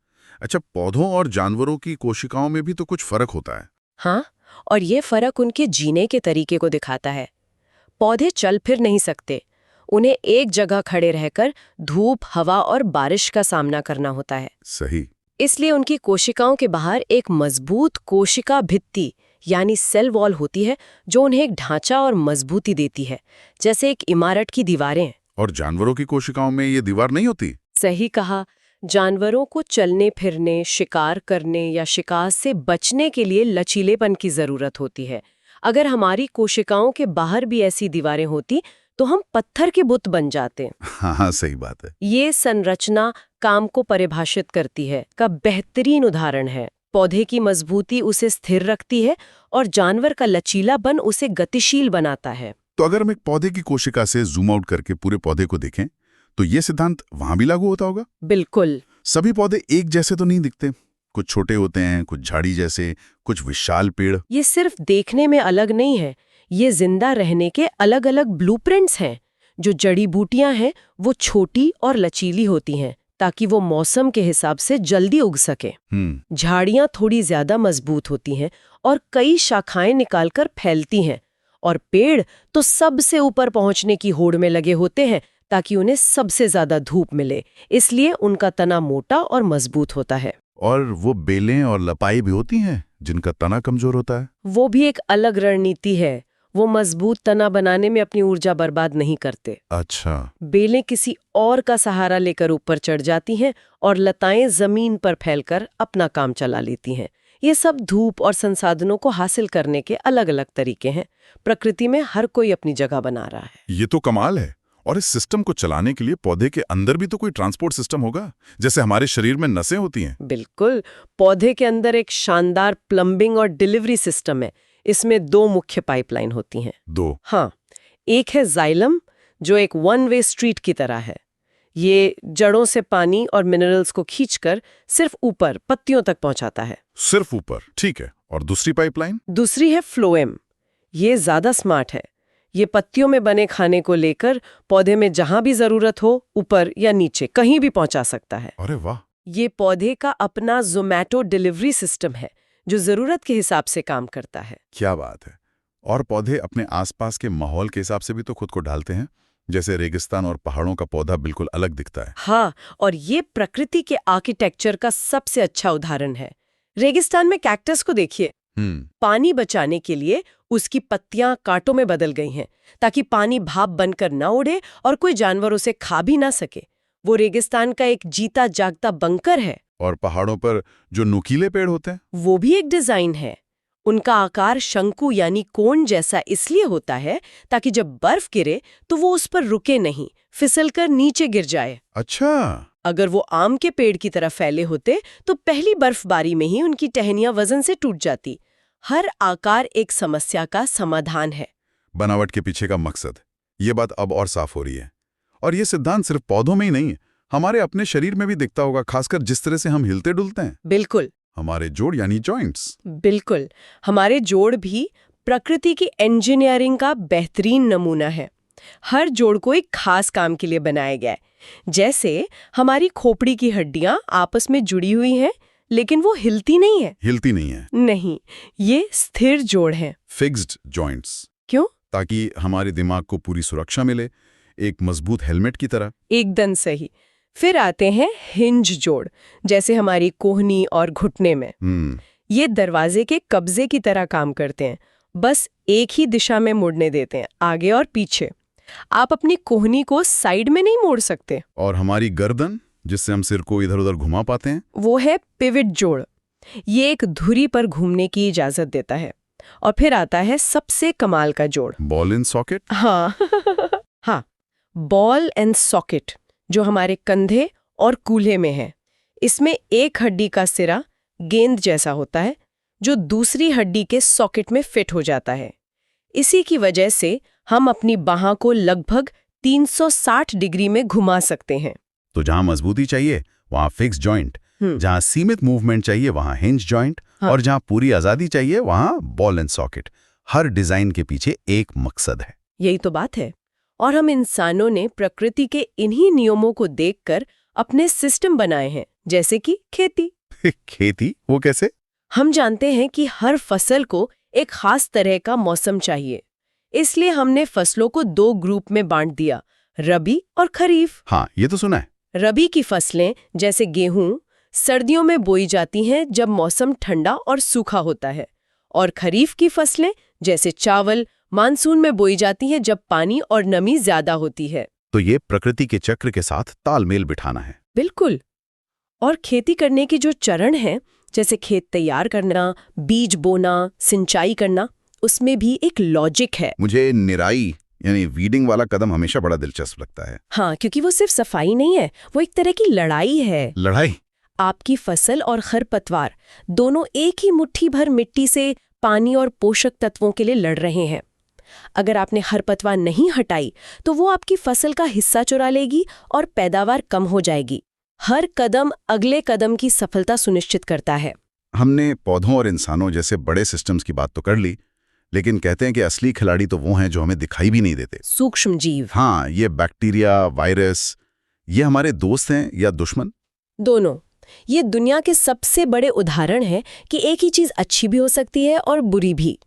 अच्छा, पौधों और जानवरों की कोशिकाओं में भी तो कुछ फर्क होता है? हाँ, और ये फर्क उनके जीने के तरीके को दिखाता है। पौधे चल फिर नहीं सकते, उन्हें एक जगह खड़े रहकर धूप, हवा और बारिश का सामना करना होता है। सही। इसलिए उनकी कोशिकाओं के बाहर एक मजबूत कोशिका भित्ति यानी सेल वॉल होती है जो उन्हें एक ढांचा और मजबूती देती है, जैसे एक इमारत की दीवारें। और जानवरों की कोशिकाओं में ये दीवार नहीं होती? सही कहा। जानवरों को चलने फिरने, शिकार करने या शिकार से बचने के लिए लचीलेपन की जरूरत होती है। अगर हमारी कोशिकाओं के बाहर भी ऐसी दीवारें होती तो हम पत्थर के बुत बन जाते। हाँ, सही बात है। ये संरचना काम को परिभाषित करती है का बेहतरीन उदाहरण है। पौधे की मजबूती उसे स्थिर रखती है और जानवर का लचीलापन उसे गतिशील बनाता है। तो अगर हम एक पौधे की कोशिका से जूम आउट करके पूरे पौधे को देखें तो ये सिद्धांत वहां भी लागू होता होगा? बिल्कुल। सभी पौधे एक जैसे तो नहीं दिखते। कुछ छोटे होते हैं, कुछ झाड़ी जैसे, कुछ विशाल पेड़। ये सिर्फ देखने में अलग नहीं है, ये जिंदा रहने के अलग अलग ब्लूप्रिंट्स हैं। जो जड़ी बूटियां हैं वो छोटी और लचीली होती हैं ताकि वो मौसम के हिसाब से जल्दी उग सके। झाड़ियां थोड़ी ज्यादा मजबूत होती हैं और कई शाखाएं निकालकर फैलती हैं, और पेड़ तो सबसे ऊपर पहुंचने की होड़ में लगे होते हैं ताकि उन्हें सबसे ज्यादा धूप मिले। इसलिए उनका तना मोटा और मजबूत होता है। और वो बेलें और लपाई भी होती हैं जिनका तना कमजोर होता है। वो भी एक अलग रणनीति है। वो मजबूत तना बनाने में अपनी ऊर्जा बर्बाद नहीं करते। अच्छा। बेलें किसी और का सहारा लेकर ऊपर चढ़ जाती हैं और लताएं जमीन पर फैलकर अपना काम चला लेती हैं। ये सब धूप और संसाधनों को हासिल करने के अलग अलग तरीके हैं। प्रकृति में हर कोई अपनी जगह बना रहा है। ये तो कमाल है। और इस सिस्टम को चलाने के लिए पौधे के अंदर भी तो कोई ट्रांसपोर्ट सिस्टम होगा, जैसे हमारे शरीर में नसें होती हैं। बिल्कुल। पौधे के अंदर एक शानदार प्लम्बिंग और डिलीवरी सिस्टम है। इसमें 2 मुख्य पाइपलाइन होती हैं। 2? हाँ, एक है जाइलम जो एक वन वे स्ट्रीट की तरह है। ये जड़ों से पानी और मिनरल्स को खींचकर सिर्फ ऊपर पत्तियों तक पहुंचाता है। सिर्फ ऊपर, ठीक है। और दूसरी पाइपलाइन? दूसरी है फ्लोएम। ये ज्यादा स्मार्ट है। ये पत्तियों में बने खाने को लेकर पौधे में जहां भी जरूरत हो, ऊपर या नीचे कहीं भी पहुंचा सकता है। अरे वाह! ये पौधे का अपना ज़ोमैटो डिलीवरी सिस्टम है जो जरूरत के हिसाब से काम करता है। क्या बात है। और पौधे अपने आसपास के माहौल के हिसाब से भी तो खुद को ढालते हैं। जैसे रेगिस्तान और पहाड़ों का पौधा बिल्कुल अलग दिखता है। हाँ, और ये प्रकृति के आर्किटेक्चर का सबसे अच्छा उदाहरण है। रेगिस्तान में कैक्टस को देखिए, पानी बचाने के लिए उसकी पत्तियां कांटों में बदल गई हैं ताकि पानी भाप बनकर न उड़े और कोई जानवर उसे खा भी ना सके। वो रेगिस्तान का एक जीता जागता बंकर है। और पहाड़ों पर जो नुकीले पेड़ होते हैं, वो भी एक डिजाइन है। उनका आकार शंकु यानी कोन जैसा इसलिए होता है ताकि जब बर्फ गिरे तो वो उस पर रुके नहीं, फिसलकर नीचे गिर जाए। अच्छा। अगर वो आम के पेड़ की तरह फैले होते तो पहली बर्फबारी में ही उनकी टहनियां वजन से टूट जाती। हर आकार एक समस्या का समाधान है। बनावट के पीछे का मकसद, ये बात अब और साफ हो रही है। और ये सिद्धांत सिर्फ पौधों में ही नहीं, हमारे अपने शरीर में भी दिखता होगा, खासकर जिस तरह से हम हिलते डुलते हैं। बिल्कुल। हमारे जोड़ यानी जॉइंट्स। बिल्कुल, हमारे जोड़ भी प्रकृति की इंजीनियरिंग का बेहतरीन नमूना है। हर जोड़ को एक खास काम के लिए बनाया गया है। जैसे हमारी खोपड़ी की हड्डियां आपस में जुड़ी हुई हैं, लेकिन वो हिलती नहीं है। हिलती नहीं है? नहीं, ये स्थिर जोड़ हैं। Fixed joints. क्यों? ताकि हमारे दिमाग को पूरी सुरक्षा मिले, एक मजबूत हेलमेट की तरह। एकदम सही। फिर आते हैं हिंज जोड़, जैसे हमारी कोहनी और घुटने में। ये दरवाजे के कब्जे की तरह काम करते हैं, बस एक ही दिशा में मुड़ने देते हैं, आगे और पीछे। आप अपनी कोहनी को साइड में नहीं मोड़ सकते। और हमारी गर्दन, जिससे हम सिर को इधर उधर घुमा पाते हैं, वो है पिवट जोड़। ये एक धुरी पर घूमने की इजाजत देता है। और फिर आता है सबसे कमाल का जोड़, बॉल एंड सॉकेट। हाँ हाँ, बॉल एंड सॉकेट, जो हमारे कंधे और कूल्हे में है। इसमें एक हड्डी का सिरा गेंद जैसा होता है जो दूसरी हड्डी के सॉकेट में फिट हो जाता है। इसी की वजह से हम अपनी बाह को लगभग 360 डिग्री में घुमा सकते हैं। तो जहां मजबूती चाहिए वहां फिक्स जॉइंट, जहां सीमित मूवमेंट चाहिए वहां हिंज जॉइंट, और जहां पूरी आजादी चाहिए वहां ball and socket. Her design के पीछे एक मकसद है। यही तो बात है। और हम इंसानों ने प्रकृति के इन्हीं नियमों को देखकर अपने सिस्टम बनाए हैं, जैसे कि खेती। खेती? वो कैसे? हम जानते हैं कि हर फसल को एक खास तरह का मौसम चाहिए, इसलिए हमने फसलों को 2 ग्रुप में बांट दिया, रबी और खरीफ। हाँ, ये तो सुना है। रबी की फसलें जैसे गेहूं सर्दियों में बोई जाती हैं जब मौसम ठंडा और सूखा होता है, और खरीफ की फसलें जैसे चावल मानसून में बोई जाती हैं जब पानी और नमी ज्यादा होती है। तो ये प्रकृति के चक्र के साथ तालमेल बिठाना है। बिल्कुल। और खेती करने के जो चरण हैं, जैसे खेत तैयार करना, बीज बोना, सिंचाई करना, उसमें भी एक लॉजिक है। मुझे निराई यानी वीडिंग वाला कदम हमेशा बड़ा दिलचस्प लगता है। हाँ, क्योंकि वो सिर्फ सफाई नहीं है, वो एक तरह की लड़ाई है। लड़ाई? आपकी फसल और खरपतवार दोनों एक ही मुट्ठी भर मिट्टी से पानी और पोषक तत्वों के लिए लड़ रहे हैं। अगर आपने खरपतवार नहीं हटाई तो वो आपकी फसल का हिस्सा चुरा लेगी और पैदावार कम हो जाएगी। हर कदम अगले कदम की सफलता सुनिश्चित करता है। हमने पौधों और इंसानों जैसे बड़े सिस्टम्स की बात तो कर ली, लेकिन कहते हैं कि असली खिलाड़ी तो वो हैं जो हमें दिखाई भी नहीं देते। सूक्ष्म जीव। हाँ, ये बैक्टीरिया, वायरस, ये हमारे दोस्त हैं या दुश्मन? दोनों। ये दुनिया के सबसे बड़े उदाहरण है कि एक ही चीज अच्छी भी हो सकती है और बुरी भी।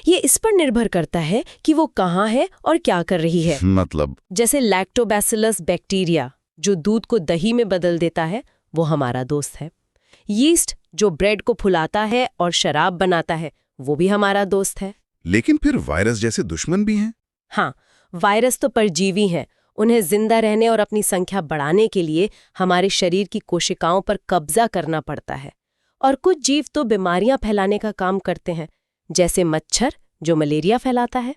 ये इस पर निर्भर करता है कि वो कहाँ है और क्या कर रही है। मतलब? जैसे लैक्टोबैसिलस बैक्टीरिया जो दूध को दही में बदल देता है, वो हमारा दोस्त है। यीस्ट जो ब्रेड को फुलाता है और शराब बनाता है, वो भी हमारा दोस्त है। लेकिन फिर वायरस जैसे दुश्मन भी हैं? हाँ, वायरस तो परजीवी हैं। उन्हें जिंदा रहने और अपनी संख्या बढ़ाने के लिए हमारे शरीर की कोशिकाओं पर कब्जा करना पड़ता है। और कुछ जीव तो बीमारियां फैलाने का काम करते हैं, जैसे मच्छर जो मलेरिया फैलाता है।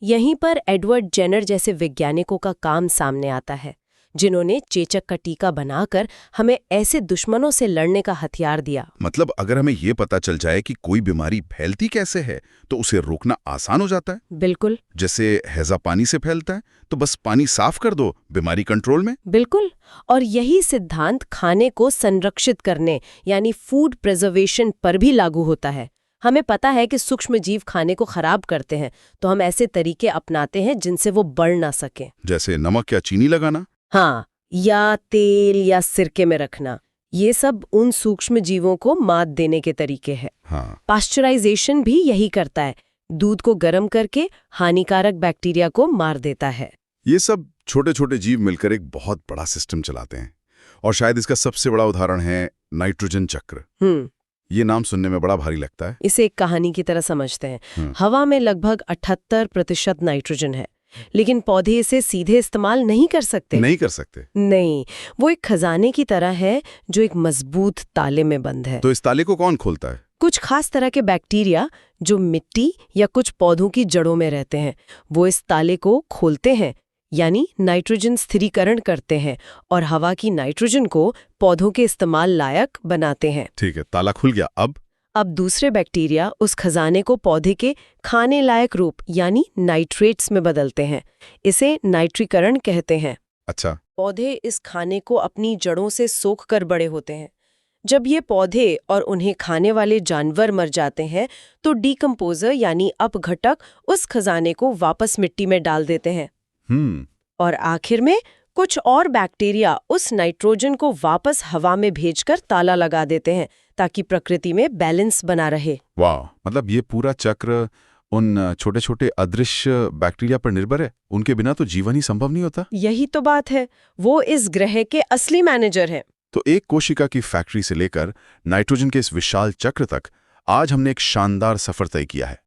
यहीं पर एडवर्ड जेनर जैसे वैज्ञानिकों का काम सामने आता है, जिन्होंने चेचक का टीका बनाकर हमें ऐसे दुश्मनों से लड़ने का हथियार दिया। मतलब अगर हमें ये पता चल जाए कि कोई बीमारी फैलती कैसे है तो उसे रोकना आसान हो जाता है। बिल्कुल। जैसे हैजा पानी से फैलता है तो बस पानी साफ कर दो, बीमारी कंट्रोल में। बिल्कुल। और यही सिद्धांत खाने को संरक्षित करने यानी फूड प्रिजर्वेशन पर भी लागू होता है। हमें पता है कि सूक्ष्म जीव खाने को खराब करते हैं, तो हम ऐसे तरीके अपनाते हैं जिनसे वो बढ़ ना सके। जैसे नमक या चीनी लगाना। हाँ, या तेल या सिरके में रखना। ये सब उन सूक्ष्म जीवों को मात देने के तरीके हैं। हाँ। पाश्चराइजेशन भी यही करता है, दूध को गर्म करके हानिकारक बैक्टीरिया को मार देता है। ये सब छोटे छोटे जीव मिलकर एक बहुत बड़ा सिस्टम चलाते हैं, और शायद इसका सबसे बड़ा उदाहरण है नाइट्रोजन चक्र। ये नाम सुनने में बड़ा भारी लगता है। इसे एक कहानी की तरह समझते हैं। हवा में लगभग 78% नाइट्रोजन है, लेकिन पौधे इसे सीधे इस्तेमाल नहीं कर सकते। नहीं, वो एक खजाने की तरह है जो एक मजबूत ताले में बंद है। तो इस ताले को कौन खोलता है? कुछ खास तरह के बैक्टीरिया जो मिट्टी या कुछ पौधों की जड़ों में रहते हैं, वो इस ताले को खोलते हैं, यानी नाइट्रोजन स्थिरीकरण करते हैं और हवा की नाइट्रोजन को पौधों के इस्तेमाल लायक बनाते हैं। ठीक है, ताला खुल गया। अब दूसरे बैक्टीरिया उस खजाने को पौधे के खाने लायक रूप यानी नाइट्रेट्स में बदलते हैं। इसे नाइट्रीकरण कहते हैं। अच्छा। पौधे इस खाने को अपनी जड़ों से सोख कर बड़े होते हैं। जब ये पौधे और उन्हें खाने वाले जानवर मर जाते हैं तो डीकम्पोजर यानी अपघटक उस खजाने को वापस मिट्टी में डाल देते हैं। और आखिर में कुछ और बैक्टीरिया उस नाइट्रोजन को वापस हवा में भेजकर ताला लगा देते हैं ताकि प्रकृति में बैलेंस बना रहे। वाह, मतलब ये पूरा चक्र उन छोटे छोटे अदृश्य बैक्टीरिया पर निर्भर है। उनके बिना तो जीवन ही संभव नहीं होता। यही तो बात है, वो इस ग्रह के असली मैनेजर हैं। तो एक कोशिका की फैक्ट्री से लेकर नाइट्रोजन के इस विशाल चक्र तक आज हमने एक शानदार सफर तय किया है।